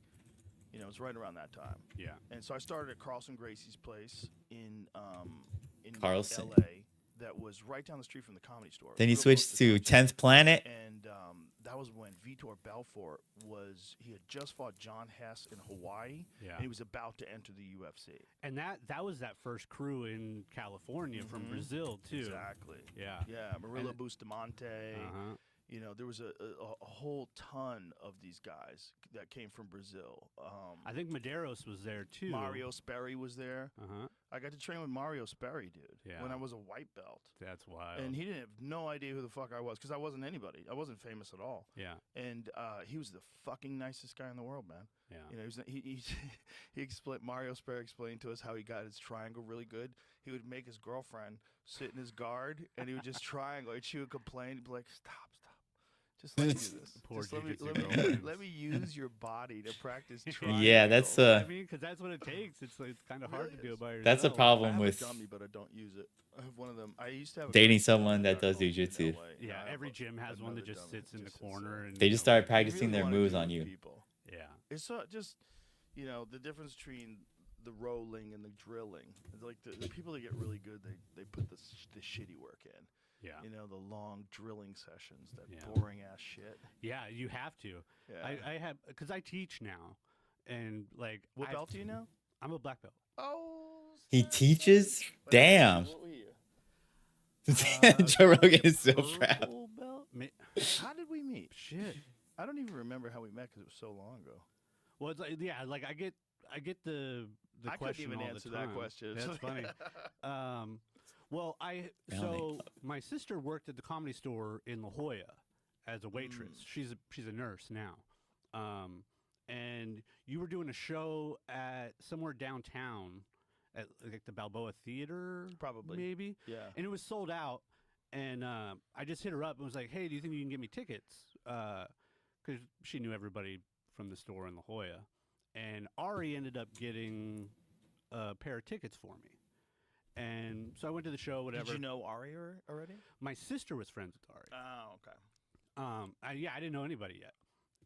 You know, it was right around that time. Yeah. And so I started at Carlson Gracie's place in Carlson. LA. That was right down the street from the Comedy Store. Then you real close switched to Sunset. 10th Planet. And that was when Vitor Belfort he had just fought John Hess in Hawaii, Yeah. and he was about to enter the UFC. And that was that first crew in California from Mhm. Brazil too. Exactly. Yeah. Yeah, Murillo And- Bustamante. Uh-huh. You know, there was a whole ton of these guys that came from Brazil. I think Medeiros was there too. Mario Sperry was there. Uh-huh. I got to train with Mario Sperry, dude, Yeah. when I was a white belt. That's wild. And he didn't have no idea who the fuck I was because I wasn't anybody. I wasn't famous at all. yeah. And he was the fucking nicest guy in the world, man. Yeah. You know, he explained. Mario Sperry explained to us how he got his triangle really good. He would make his girlfriend sit in his guard, and he would just triangle. And she would complain, he'd be like, "Stop, stop, just let me do this. Poor Just let me, jiu-jitsu let, me, girlfriends. let me use your body to practice triangle." Yeah, that's I mean, because that's what it takes. It's kind of hard Really to do it is. by yourself. That's a I problem have with a dummy, but I don't use it. I have one of them. I used to have a dating dummy someone that that does I owned in jujitsu. LA. Yeah. I have Every gym has one that another just dummy sits in the just sits corner there. and They you just know, started You practicing really their wanna moves do on with you. People. Yeah. It's just, you know, the difference between the rolling and the drilling. It's like the people that get really good, they put the shitty work in. Yeah. You know, the long drilling sessions, that Yeah. boring ass shit. Yeah. You have to. Yeah. I have because I teach now, and like What I've- belt do you know? I'm a black belt. Oh. He snap, teaches? snap. Wait, Damn. What were you? Joe Rogan is so proud. Purple belt? How did we meet? Shit. I don't even remember how we met because it was so long ago. Well, it's like, yeah, like I get I get the I couldn't question even all answer the time. that question. That's funny. Well, so my sister worked at the Comedy Store in La Jolla as a waitress. She's a nurse now, and you were doing a show at somewhere downtown at like the Balboa Theater, Probably. maybe. Yeah. And it was sold out. And I just hit her up and was like, "Hey, do you think you can get me tickets?" Because she knew everybody from the store in La Jolla. And Ari ended up getting a pair of tickets for me. And so I went to the show, whatever. Did you know Ari already? My sister was friends with Ari. Oh, okay. I didn't know anybody yet.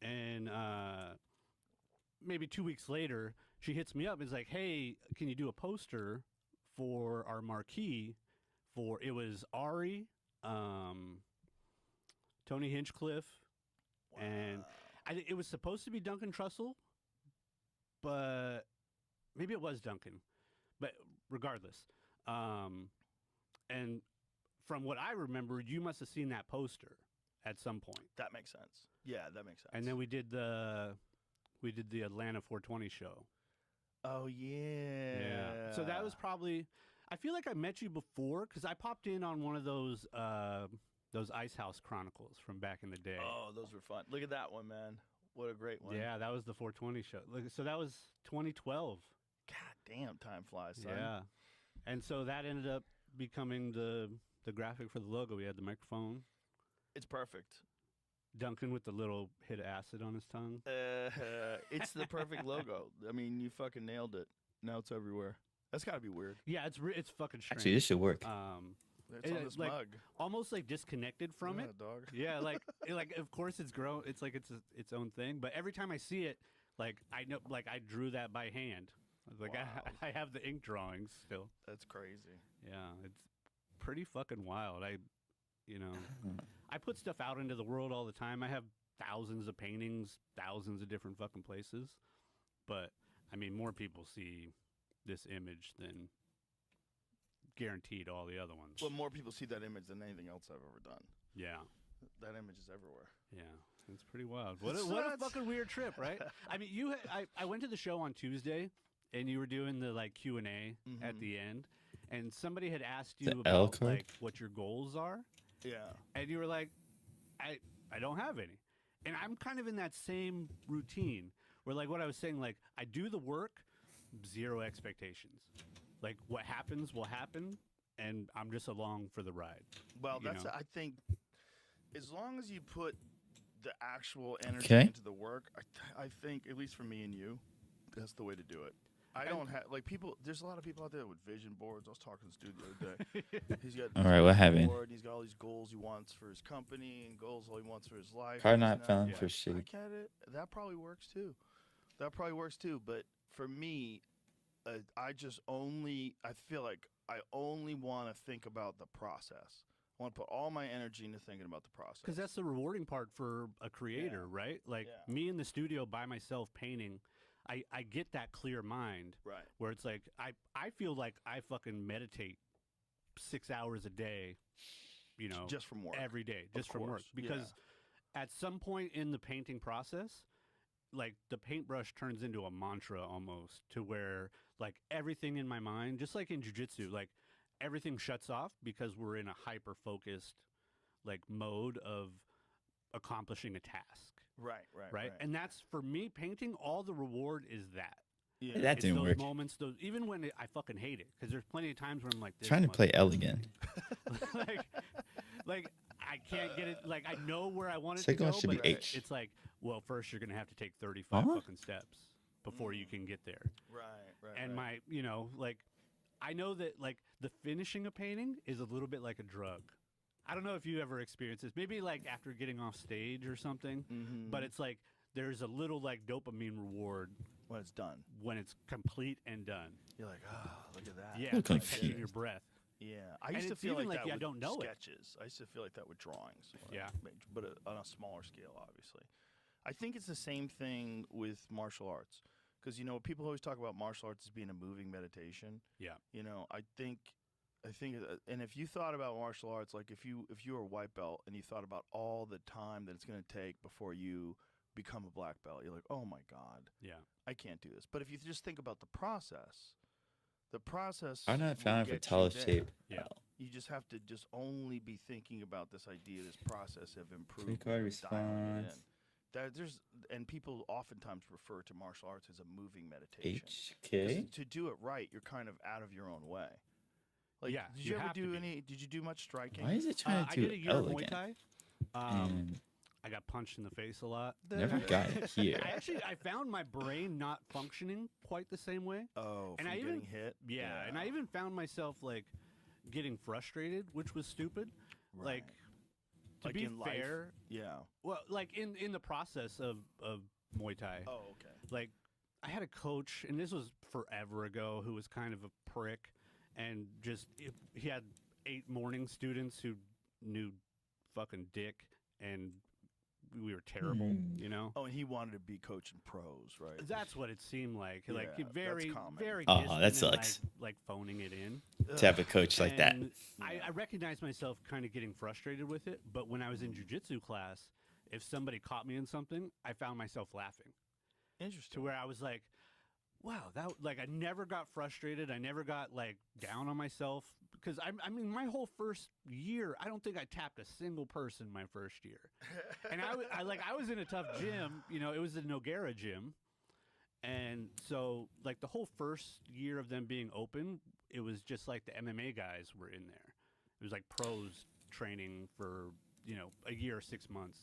And maybe 2 weeks later, she hits me up and is like, "Hey, can you do a poster for our marquee?" It was Ari, Tony Hinchcliffe, and it was supposed to be Duncan Trussell, but maybe it was Duncan. But regardless, and from what I remember, you must have seen that poster at some point. That makes sense. Yeah, that makes sense. And then we did the Atlanta 420 show. Oh yeah. Yeah. So that was probably. I feel like I met you before because I popped in on one of those Ice House Chronicles from back in the day. Oh, those were fun. Look at that one, man. What a great one. Yeah, that was the 420 show. So that was 2012. God damn, time flies, son. Yeah. And so that ended up becoming the graphic for the logo. We had the microphone. It's perfect. Duncan with the little hit of acid on his tongue. It's the perfect logo. I mean, you fucking nailed it. Now it's everywhere. That's got to be weird. Yeah, it's fucking strange. Actually, this should work. It's on this like, mug. Almost like disconnected from it. Dog. Yeah, like of course it's grown. It's like its own thing. But every time I see it, like I know, like I drew that by hand. Like Wow. I have the ink drawings still. That's crazy. Yeah, it's pretty fucking wild. I put stuff out into the world all the time. I have thousands of paintings, thousands of different fucking places. But I mean, more people see this image than guaranteed all the other ones. Well, more people see that image than anything else I've ever done. Yeah. That image is everywhere. Yeah, it's pretty wild. What a fucking weird trip, right? I mean, I went to the show on Tuesday, and you were doing the like Q&A at the end, and somebody had asked you The L about card? like what your goals are, Yeah. and you were like, I don't have any, and I'm kind of in that same routine where like what I was saying, like I do the work, zero expectations, like what happens will happen, and I'm just along for the ride. Well, you that's know? I think as long as you put the actual energy Okay. into the work, I think at least for me and you, that's the way to do it. I don't have like people. There's a lot of people out there with vision boards. I was talking to Stu the other day. He's got All right, what happened? board, and he's got all these goals he wants for his company and goals all he wants for his life. Card and not this and found that. for I shit. get it. That probably works too. But for me, I feel like I only want to think about the process. I want to put all my energy into thinking about the process. Because that's the rewarding part for a creator, right? Like Yeah. me in the studio by myself painting, I get that clear mind Right. where it's like I feel like I fucking meditate 6 hours a day, you know, Just from work. every day, just from work. course, Because at some point in the painting process, like the paintbrush turns into a mantra almost, to where like everything in my mind, just like in jiu-jitsu, like everything shuts off because we're in a hyper focused like mode of accomplishing a task, Right. and that's for me painting. All the reward is that. Yeah. That It's didn't those work. moments, those even when I fucking hate it, because there's plenty of times where I'm like, this Trying to play L again. like I can't get it. Like I know where I want it Second to one go, should be but H. it's like, well, first you're gonna have to take 35 Huh? fucking steps before you can get there. Right. And my, like, I know that like the finishing a painting is a little bit like a drug. I don't know if you ever experienced this. Maybe like after getting off stage or something. But it's like there's a little like dopamine reward when it's done, when it's complete and done. you're like, look at that. Yeah, I'm it's like confused. catching your breath. Yeah, I And used to it's feel even like like that I with don't know it. sketches. I used to feel like that with drawings. Yeah. But on a smaller scale, obviously. I think it's the same thing with martial arts, because people always talk about martial arts as being a moving meditation. Yeah. I think, and if you thought about martial arts, like if you were a white belt and you thought about all the time that it's going to take before you become a black belt, you're like, oh my God, Yeah. I can't do this. But if you just think about the process I'm not will found for get you tall there. shape. Yeah. You just have to just only be thinking about this idea, this process of improvement, Card and dialing it response. in. And people oftentimes refer to martial arts as a moving meditation. 'Cause HK. to do it right, you're kind of out of your own way. Like, Yeah, did you you ever have to do be. any? Did you do much striking? Why is it trying I to did a do year of L Muay again? Thai. And I got punched in the face a lot. never got it here. I found my brain not functioning quite the same way. Oh, And from I getting even- hit. Yeah, and I even found myself like getting frustrated, which was stupid. Like, to Like be in life? fair, Yeah. well, like in the process of Muay Thai, Oh, okay. like I had a coach, and this was forever ago, who was kind of a prick, and he had 8 morning students who knew fucking dick, and we were terrible, you know. Oh, and he wanted to be coaching pros, right? That's what it seemed like. Like Yeah, that's very, common. very. Oh, distant that and, sucks. Like phoning it in. To have a coach like that. And I recognized myself kind of getting frustrated with it. But when I was in jujitsu class, if somebody caught me in something, I found myself laughing to Interesting. where I was like, "Wow, that like I never got frustrated. I never got like down on myself because I mean, my whole first year, I don't think I tapped a single person my first year, and I was in a tough gym. You know, it was the Noguera gym." And so, like, the whole first year of them being open, it was just like the MMA guys were in there. It was like pros training for, a year or 6 months.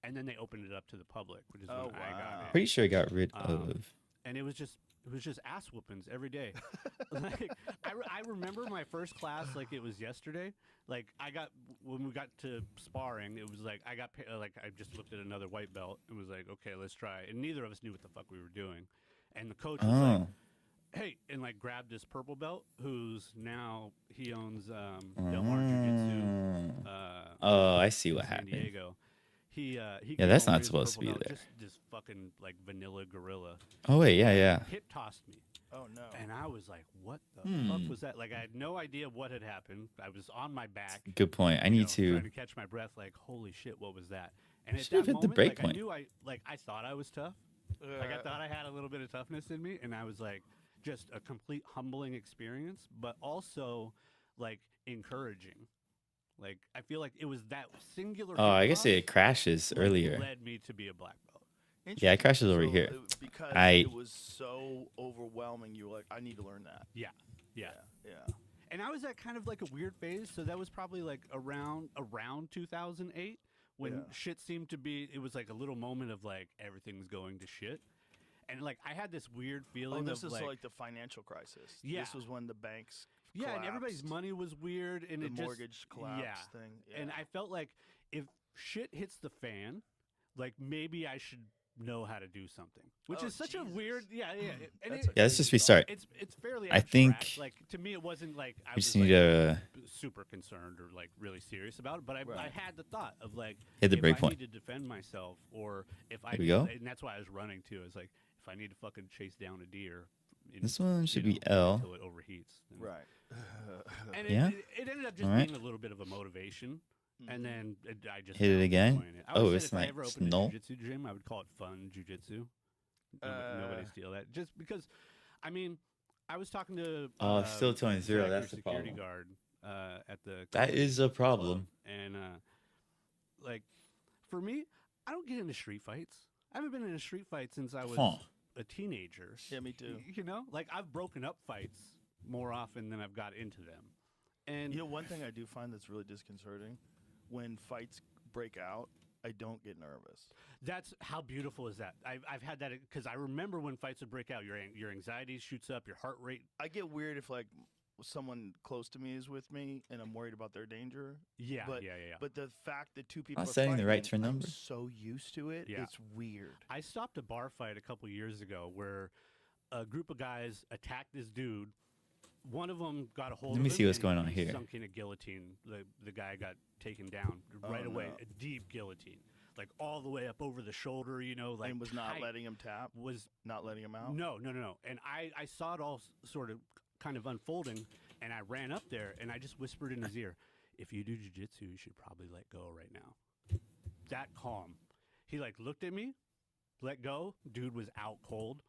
And then they opened it up to the public, which is when I got in. Pretty sure I got rid Um, of. And it was just ass whoopings every day. Like, I remember my first class like it was yesterday. Like, when we got to sparring, it was like I just looked at another white belt and was like, okay, let's try. And neither of us knew what the fuck we were doing. And the coach was like, hey, and like grabbed this purple belt, who's now he owns Del Mar Jiu-Jitsu. Oh, I see in what San happened. Diego. He Yeah, that's came over not his supposed to purple be belt, there. Just this fucking like vanilla gorilla. Oh wait, yeah. Hip tossed me. Oh no. And I was like, what the fuck was that? Like, I had no idea what had happened. I was on my back. Good point. I need trying to. to catch my breath, like, holy shit, what was that? And at Should've that hit the moment, break like, point. I knew I thought I was tough. Like, I thought I had a little bit of toughness in me. And I was like, just a complete humbling experience, but also, like, encouraging. Like, I feel like it was that singular. Oh, I hip guess toss, it crashes like, earlier. led me to be a black belt. Yeah, it crashes over here. Because I- it was so overwhelming, you were like, I need to learn that. Yeah. Yeah. And I was at kind of like a weird phase, so that was probably like around 2008 when Yeah. shit seemed to be. It was like a little moment of like everything's going to shit, and like I had this weird feeling. Oh, this of is like like the financial crisis. Yeah. This was when the banks yeah, and everybody's collapsed, money was weird, and the it just mortgage collapse yeah. thing. And I felt like if shit hits the fan, like maybe I should know how to do something, which Oh, is such a Jesus. weird and That's a Yeah, let's just restart. it's fairly I abstract. think like to me it wasn't like I We was just need like, to super concerned or like really serious about it, but I Right. had the thought of like hit the if break I point. need to defend myself or if I Here we need- go. and that's why I was running too. It's like if I need to fucking chase down a deer, This one should you be know, L. until it overheats. then- Right. And Yeah? it ended up just Alright. being a little bit of a motivation. And then I just Hit it fell again? enjoying it. I Oh, always it's said if I nice. ever opened a Null. jiu-jitsu gym, I would call it fun jiu-jitsu. Nobody steal that. Just because, I mean, I was talking to Oh, still telling zero, Zach, your that's the security problem. guard at the That club, is a problem. and like for me, I don't get into street fights. I haven't been in a street fight since I was Huh. a teenager. Yeah, me too. You know, like I've broken up fights more often than I've got into them. And You know, one thing I do find that's really disconcerting, when fights break out, I don't get nervous. that's how beautiful is that? I've had that because I remember when fights would break out, your anxiety shoots up, your heart rate. I get weird if like someone close to me is with me and I'm worried about their danger. Yeah, But- yeah. But the fact that two people Not are setting the fighting, right turn I'm number. so used to it, Yeah. it's weird. I stopped a bar fight a couple years ago where a group of guys attacked this dude. One of them got a hold Let of me him see what's and going on he here. Sunk in a guillotine. The guy got taken down right Oh, away. no. A deep guillotine, like all the way up over the shoulder. You know, like and was not tight. letting him tap, Was not letting him out. no. And I saw it all sort of kind of unfolding, and I ran up there and I just whispered in his ear, "If you do jiu-jitsu, you should probably let go right now." That calm. He like looked at me, let go. Dude was out cold.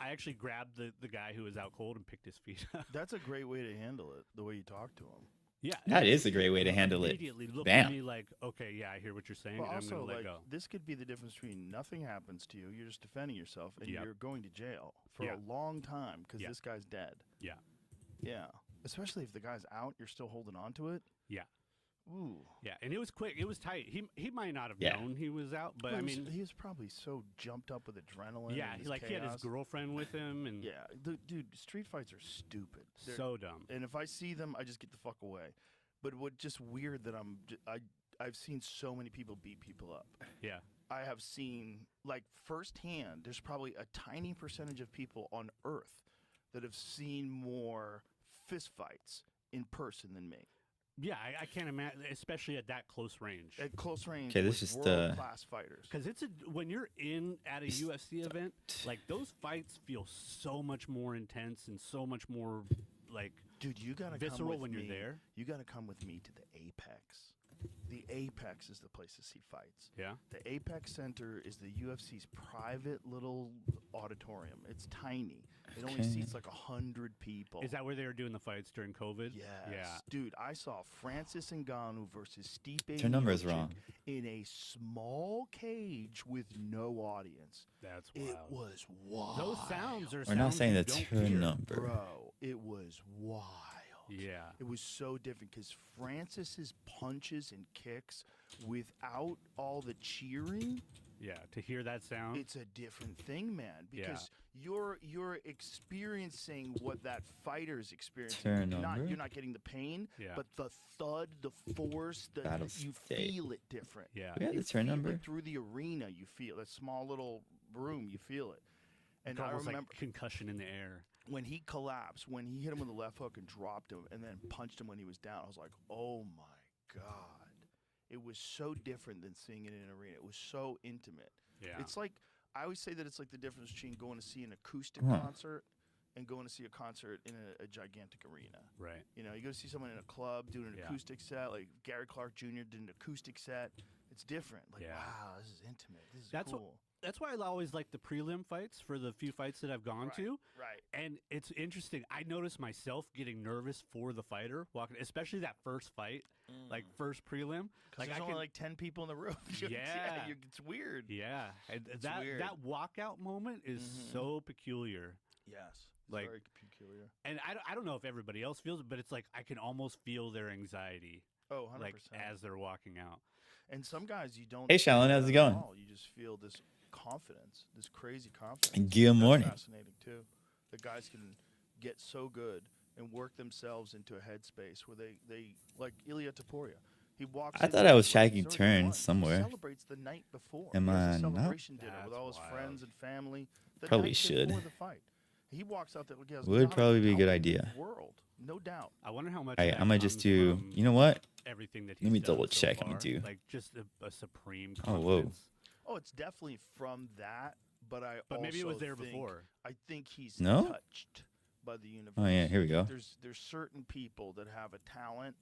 I actually grabbed the guy who was out cold and picked his feet up. That's a great way to handle it. The way you talk to him. Yeah, That and is a great way to handle it. Immediately looked Bam. at me like, okay, yeah, I hear what you're saying, But and I'm also, gonna let like, go. this could be the difference between nothing happens to you, you're just defending yourself, and Yep. you're going to jail for Yeah. a long time because Yeah. this guy's dead. Yeah, Yeah. Especially if the guy's out, you're still holding on to it. yeah, Ooh. yeah, and it was quick. It was tight. He might not have Yeah. known he was out, but Well, I mean, he was probably so jumped up with adrenaline. yeah, and he, like he had his chaos. girlfriend with him, and Yeah, dude, street fights are stupid. They're- so dumb. and if I see them, I just get the fuck away. But what just weird that I've seen so many people beat people up. Yeah, I have seen, like, firsthand, there's probably a tiny percentage of people on Earth that have seen more fistfights in person than me. yeah, I can't imagine, especially at that close range. At close range, Okay, this with is world-class fighters. Because when you're at a UFC event, like those fights feel so much more intense and so much more like Dude, you gotta come visceral with when you're me. there. You gotta come with me to the Apex. The Apex is the place to see fights. Yeah, The Apex Center is the UFC's private little auditorium. It's tiny. It only Okay. seats like 100 people. is that where they were doing the fights during COVID? Yes. Yeah. Dude, I saw Francis Ngannou versus Stipe Your number is Miocic wrong. in a small cage with no audience. That's It wild. was wild. Those sounds are. We're not sounds saying you the don't turn hear. number. Bro, it was wild. Yeah. It was so different because Francis's punches and kicks without all the cheering, Yeah, to hear that sound. it's a different thing, man. Yeah. Because you're experiencing what that fighter's experiencing. Turn You're number? not getting the pain, Yeah. but the thud, the force, Battle you state. feel it different. Yeah. We got You the turn feel number. it through the arena. You feel that small little room. You feel it. And It's I almost remember like concussion in the air. when he collapsed, when he hit him with a left hook and dropped him, and then punched him when he was down. I was like, oh my god! It was so different than seeing it in an arena. It was so intimate. Yeah. It's like I always say that it's like the difference between going to see an acoustic Huh. concert and going to see a concert in a gigantic arena. Right. You know, you go to see someone in a club doing an Yeah. acoustic set, like Gary Clark Jr. did an acoustic set. It's different. Like, Yeah. wow, this is intimate. This is That's what- cool. That's why I always like the prelim fights for the few fights that I've gone Right. to. Right. And it's interesting. I notice myself getting nervous for the fighter walking, especially that first fight, like first prelim. Because Like there's I only can, like 10 people in the room. Yeah. It's weird. yeah, and It's that weird. that walkout moment is Mhm. so peculiar. Yes. It's Like- very peculiar. And I don't know if everybody else feels it, but it's like I can almost feel their anxiety, Oh, 100%. like as they're walking out. And some guys you don't. Hey, feel Shalon, that how's it at going? all. You just feel this confidence, this crazy confidence. Good That's morning. Fascinating too. The guys can get so good and work themselves into a headspace where they like Ilya Taporia. He walks. I in thought I was he's already shagging won. turns He somewhere. celebrates the night before. Am He has a I not? celebration dinner with That's all his wild. friends and family. The Probably night should. before the fight. He walks out there like he has Would not probably be a good doubt in the idea. World, no doubt. I wonder how much. Alright, that I'm gonna just comes do. from You know what? everything that Let he's me done double so check. I'm gonna far. do. Like just a supreme Oh, confidence. whoa. Oh, it's definitely from that, but I But maybe it was also there think- before. I think he's No? touched by the universe. Oh yeah, here we go. There's certain people that have a talent,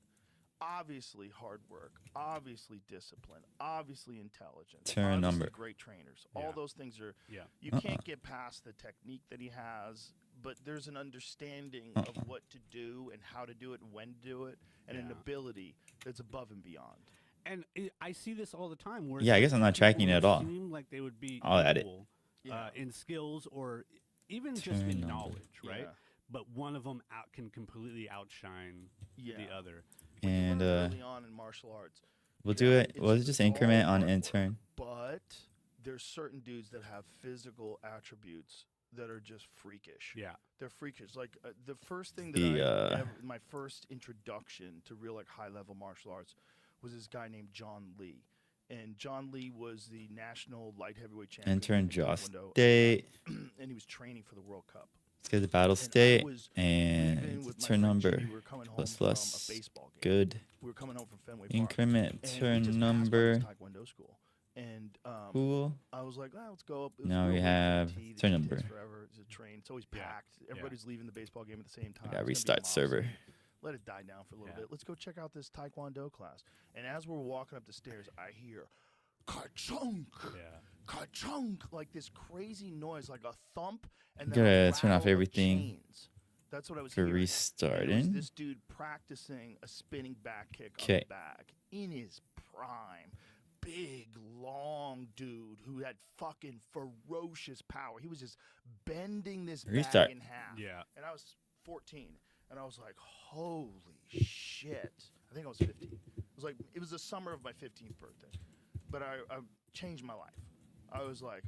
obviously hard work, obviously discipline, obviously intelligence, Turn obviously number. great trainers. Yeah. All those things are Yeah. you can't get past the technique that he has, but there's an understanding of what to do and how to do it and when to do it, and an Yeah. ability that's above and beyond. And I see this all the time. Where Yeah, I it's guess I'm like not tracking people it at who all. Seem like they would be I'll add it. equal, Yeah. in skills or even just Turn in number. knowledge, right? Yeah. But one of them can completely outshine Yeah. the other. When you And learn early on in martial arts, we'll you do know, it. it's We'll just all increment on hard work. intern. But there's certain dudes that have physical attributes that are just freakish. Yeah. They're freakish. Like the first thing that my first introduction to real like high level martial arts was this guy named John Lee. And John Lee was the national light heavyweight champion. Intern in Joss Taekwondo, State. and he was training for the World Cup. Let's get the battle And I state was and leaving with my turn friend number. Jimmy. We were coming home Plus from plus. a baseball game. Good. We were coming home from Fenway Park. Increment And we turn just passed by number. this Taekwondo school. And Cool. I was like, let's go up. It was Now real we low have key. This turn shit number. takes forever. It's a train. It's always Yeah. packed. Everybody's leaving the baseball game at the same time. I gotta It's gonna be a restart mob server. scene. Let it die down for a little Yeah. bit. Let's go check out this Taekwondo class. And as we're walking up the stairs, I hear ka-chunk. Yeah. ka-chunk, like this crazy noise, like a thump, and then Gotta a turn off rattle of everything chains. That's what I was for hearing. And it was restarting. this dude practicing a spinning back kick on Okay. the bag in his prime. Big, long dude who had fucking ferocious power. He was just bending this Restart. bag in half. Yeah. And I was 14, and I was like, holy shit. I think I was 15. It was the summer of my 15th birthday. But I changed my life. I was like,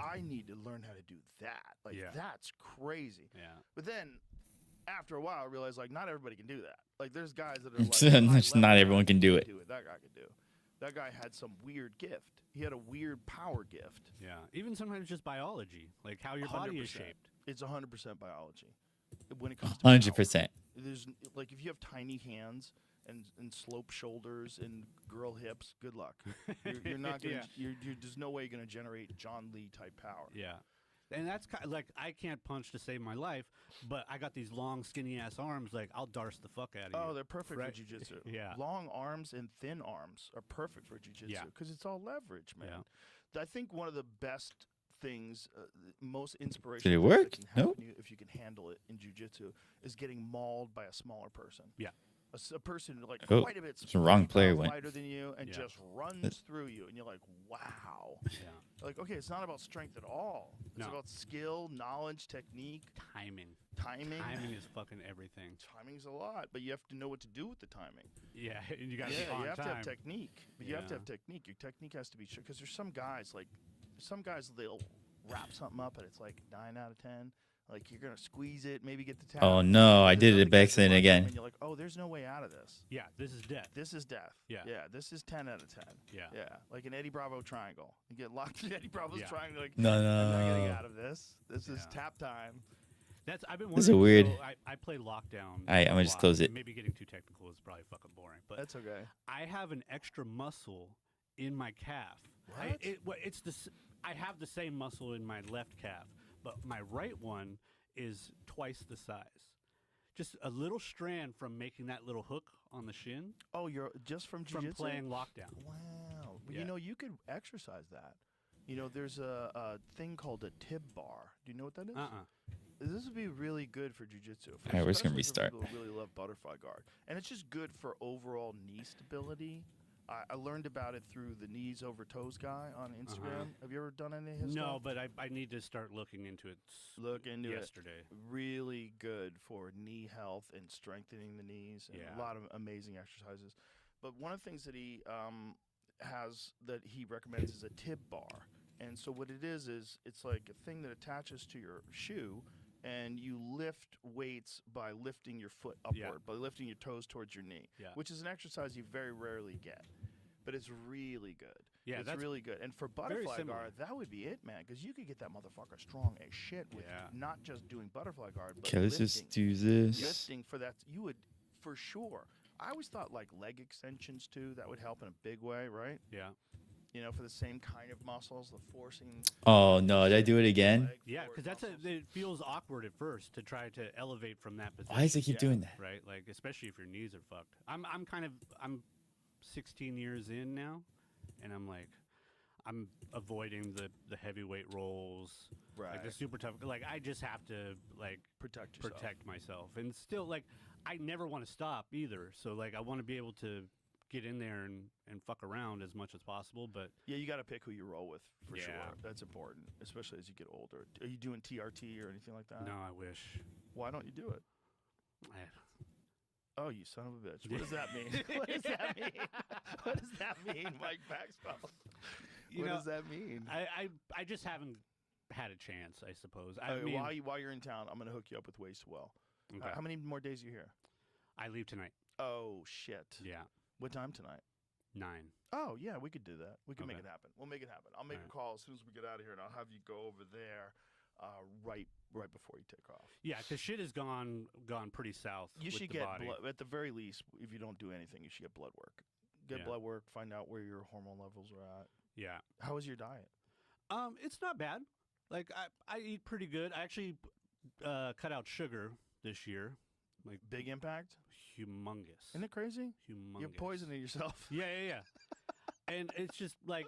I need to learn how to do that. Like, Yeah. that's crazy. Yeah. But then, after a while, I realized, like, not everybody can do that. Like, there's guys that are It's like, just not everyone can do it. That guy could do. That guy had some weird gift. He had a weird power gift. Yeah. Even sometimes just biology, like how your body is 100%. shaped. It's 100% biology. When it comes to 100%. power. There's like if you have tiny hands and slope shoulders and girl hips, good luck. You're not gonna. Yeah. There's no way you're gonna generate John Lee type power. Yeah. And that's kind of like I can't punch to save my life, but I got these long, skinny ass arms. Like I'll darce the fuck out of you. Oh, they're perfect Right. for jujitsu. Yeah. Long arms and thin arms are perfect for jujitsu Yeah. because it's all leverage, man. Yeah. I think one of the best things, most inspirational. Did it things that work? can happen Nope. to you if you can handle it in jujitsu is getting mauled by a smaller person. Yeah. A person like Oh, quite a bit the wrong 50 player pounds went. lighter than you and Yeah. just runs through you, and you're like, wow. Yeah. Like, okay, it's not about strength at all. It's No. about skill, knowledge, technique, Timing. timing. Timing is fucking everything. Timing's a lot, but you have to know what to do with the timing. Yeah. And you got to Yeah, be on you have time. to have technique. But you have to Yeah. have technique. Your technique has to be sure. Because there's some guys, they'll wrap something up and it's like 9 out of 10. Like, you're going to squeeze it, maybe get the tap. Oh no, I There's did other it by guys that accident watch them again. And you're like, oh, there's no way out of this. Yeah. This is death. This is death. Yeah. Yeah, this is 10 out of 10. Yeah. Yeah, like an Eddie Bravo triangle. You get locked in Eddie Bravo's Yeah. triangle. Like, No, I'm not getting no. out of this. This is Yeah. tap time. I've been This is wondering. weird. So I play lockdown. Alright, I'm gonna a just lot. close it. Maybe getting too technical is probably fucking boring, but That's okay. I have an extra muscle in my calf. What? I have the same muscle in my left calf, but my right one is twice the size. Just a little strand from making that little hook on the shin Oh, you're just from from jiu-jitsu? playing lockdown. Wow. Well, Yeah. you know, you could exercise that. You know, there's a thing called a tib bar. Do you know what that is? This would be really good for jiu-jitsu. All right, we're just gonna especially for restart. people who really love butterfly guard. And it's just good for overall knee stability. I learned about it through the knees over toes guy on Instagram. Have you ever done any of his No, stuff? but I need to start looking into it. Look into it. yesterday. Really good for knee health and strengthening the knees. And Yeah. a lot of amazing exercises. But one of the things that he has that he recommends is a tib bar. And so what it is it's like a thing that attaches to your shoe, and you lift weights by lifting your foot upward, Yeah. by lifting your toes towards your knee, Yeah. which is an exercise you very rarely get. But it's really good. Yeah, it's that's really good. And for butterfly similar. guard, that would be it, man, because you could get that motherfucker strong as shit with Yeah. not just doing butterfly guard, but Okay, let's lifting. just do this. Lifting for that, you would for sure. I always thought like leg extensions too. That would help in a big way, right? Yeah. You know, for the same kind of muscles, the forcing. Oh no, did I do it again? leg Yeah, forward because muscles. it feels awkward at first to try to elevate from that position. Why does it keep Yeah. doing that? Right, like especially if your knees are fucked. I'm 16 years in now, and I'm avoiding the heavyweight rolls, right. like the super tough. Like I just have to like protect yourself. protect myself, and still like I never want to stop either. So like I want to be able to get in there and fuck around as much as possible. But Yeah, you got to pick who you roll with for Yeah. sure. That's important, especially as you get older. Are you doing TRT or anything like that? no, I wish. Why don't you do it? I, Oh, you son of a bitch! What does that mean? What does that mean? What does that mean, Mike Maxwell? You What know, does that mean? I just haven't had a chance, I suppose. I Okay, mean, while you're in town, I'm gonna hook you up with Waste Well. okay. How many more days are you here? I leave tonight. Oh shit! Yeah, What time tonight? 9. Oh yeah, we could do that. We can make Okay. it happen. We'll make it happen. I'll make a Alright. call as soon as we get out of here, and I'll have you go over there, right before you take off. Yeah, because shit has gone pretty south. You with should the get body. blood, at the very least, if you don't do anything, you should get blood work. Get Yeah. blood work, find out where your hormone levels are at. Yeah. How is your diet? It's not bad. Like I eat pretty good. I actually cut out sugar this year. Like Big impact? humongous. Isn't it crazy? Humongous. You're poisoning yourself. Yeah. And it's just like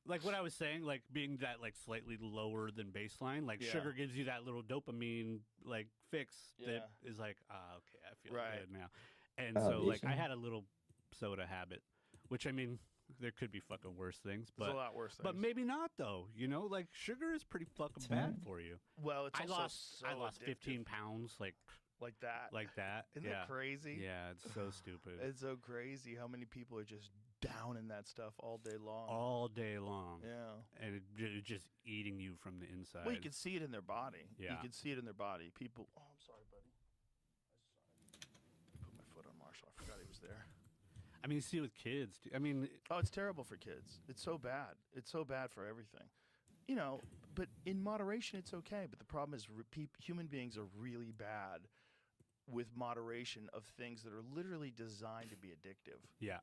like what I was saying, like being that like slightly lower than baseline, like Yeah. sugar gives you that little dopamine like fix Yeah. that is like, okay, I feel Right. good now. And so like I Validation. had a little soda habit, which I mean, there could be fucking worse things, There's but a lot worse things. but maybe not though. You know, like sugar is pretty fucking bad for you. well, it's I also lost so I lost addictive. 15 pounds like like that. that. Isn't yeah. that crazy? Yeah, it's so stupid. It's so crazy how many people are just down in that stuff all day long. All day long. Yeah. And it's just eating you from the inside. Well, you can see it in their body. Yeah. You can see it in their body. People. Oh, I'm sorry, buddy. I put my foot on Marshall. I forgot he was there. I mean, you see it with kids. I mean, Oh, it's terrible for kids. It's so bad. It's so bad for everything. You know, but in moderation, it's okay. But the problem is, human beings are really bad with moderation of things that are literally designed to be addictive. yeah.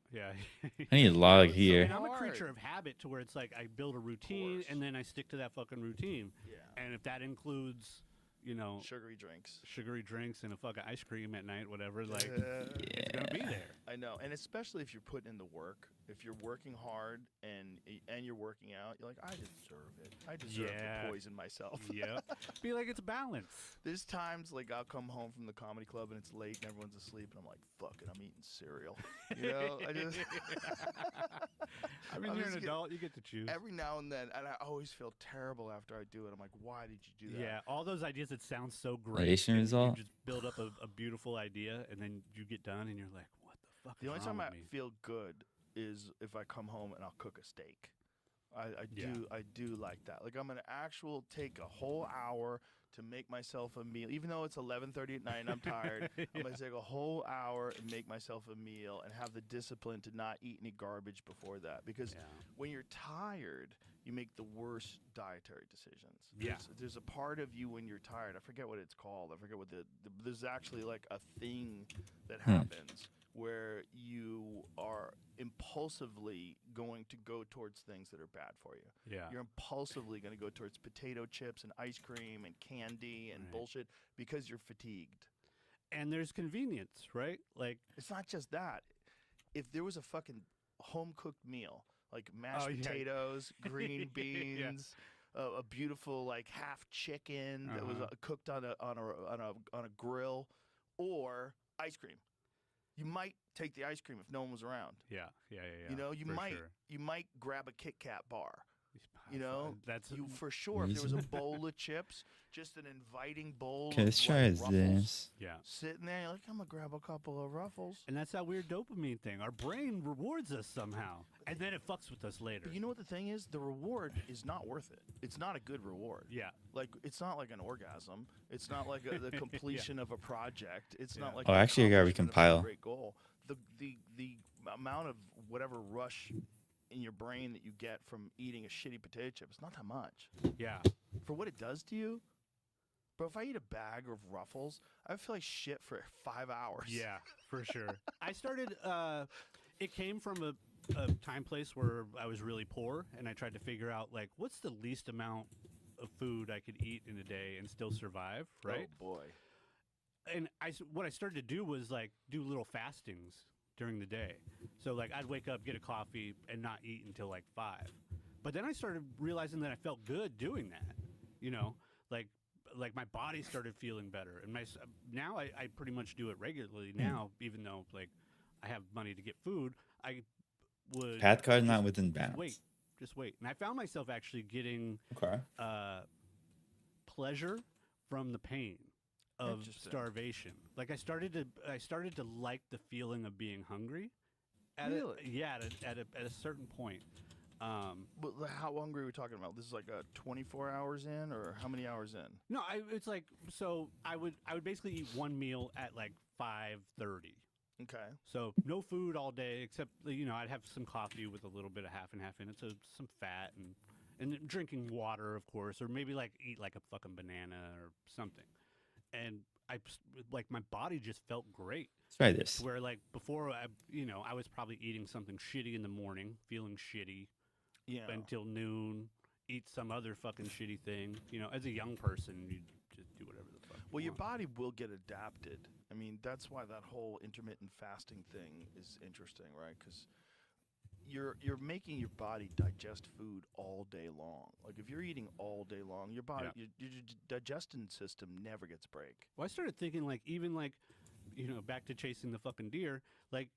I need a log it's so here. And I'm a hard. creature of habit to where it's like I build a routine course. and then I stick to that fucking routine. Yeah. And if that includes, you know, Sugary drinks. sugary drinks and a fucking ice cream at night, whatever, like Yeah. it's gonna be there. I know, and especially if you're putting in the work, if you're working hard and you're working out, you're like, I deserve it. I deserve Yeah. to poison myself. Yeah. Be like it's balance. There's times like I'll come home from the comedy club and it's late and everyone's asleep and I'm like, fuck it, I'm eating cereal. You know, I just. I mean, I'm you're just an get- adult, you get to choose. Every now and then, and I always feel terrible after I do it. I'm like, why did you do that? Yeah, all those ideas that sound so great. Relation and result? You just build up a beautiful idea, and then you get done, and you're like, "What the fuck?" The is only wrong time I with me? feel good is if I come home and I'll cook a steak. I Yeah. do like that. Like I'm gonna take a whole hour to make myself a meal, even though it's 11:30 at night and I'm tired. I'm gonna take a whole hour and make myself a meal and have the discipline to not eat any garbage before that. Because Yeah. when you're tired, you make the worst dietary decisions. Yeah. There's a part of you when you're tired. I forget what it's called. I forget what there's actually like a thing that happens where you are impulsively going to go towards things that are bad for you. Yeah. You're impulsively going to go towards potato chips and ice cream and candy and Right. bullshit because you're fatigued. And there's convenience, right? Like, It's not just that. If there was a fucking home cooked meal, like mashed Oh, yeah. potatoes, green Yeah. beans, a beautiful like half chicken that was Uh-huh. cooked on a grill, or ice cream. You might take the ice cream if no one was around. yeah. You know, you for might sure. you might grab a Kit Kat bar. You That's- know, that's you for sure. If there was a Reason. bowl of chips, just an inviting bowl. Okay, of, let's try like, Ruffles this. yeah. Sitting there, you're like, I'm gonna grab a couple of Ruffles. And that's that weird dopamine thing. Our brain rewards us somehow, and then it fucks with us later. But you know what the thing is? The reward is not worth it. It's not a good reward. Yeah. Like it's not like an orgasm. It's not like the completion of a project. It's not Yeah. like Oh, the actually, I gotta accomplishment of a recompile. great goal. The amount of whatever rush in your brain that you get from eating a shitty potato chip, it's not that much. Yeah. For what it does to you. Bro, if I eat a bag of Ruffles, I feel like shit for 5 hours. Yeah, for sure. I started. It came from a time place where I was really poor, and I tried to figure out like what's the least amount of food I could eat in a day and still survive, right? Oh boy. And what I started to do was like do little fastings during the day. So like I'd wake up, get a coffee, and not eat until like 5. But then I started realizing that I felt good doing that. You know, like my body started feeling better, and now I pretty much do it regularly now, even though like I have money to get food. I would Path card not just- within just bounds. just wait, and I found myself actually getting Okay. pleasure from the pain of Interesting. starvation. Like I started to like the feeling of being hungry. Really? At a certain point. But how hungry are we talking about? This is like a 24 hours in, or how many hours in? No, it's like so I would basically eat one meal at like 5:30. Okay. So no food all day except I'd have some coffee with a little bit of half and half in it, so some fat and then drinking water, of course, or maybe like eat like a fucking banana or something. And like my body just felt great. Let's try this. Where like before I was probably eating something shitty in the morning, feeling shitty Yeah. until noon, eat some other fucking shitty thing. As a young person, you just do whatever the fuck. Well, your want. body will get adapted. I mean, that's why that whole intermittent fasting thing is interesting, right? Because you're making your body digest food all day long. Like if you're eating all day long, your body your digestion system never gets a break. Well, I started thinking like even like, back to chasing the fucking deer. Like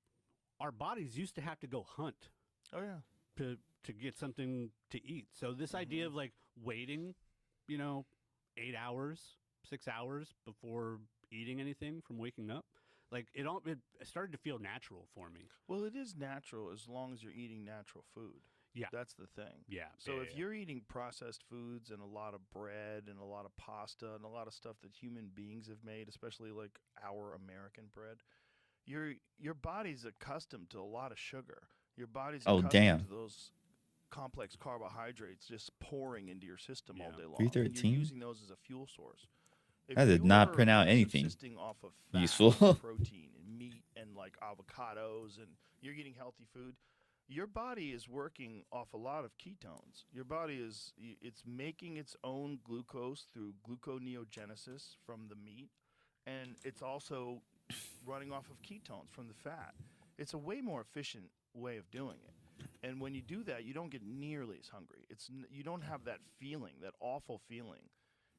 our bodies used to have to go hunt Oh yeah. to get something to eat. So this idea of like waiting, 8 hours, 6 hours before eating anything from waking up, like it started to feel natural for me. Well, it is natural as long as you're eating natural food. Yeah. That's the thing. Yeah. So yeah, if you're eating processed foods and a lot of bread and a lot of pasta and a lot of stuff that human beings have made, especially like our American bread, your body's accustomed to a lot of sugar. Your body's accustomed to those complex carbohydrates just pouring into your system all day long. And 313? you're using those as a fuel source. If I did you not are print out anything subsisting off of fat useful. and protein and meat and like avocados and you're eating healthy food, your body is working off a lot of ketones. Your body it's making its own glucose through gluconeogenesis from the meat, and it's also running off of ketones from the fat. It's a way more efficient way of doing it. And when you do that, you don't get nearly as hungry. You don't have that feeling, that awful feeling.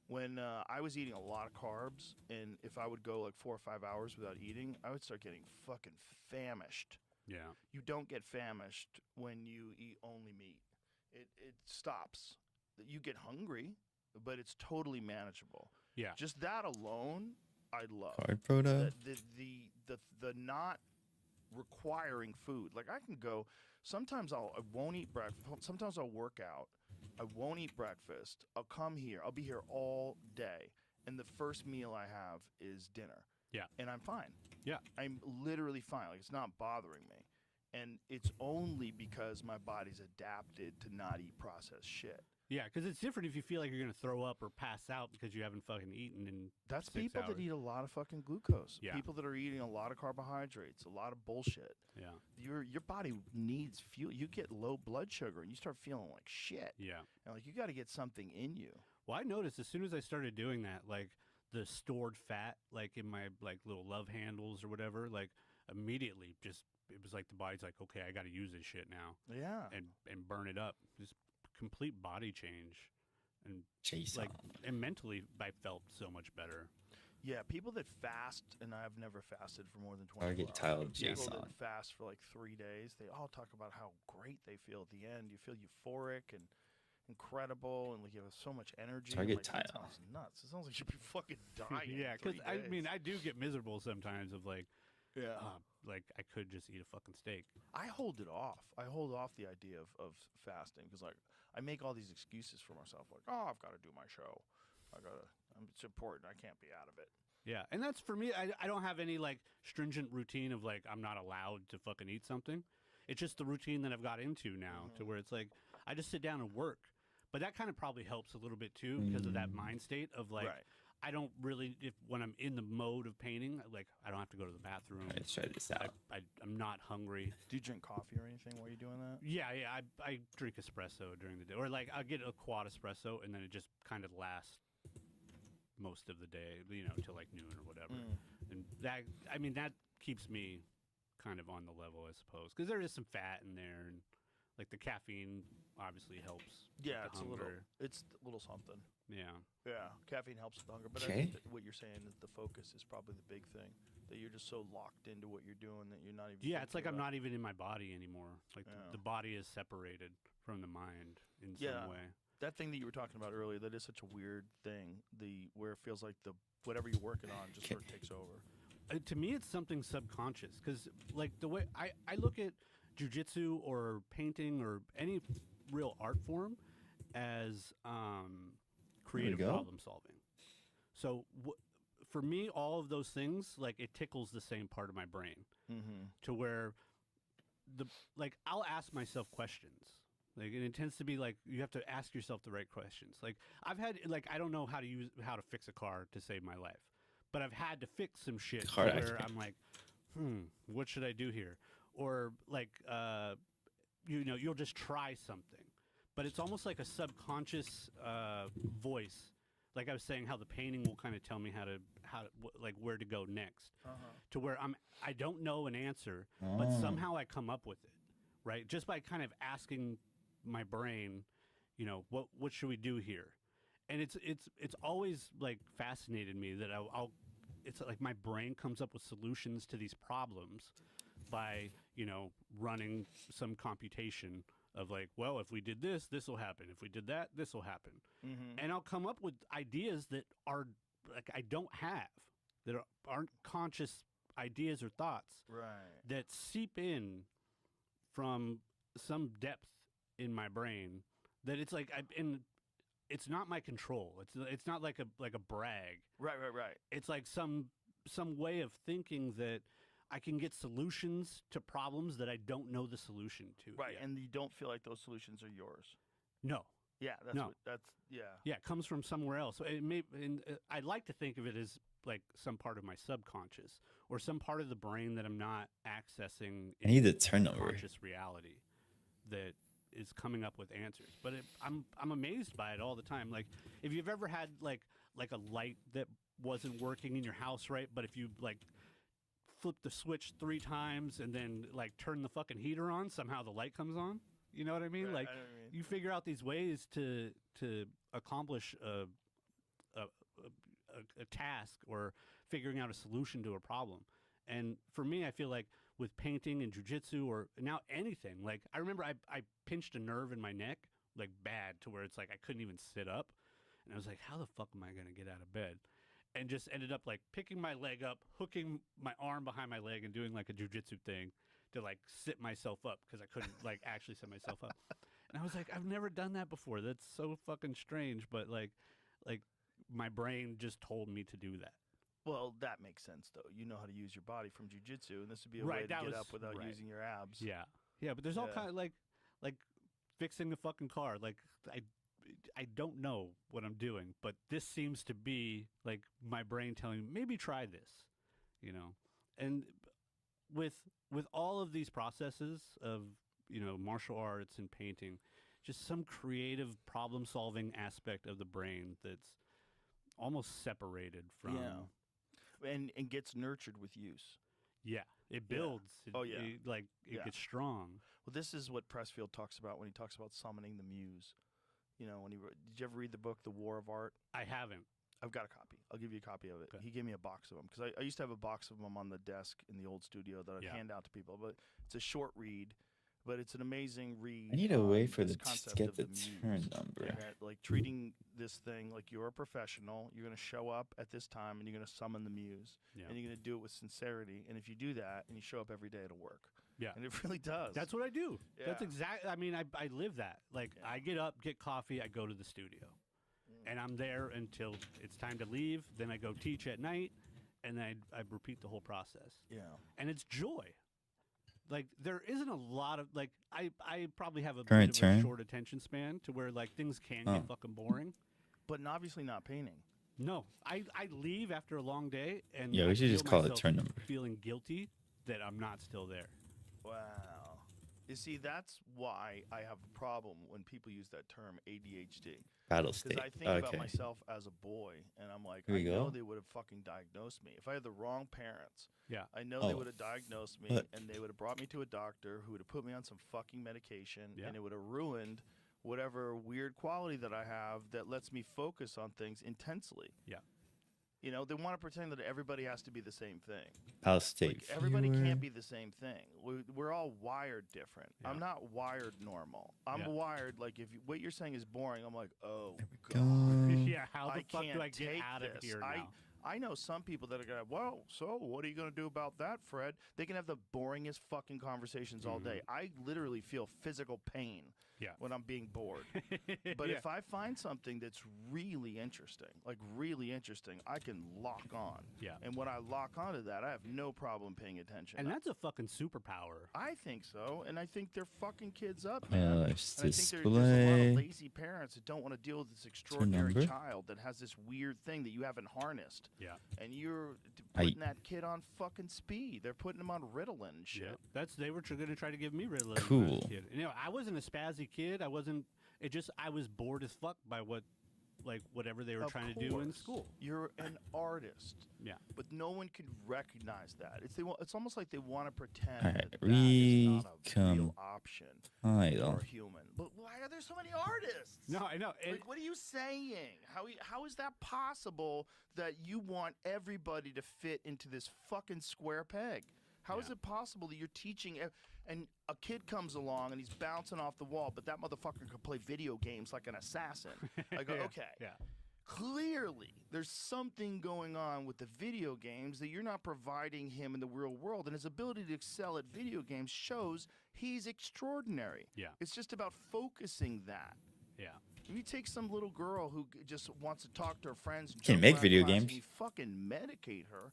When I was eating a lot of carbs, and if I would go like 4 or 5 hours without eating, I would start getting fucking famished. Yeah. You don't get famished when you eat only meat. It stops. You get hungry, but it's totally manageable. Yeah. Just that alone, I love. Card proto. The not requiring food. Like I can go. Sometimes I won't eat breakfast. Sometimes I'll work out. I won't eat breakfast. I'll come here. I'll be here all day, and the first meal I have is dinner. Yeah. And I'm fine. Yeah. I'm literally fine. Like it's not bothering me. And it's only because my body's adapted to not eat processed shit. Yeah, because it's different if you feel like you're gonna throw up or pass out because you haven't fucking eaten in That's 6 people hours. that eat a lot of fucking glucose. Yeah. People that are eating a lot of carbohydrates, a lot of bullshit. Yeah. Your body needs fuel. You get low blood sugar and you start feeling like shit. Yeah. And like you got to get something in you. Well, I noticed as soon as I started doing that, like the stored fat, like in my like little love handles or whatever, like immediately just it was like the body's like, okay, I got to use this shit now. Yeah. And burn it up. Just complete body change, and Chase like on. and mentally, I felt so much better. Yeah, people that fast, and I've never fasted for more than 24 Target hours. tile People JSON. that fast for like 3 days, they all talk about how great they feel at the end. You feel euphoric and incredible, and like you have so much energy. Target like, that tile. sounds nuts. It sounds like you'd be fucking dying. Yeah, because because I mean, I do get miserable sometimes of like, yeah. like I could just eat a fucking steak. I hold it off. I hold off the idea of fasting because like I make all these excuses for myself, like, oh, I've got to do my show. It's important. I can't be out of it. Yeah, and that's for me. I don't have any like stringent routine of like I'm not allowed to fucking eat something. It's just the routine that I've got into now to where it's like I just sit down and work. But that kind of probably helps a little bit too because of that mind state of like I don't really when I'm in the mode of painting, like I don't have to go to the bathroom. Let's try this out. I'm not hungry. Do you drink coffee or anything while you're doing that? Yeah, I drink espresso during the day, or like I get a quad espresso and then it just kind of lasts most of the day, till like noon or whatever. And that, I mean, that keeps me kind of on the level, I suppose, because there is some fat in there, and like the caffeine obviously helps. Yeah, with the it's a little something. Yeah. Yeah, caffeine helps with hunger, but I Okay. think that what you're saying is the focus is probably the big thing. That you're just so locked into what you're doing that you're not even. Yeah, it's like thinking I'm about- not even in my body anymore. Like Yeah. the body is separated from the mind in Yeah. some way. That thing that you were talking about earlier, that is such a weird thing. Where it feels like whatever you're working on just sort of takes over. To me, it's something subconscious because, like, the way I look at jujitsu or painting or any real art form as creative go. problem solving. So, for me, all of those things, like, it tickles the same part of my brain to where I'll ask myself questions. Like, and it tends to be like you have to ask yourself the right questions. Like I've had I don't know how to fix a car to save my life, but I've had to fix some shit Car where accident. I'm like, what should I do here? Or like, you'll just try something, but it's almost like a subconscious voice. Like I was saying, how the painting will kind of tell me how to where to go next, to where I don't know an answer, but somehow I come up with it. right? Just by kind of asking my brain, you know, what should we do here? And it's always like fascinated me that I'll it's like my brain comes up with solutions to these problems by, you know, running some computation of like, well, if we did this, this will happen. If we did that, this will happen. Mm-hmm. And I'll come up with ideas that are like I don't have, that aren't conscious ideas or thoughts Right. that seep in from some depth in my brain that it's like and it's not my control. It's not like a brag. Right. It's like some way of thinking that I can get solutions to problems that I don't know the solution to. Right. yet. And you don't feel like those solutions are yours. No. Yeah. No. Yeah. Yeah, it comes from somewhere else. So I like to think of it as like some part of my subconscious or some part of the brain that I'm not accessing I need the in turnover. conscious reality that is coming up with answers. But I'm amazed by it all the time. Like if you've ever had like a light that wasn't working in your house, right? But if you like flip the switch 3 times and then like turn the fucking heater on, somehow the light comes on. You know what I mean? Right, Like I know what you mean. you figure out these ways to accomplish a task or figuring out a solution to a problem. And for me, I feel like with painting and jujitsu or now anything, like I remember I pinched a nerve in my neck, like bad, to where it's like I couldn't even sit up. And I was like, how the fuck am I going to get out of bed? And just ended up like picking my leg up, hooking my arm behind my leg and doing like a jujitsu thing to like sit myself up because I couldn't like actually sit myself up. And I was like, I've never done that before. That's so fucking strange. But like my brain just told me to do that. Well, that makes sense, though. You know how to use your body from jujitsu, and this would be a Right, way to that get was- up without right. using your abs. Yeah. Yeah, but there's all Yeah. kind of like fixing a fucking car. Like I don't know what I'm doing, but this seems to be like my brain telling me maybe try this, you know. And with all of these processes of, you know, martial arts and painting, just some creative problem solving aspect of the brain that's almost separated from And gets nurtured with use. yeah, it builds. Oh, yeah. It Yeah. gets strong. Well, this is what Pressfield talks about when he talks about summoning the muse. You know, when he did you ever read the book The War of Art? I haven't. I've got a copy. I'll give you a copy of it. Okay. He gave me a box of them because I used to have a box of them on the desk in the old studio that I'd Yeah. hand out to people. But it's a short read, but it's an amazing read. I need a way on for this to concept get of the muse. turn number. And that, like treating this thing like you're a professional. You're going to show up at this time and you're going to summon the muse. Yeah. And you're going to do it with sincerity. And if you do that and you show up every day, it'll work. Yeah. And it really does. That's what I do. That's Yeah. exactly. I mean, I live that. Like, Yeah. I get up, get coffee, I go to the studio, and I'm there until it's time to leave. Then I go teach at night, and then I repeat the whole process. Yeah. And it's joy. Like, there isn't a lot of like. I probably have a Current bit of turn? a short attention span to where like things can Oh. get fucking boring. But obviously not painting. No, I leave after a long day, and Yeah, I we should feel just call it myself turn number. feeling guilty that I'm not still there. Wow. You see, that's why I have a problem when people use that term ADHD. Battle Because state. I think about Okay. myself as a boy, and I'm like, Here I we know go. they would have fucking diagnosed me. If I had the wrong parents, Yeah. I know they Oh, would have diagnosed me, fuck. and they would have brought me to a doctor who would have put me on some fucking medication, Yeah. and it would have ruined whatever weird quality that I have that lets me focus on things intensely. Yeah. You know, they want to pretend that everybody has to be the same thing. Battle state. Like, everybody viewer. can't be the same thing. We're all wired different. Yeah. I'm not wired normal. I'm Yeah. wired like if what you're saying is boring, I'm like, oh Go. god, Yeah. How the I fuck can't do I get take out of this. here now? I know some people that are gonna. Well, so what are you gonna do about that, Fred? They can have the boringest fucking conversations all day. I literally feel physical pain Yeah. when I'm being bored. But Yeah. if I find something that's really interesting, I can lock on. Yeah. And when I lock onto that, I have no problem paying attention. And that's a fucking superpower. I think so, and I think they're fucking kids up, man. And I think there's a lot display. of lazy parents that don't want to deal with this extraordinary number. child that has this weird thing that you haven't harnessed. Yeah. And you're I- putting that kid on fucking speed. They're putting him on Ritalin and shit. Yeah. They were going to try to give me Ritalin when I was a Cool. kid. You know, I wasn't a spazzy kid. I was bored as fuck by what like whatever they were Of trying to do in course. school. You're an artist. Yeah. But no one can recognize that. It's almost like they want to pretend Alright, that is not a real Recom- option Idol. for a human. But why are there so many artists? No, I know. Like, what are you saying? How is that possible that you want everybody to fit into this fucking square peg? How is Yeah. it possible that you're teaching and a kid comes along and he's bouncing off the wall, but that motherfucker can play video games like an assassin? I go, okay. Yeah. Clearly, there's something going on with the video games that you're not providing him in the real world, and his ability to excel at video games shows he's extraordinary. Yeah. It's just about focusing that. Yeah. If you take some little girl who just wants to talk to her friends and Can joke make around video class and games. you fucking medicate her,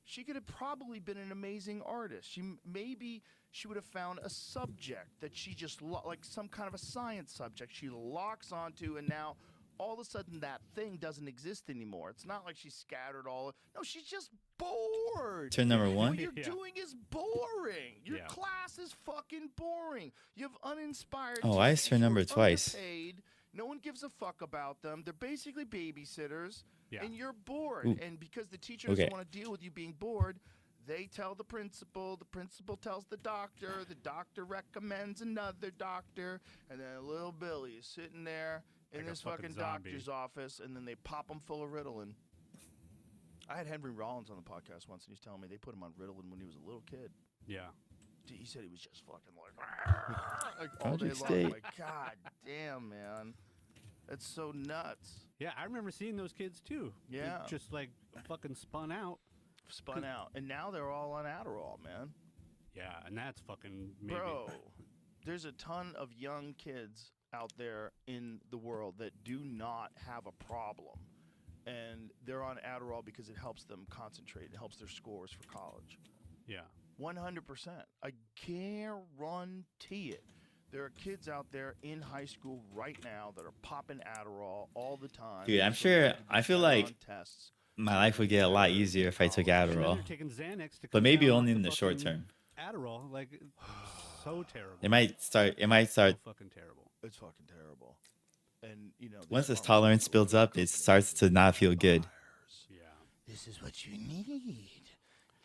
she could have probably been an amazing artist. Maybe she would have found a subject that she just like some kind of a science subject she locks onto, and now all of a sudden that thing doesn't exist anymore. It's not like she's scattered all. No, she's just bored. Turn number one. What you're Yeah. doing is boring. Your Yeah. class is fucking boring. You have uninspired. Oh, I teachers turned who number are twice. underpaid. No one gives a fuck about them. They're basically babysitters, Yeah. and you're bored. Ooh. And because the teacher Okay. doesn't want to deal with you being bored, they tell the principal tells the doctor recommends another doctor, and then little Billy is sitting there in Like a this fucking fucking zombie. doctor's office, and then they pop him full of Ritalin. I had Henry Rollins on the podcast once, and he was telling me they put him on Ritalin when he was a little kid. Yeah. He said he was just fucking like all day Project long. State. Like, God damn, man. That's so nuts. Yeah, I remember seeing those kids too. They Yeah. just like fucking spun out. Spun out. And now they're all on Adderall, man. Yeah, and that's fucking maybe. Bro, there's a ton of young kids out there in the world that do not have a problem. And they're on Adderall because it helps them concentrate. It helps their scores for college. Yeah. 100%. I guarantee it. There are kids out there in high school right now that are popping Adderall all the time. Dude, I'm so they sure- can be I feel sent like on tests. My life would get a lot easier if I took And then Adderall. they're taking Xanax to But come maybe down only off in the short fucking term. Adderall, like so terrible. It might start. so fucking terrible. It's fucking terrible. And, you know, Once these this tolerance pharmaceutical builds up, it companies starts to not feel good. buyers. Yeah. This is what you need.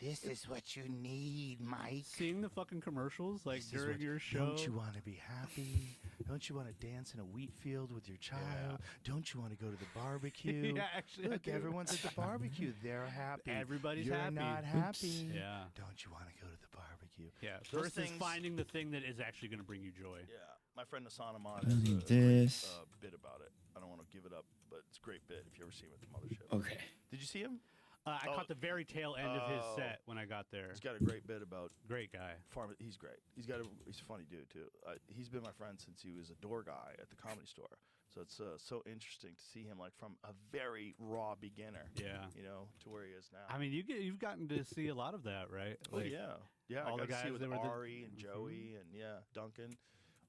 This is what you need, Mike. Seeing the fucking commercials like This is during what- your show. Don't you want to be happy? Don't you want to dance in a wheat field with your child? Don't you want to go to the barbecue? Yeah, actually, I Look, do. everyone's at the barbecue. They're happy. Everybody's You're happy. not Oops. happy. Yeah. Don't you want to go to the barbecue? Yeah. Those Versus things- finding the thing that is actually going to bring you joy. Yeah, my friend Hassan Ahmad I has need a this. great, bit about it. I don't want to give it up, but it's a great bit if you ever see him at the mothership. Okay. Did you see him? I Oh. caught the very tail end of his Oh. set when I got there. He's got a great bit about Great guy. farm. He's great. He's a funny dude too. He's been my friend since he was a door guy at the Comedy Store. So it's so interesting to see him like from a very raw beginner, Yeah. you know, to where he is now. I mean, you've gotten to see a lot of that, right? oh yeah, yeah. all I the got to see guys with that were the- Ari and Mhm. Joey and Duncan,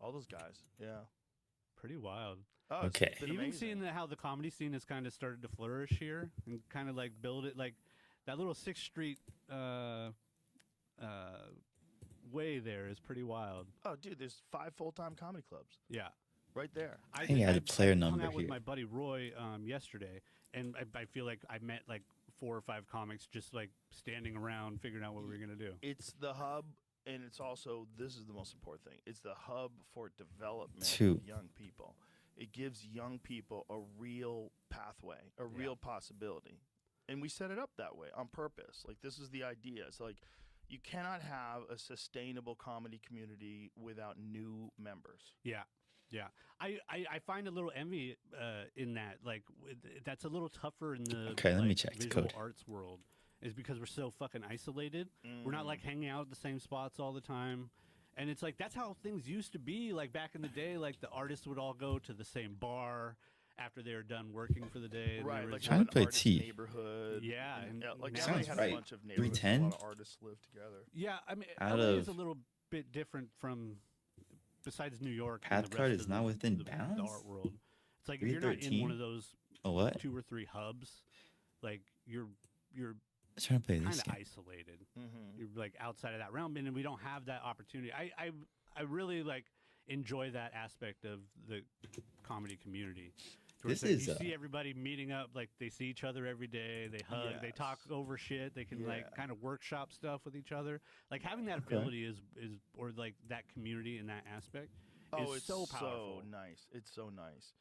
all those guys. Yeah. Pretty wild. Oh, it's Okay. been Even amazing. seeing how the comedy scene has kind of started to flourish here and kind of like build it, like that little 6th Street way there is pretty wild. Oh, dude, there's 5 full-time comedy clubs Yeah. right there. I think I had a player hung number out with here. my buddy Roy yesterday, and I feel like I met like 4 or 5 comics just like standing around figuring out what we were gonna do. It's the hub, and it's also, this is the most important thing, it's the hub for development Two. of young people. It gives young people a real pathway, a real possibility. And we set it up that way on purpose. Like, this is the idea. It's like, you cannot have a sustainable comedy community without new members. Yeah. Yeah, I find a little envy in that. Like, that's a little tougher in the Okay, let me like, check the visual code. arts world, is because we're so fucking isolated. We're not like hanging out at the same spots all the time, and it's like that's how things used to be. Like back in the day, like the artists would all go to the same bar after they were done working for the day. and there Right, was, like Trying have to an play artist T. neighborhood. Yeah, and like now LA Sounds has right. a bunch of neighborhoods. where A 310? lot of artists live together. yeah. I mean, Out LA is a of- little bit different from. Besides New York, and Path the card rest is of not the- within the bounds? art world. It's like if you're not in 313? one of those A what? 2 or 3 hubs, like you're I'm trying to play kind this of game. isolated. Mm-hmm. You're like outside of that realm, and we don't have that opportunity. I really like enjoy that aspect of the comedy community. where it's This like is you see everybody meeting up, like they see each other every day, they hug, they talk Yes. over shit, they can like Yeah. kind of workshop stuff with each other. Like having that Okay. ability is or like that community in that aspect Oh, is it's so powerful. nice. It's so nice.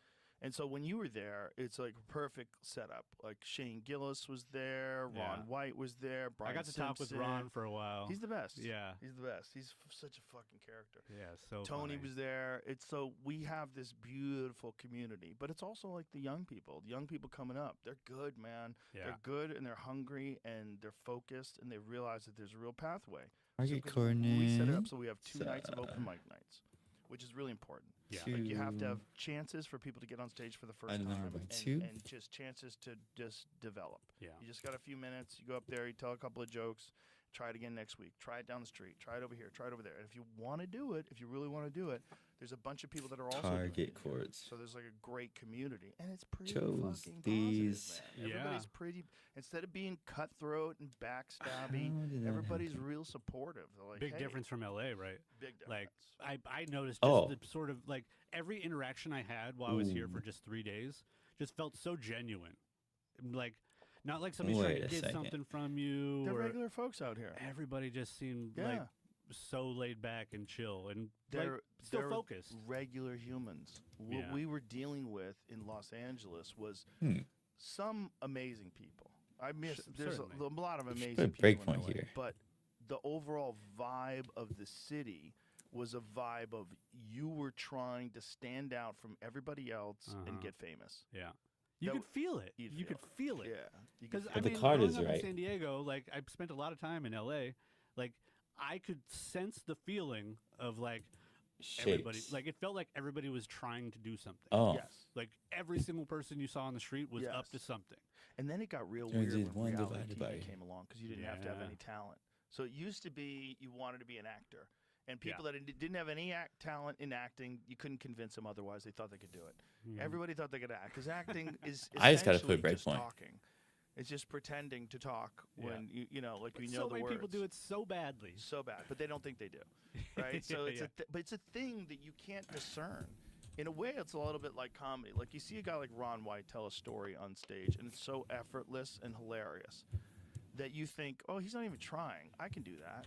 And so when you were there, it's like a perfect setup. Like Shane Gillis was there, Ron Yeah. White was there, Brian I got to talk with Simpson. Ron for a while. He's the best. Yeah. He's the best. He's such a fucking character. Yeah, so Tony funny. was there. It's so we have this beautiful community, but it's also like the young people. The young people coming up, they're good, man. Yeah. They're good and they're hungry and they're focused and they realize that there's a real pathway. Target 'cause we set it up so we have two coordinates, nights of open mic nights, which is really important. Yeah. Like you have to Two. have chances for people to get on stage for the first Item number time, by and, two. and just chances to just develop. Yeah. You just got a few minutes. You go up there, you tell a couple of jokes. Try it again next week. Try it down the street. Try it over here. Try it over there. And if you want to do it, if you really want to do it, there's a bunch of people that are also doing Target it. chords. So there's like a great community, and it's pretty Chose fucking these. positive, man. Yeah. Everybody's pretty. Instead of being cutthroat and How backstabby, did that everybody's happen? real supportive. They're like, Big hey, difference from LA, right? Big difference. Like I noticed just Oh. the sort of like every interaction I had while I was here for Ooh. just 3 days just felt so genuine. Like not like somebody's Wait trying a to get second. something from you they're or regular folks out here. everybody just seemed Yeah. like so laid back and chill and They're like, still they're focused. regular humans. What Yeah. we were dealing with in Los Angeles was Hmm. some amazing people. I miss there's a, certainly. lot of amazing put a people break point in LA, here. but the overall vibe of the city was a vibe of you were trying to stand out from everybody else and Uh-huh. get famous. Yeah. You That could feel it. you'd You feel could feel it. Yeah, you Because could I But the mean, card growing is up in right. San Diego, like I spent a lot of time in LA, like I could sense the feeling of like everybody, Shapes. like it felt like everybody was trying to do something. Oh. yes. Like every single person you saw on the street was up to Yes. something. And then it got real Turns weird in when one reality divided TV by- came along because you didn't have to have Yeah. any talent. So it used to be you wanted to be an actor, and Yeah. people that didn't have any talent in acting, you couldn't convince them otherwise. They thought they could do it. Mhm. Everybody thought they could act because acting is I just gotta put a essentially just breakpoint. talking. It's just pretending to talk Yeah. when you know, like But we know so the many words. people do it so badly. So bad, but they don't think they do, right? So Yeah, it's yeah. but it's a thing that you can't discern. In a way, it's a little bit like comedy. Like you see a guy like Ron White tell a story on stage, and it's so effortless and hilarious that you think, oh, he's not even trying. I can do that.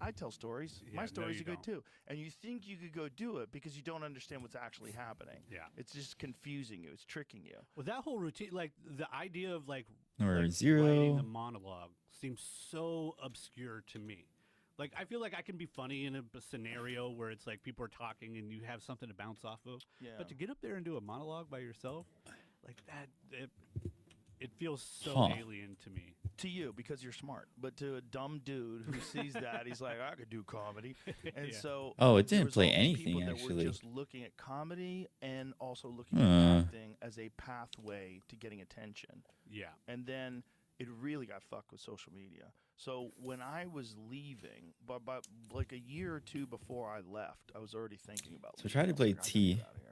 I tell stories. Yeah, My no, stories you are good don't. too. And you think you could go do it because you don't understand what's actually happening. Yeah. It's just confusing you. It's tricking you. Well, that whole routine, like the idea of like, Number writing 0. the monologue seems so obscure to me. Like I feel like I can be funny in a scenario where it's like people are talking and you have something to bounce off of. Yeah. But to get up there and do a monologue by yourself, like that, it feels so Huh. alien to me. To you because you're smart, but to a dumb dude who sees that, he's like, I could do comedy. And Yeah. so Oh, it there didn't was play all these people anything, that actually. were just looking at comedy and also looking Huh. at acting as a pathway to getting attention. Yeah. And then it really got fucked with social media. So when I was leaving, but like a year or two before I left, I was already thinking about. So try to leaving. I was play like, I gotta T. get out of here.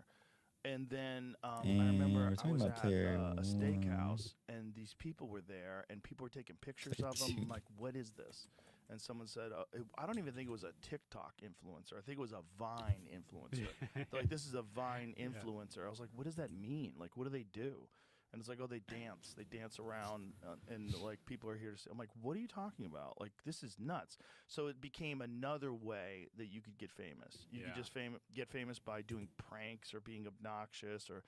And then I And remember we're I talking was about at player a one. steakhouse, and these people were there, and people were taking pictures Play of them. I'm two. like, what is this? And someone said, I don't even think it was a TikTok influencer. I think it was a Vine influencer. They're like, this is a Vine influencer. I was like, what does that mean? Like, what do they do? And it's like, oh, they dance. They dance around, and like people are here to see. I'm like, what are you talking about? Like, this is nuts. So it became another way that you could get famous. You could Yeah. just get famous by doing pranks or being obnoxious or,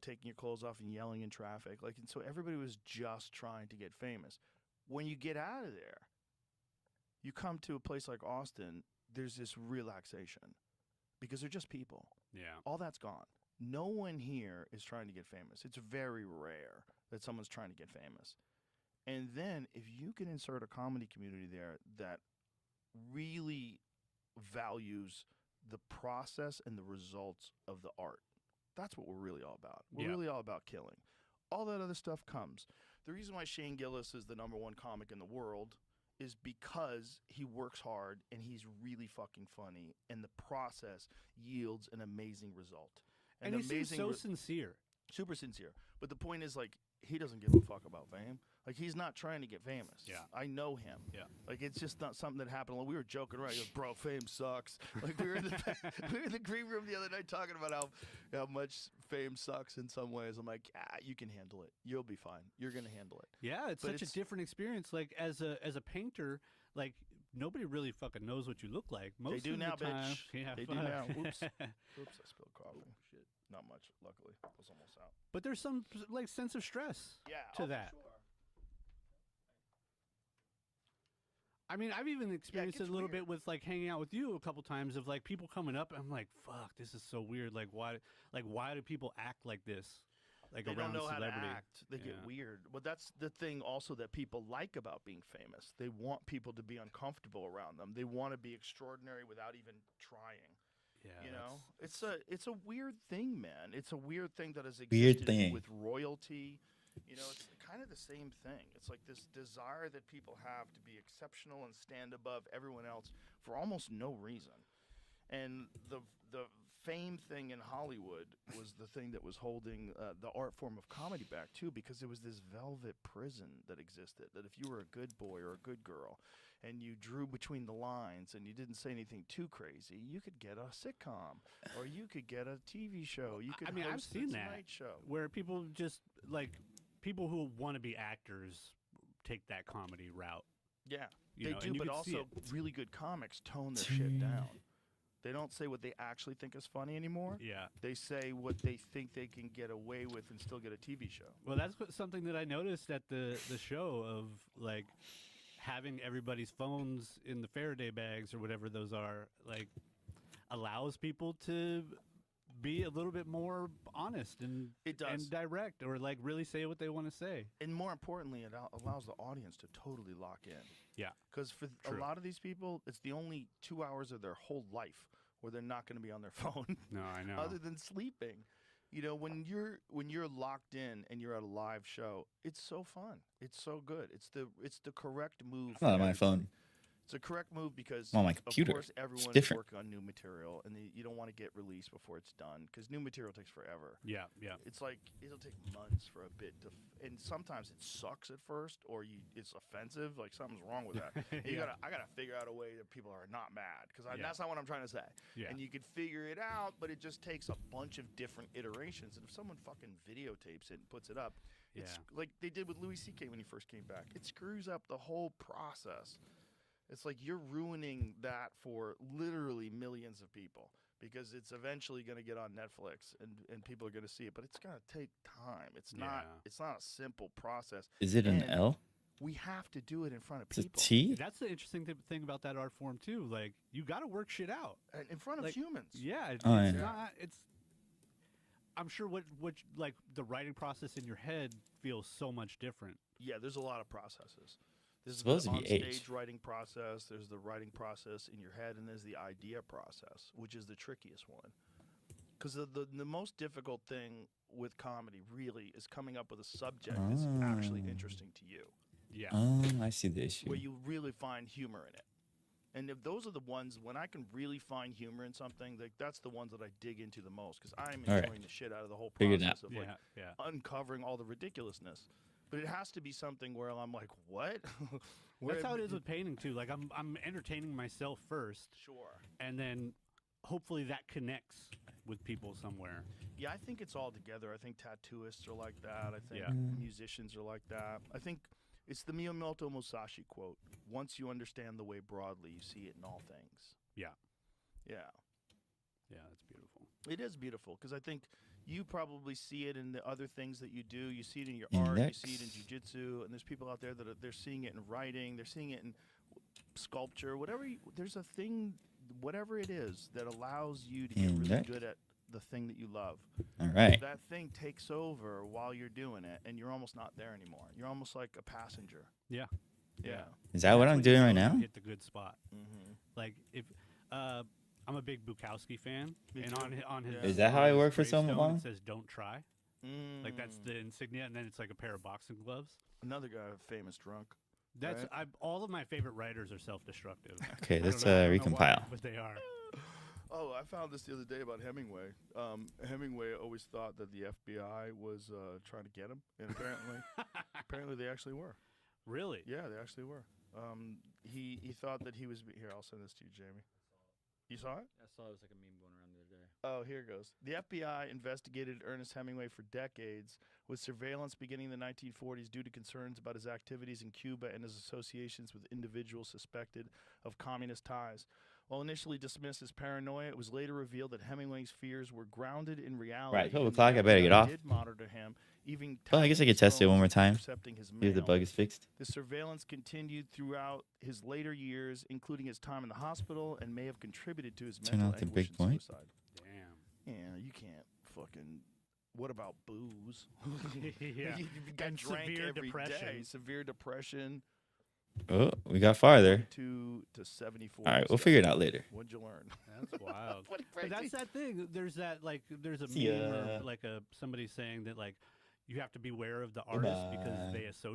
taking your clothes off and yelling in traffic. Like, and so everybody was just trying to get famous. When you get out of there, you come to a place like Austin. There's this relaxation because they're just people. Yeah. All that's gone. No one here is trying to get famous. It's very rare that someone's trying to get famous. And then if you can insert a comedy community there that really values the process and the results of the art, that's what we're really all about. We're Yeah. really all about killing. All that other stuff comes. The reason why Shane Gillis is the #1 comic in the world is because he works hard and he's really fucking funny, and the process yields an amazing result. And he seems amazing so sincere. super sincere. But the point is, like, he doesn't give a fuck about fame. Like, he's not trying to get famous. Yeah. I know him. Yeah. Like, it's just not something that happened. Like, we were joking around. He goes, bro, fame sucks. Like, we were in the green room the other night talking about how much fame sucks in some ways. I'm like, you can handle it. You'll be fine. You're going to handle it. Yeah, it's But such a different experience. Like as a painter, like nobody really fucking knows what you look like. Most do of now, the time, bitch. Yeah, They do fuck. now. Oops. Oops, I spilled coffee. Shit. Not much, luckily. I was almost out. But there's some like sense of stress to that. Sure. I mean, I've even experienced it gets a little weird. bit with like hanging out with you a couple times of like people coming up. And I'm like, fuck, this is so weird. Like, why do people act like this? Like They around don't know celebrity. how to act. They get Yeah. weird. But that's the thing also that people like about being famous. They want people to be uncomfortable around them. They want to be extraordinary without even trying. Yeah, You know, that's- it's a weird thing, man. It's a weird thing that has Weird existed thing. with royalty. You know, it's kind of the same thing. It's like this desire that people have to be exceptional and stand above everyone else for almost no reason. And the fame thing in Hollywood was the thing that was holding the art form of comedy back too, because there was this velvet prison that existed. That if you were a good boy or a good girl, and you drew between the lines and you didn't say anything too crazy, you could get a sitcom or you could get a TV show. You could. I mean, I've host the seen that Tonight Show. where people just like people who want to be actors take that comedy route. Yeah, You they know, do, and you but could see also it. really good comics tone their shit down. They don't say what they actually think is funny anymore. Yeah. They say what they think they can get away with and still get a TV show. Well, that's something that I noticed at the show of like having everybody's phones in the Faraday bags or whatever those are, like allows people to be a little bit more honest and It does. and direct, or like really say what they want to say. And more importantly, it allows the audience to totally lock in. Yeah. Because for a True. lot of these people, it's the only 2 hours of their whole life where they're not going to be on their phone. No, I know. Other than sleeping. You know, when you're locked in and you're at a live show, it's so fun. It's so good. It's the correct move. I'm not on for my phone. everybody. It's a correct move because I'm on my computer. Of course, It's everyone is different. working on new material, and you don't want to get released before it's done because new material takes forever. Yeah, yeah. It's like it'll take months for a bit to, and sometimes it sucks at first, or it's offensive, like something's wrong with that. And I gotta figure out a way that people are not mad because Yeah. that's not what I'm trying to say. Yeah. And you could figure it out, but it just takes a bunch of different iterations. And if someone fucking videotapes it and puts it up, it's Yeah. like they did with Louis C.K. when he first came back. It screws up the whole process. It's like you're ruining that for literally millions of people because it's eventually going to get on Netflix and people are going to see it, but it's going to take time. It's not a simple process. Is it an And L? We have to do it in front of It's a people. T? That's the interesting thing about that art form too. Like you got to work shit out And in front of Like, humans. Yeah, it's Oh, yeah. not. It's. I'm sure what like the writing process in your head feels so much different. Yeah, there's a lot of processes. There's Supposed the to be on-stage 8. writing process. There's the writing process in your head, and there's the idea process, which is the trickiest one. Because the most difficult thing with comedy really is coming up with a subject that's actually interesting to you, Yeah. Oh, I see the issue. where you really find humor in it. And if those are the ones when I can really find humor in something, like that's the ones that I dig into the most because I'm All right. enjoying the shit out of the whole Figured it process out. of like Yeah. uncovering all the ridiculousness. But it has to be something where I'm like, what? That's how it is with painting too. Like I'm entertaining myself first, Sure. and then hopefully that connects with people somewhere. Yeah, I think it's all together. I think tattooists are like that. I think Yeah. musicians are like that. I think it's the Miyamoto Musashi quote. Once you understand the way broadly, you see it in all things. Yeah. Yeah. Yeah, that's beautiful. It is beautiful because I think you probably see it in the other things that you do. You see it in your Index. art. You see it in jiu-jitsu. And there's people out there that they're seeing it in writing. They're seeing it in sculpture. There's a thing, whatever it is, that allows you to get really Index. good at the thing that you love. All right. That thing takes over while you're doing it, and you're almost not there anymore. You're almost like a passenger. Yeah. Yeah. Is that what That's I'm when doing you right know you now? hit the good spot. Mm-hmm. Like if I'm a big Bukowski fan, Me and too. on his Yeah. Is that how on I his work for so gravestone, long? It says "Don't try." Like that's the insignia, and then it's like a pair of boxing gloves. Another guy, famous drunk. That's Right. all of my favorite writers are self-destructive. Okay, I let's don't know- I don't know why, recompile. but they are. Oh, I found this the other day about Hemingway. Hemingway always thought that the FBI was trying to get him, and apparently Apparently, they actually were. Really? Yeah, they actually were. He thought that he was here. I'll send this to you, Jamie. You saw it? I saw it was like a meme going around the other day. Oh, here it goes. The FBI investigated Ernest Hemingway for decades, with surveillance beginning in the 1940s due to concerns about his activities in Cuba and his associations with individuals suspected of communist ties. While initially dismissed as paranoia, it was later revealed that Hemingway's fears were grounded in reality. Right, 12 and the o'clock, I better get FBI off. Did monitor him, even Well, I guess I could test it one more time. intercepting his See if the mail. bug is fixed. The surveillance continued throughout his later years, including his time in the hospital, and may have contributed to his Turn mental off the anguish big and point. suicide. Damn. Yeah, you can't fucking. What about booze? Yeah. you got And drank severe every depression. day. Severe depression. Oh, we got farther. 2 to 74. All right, we'll figure it out later. What'd you learn? That's wild. What But that's crazy. that thing. There's that like there's a See meme ya. or like somebody saying that like you have to beware of the artist because Bye-bye. they associate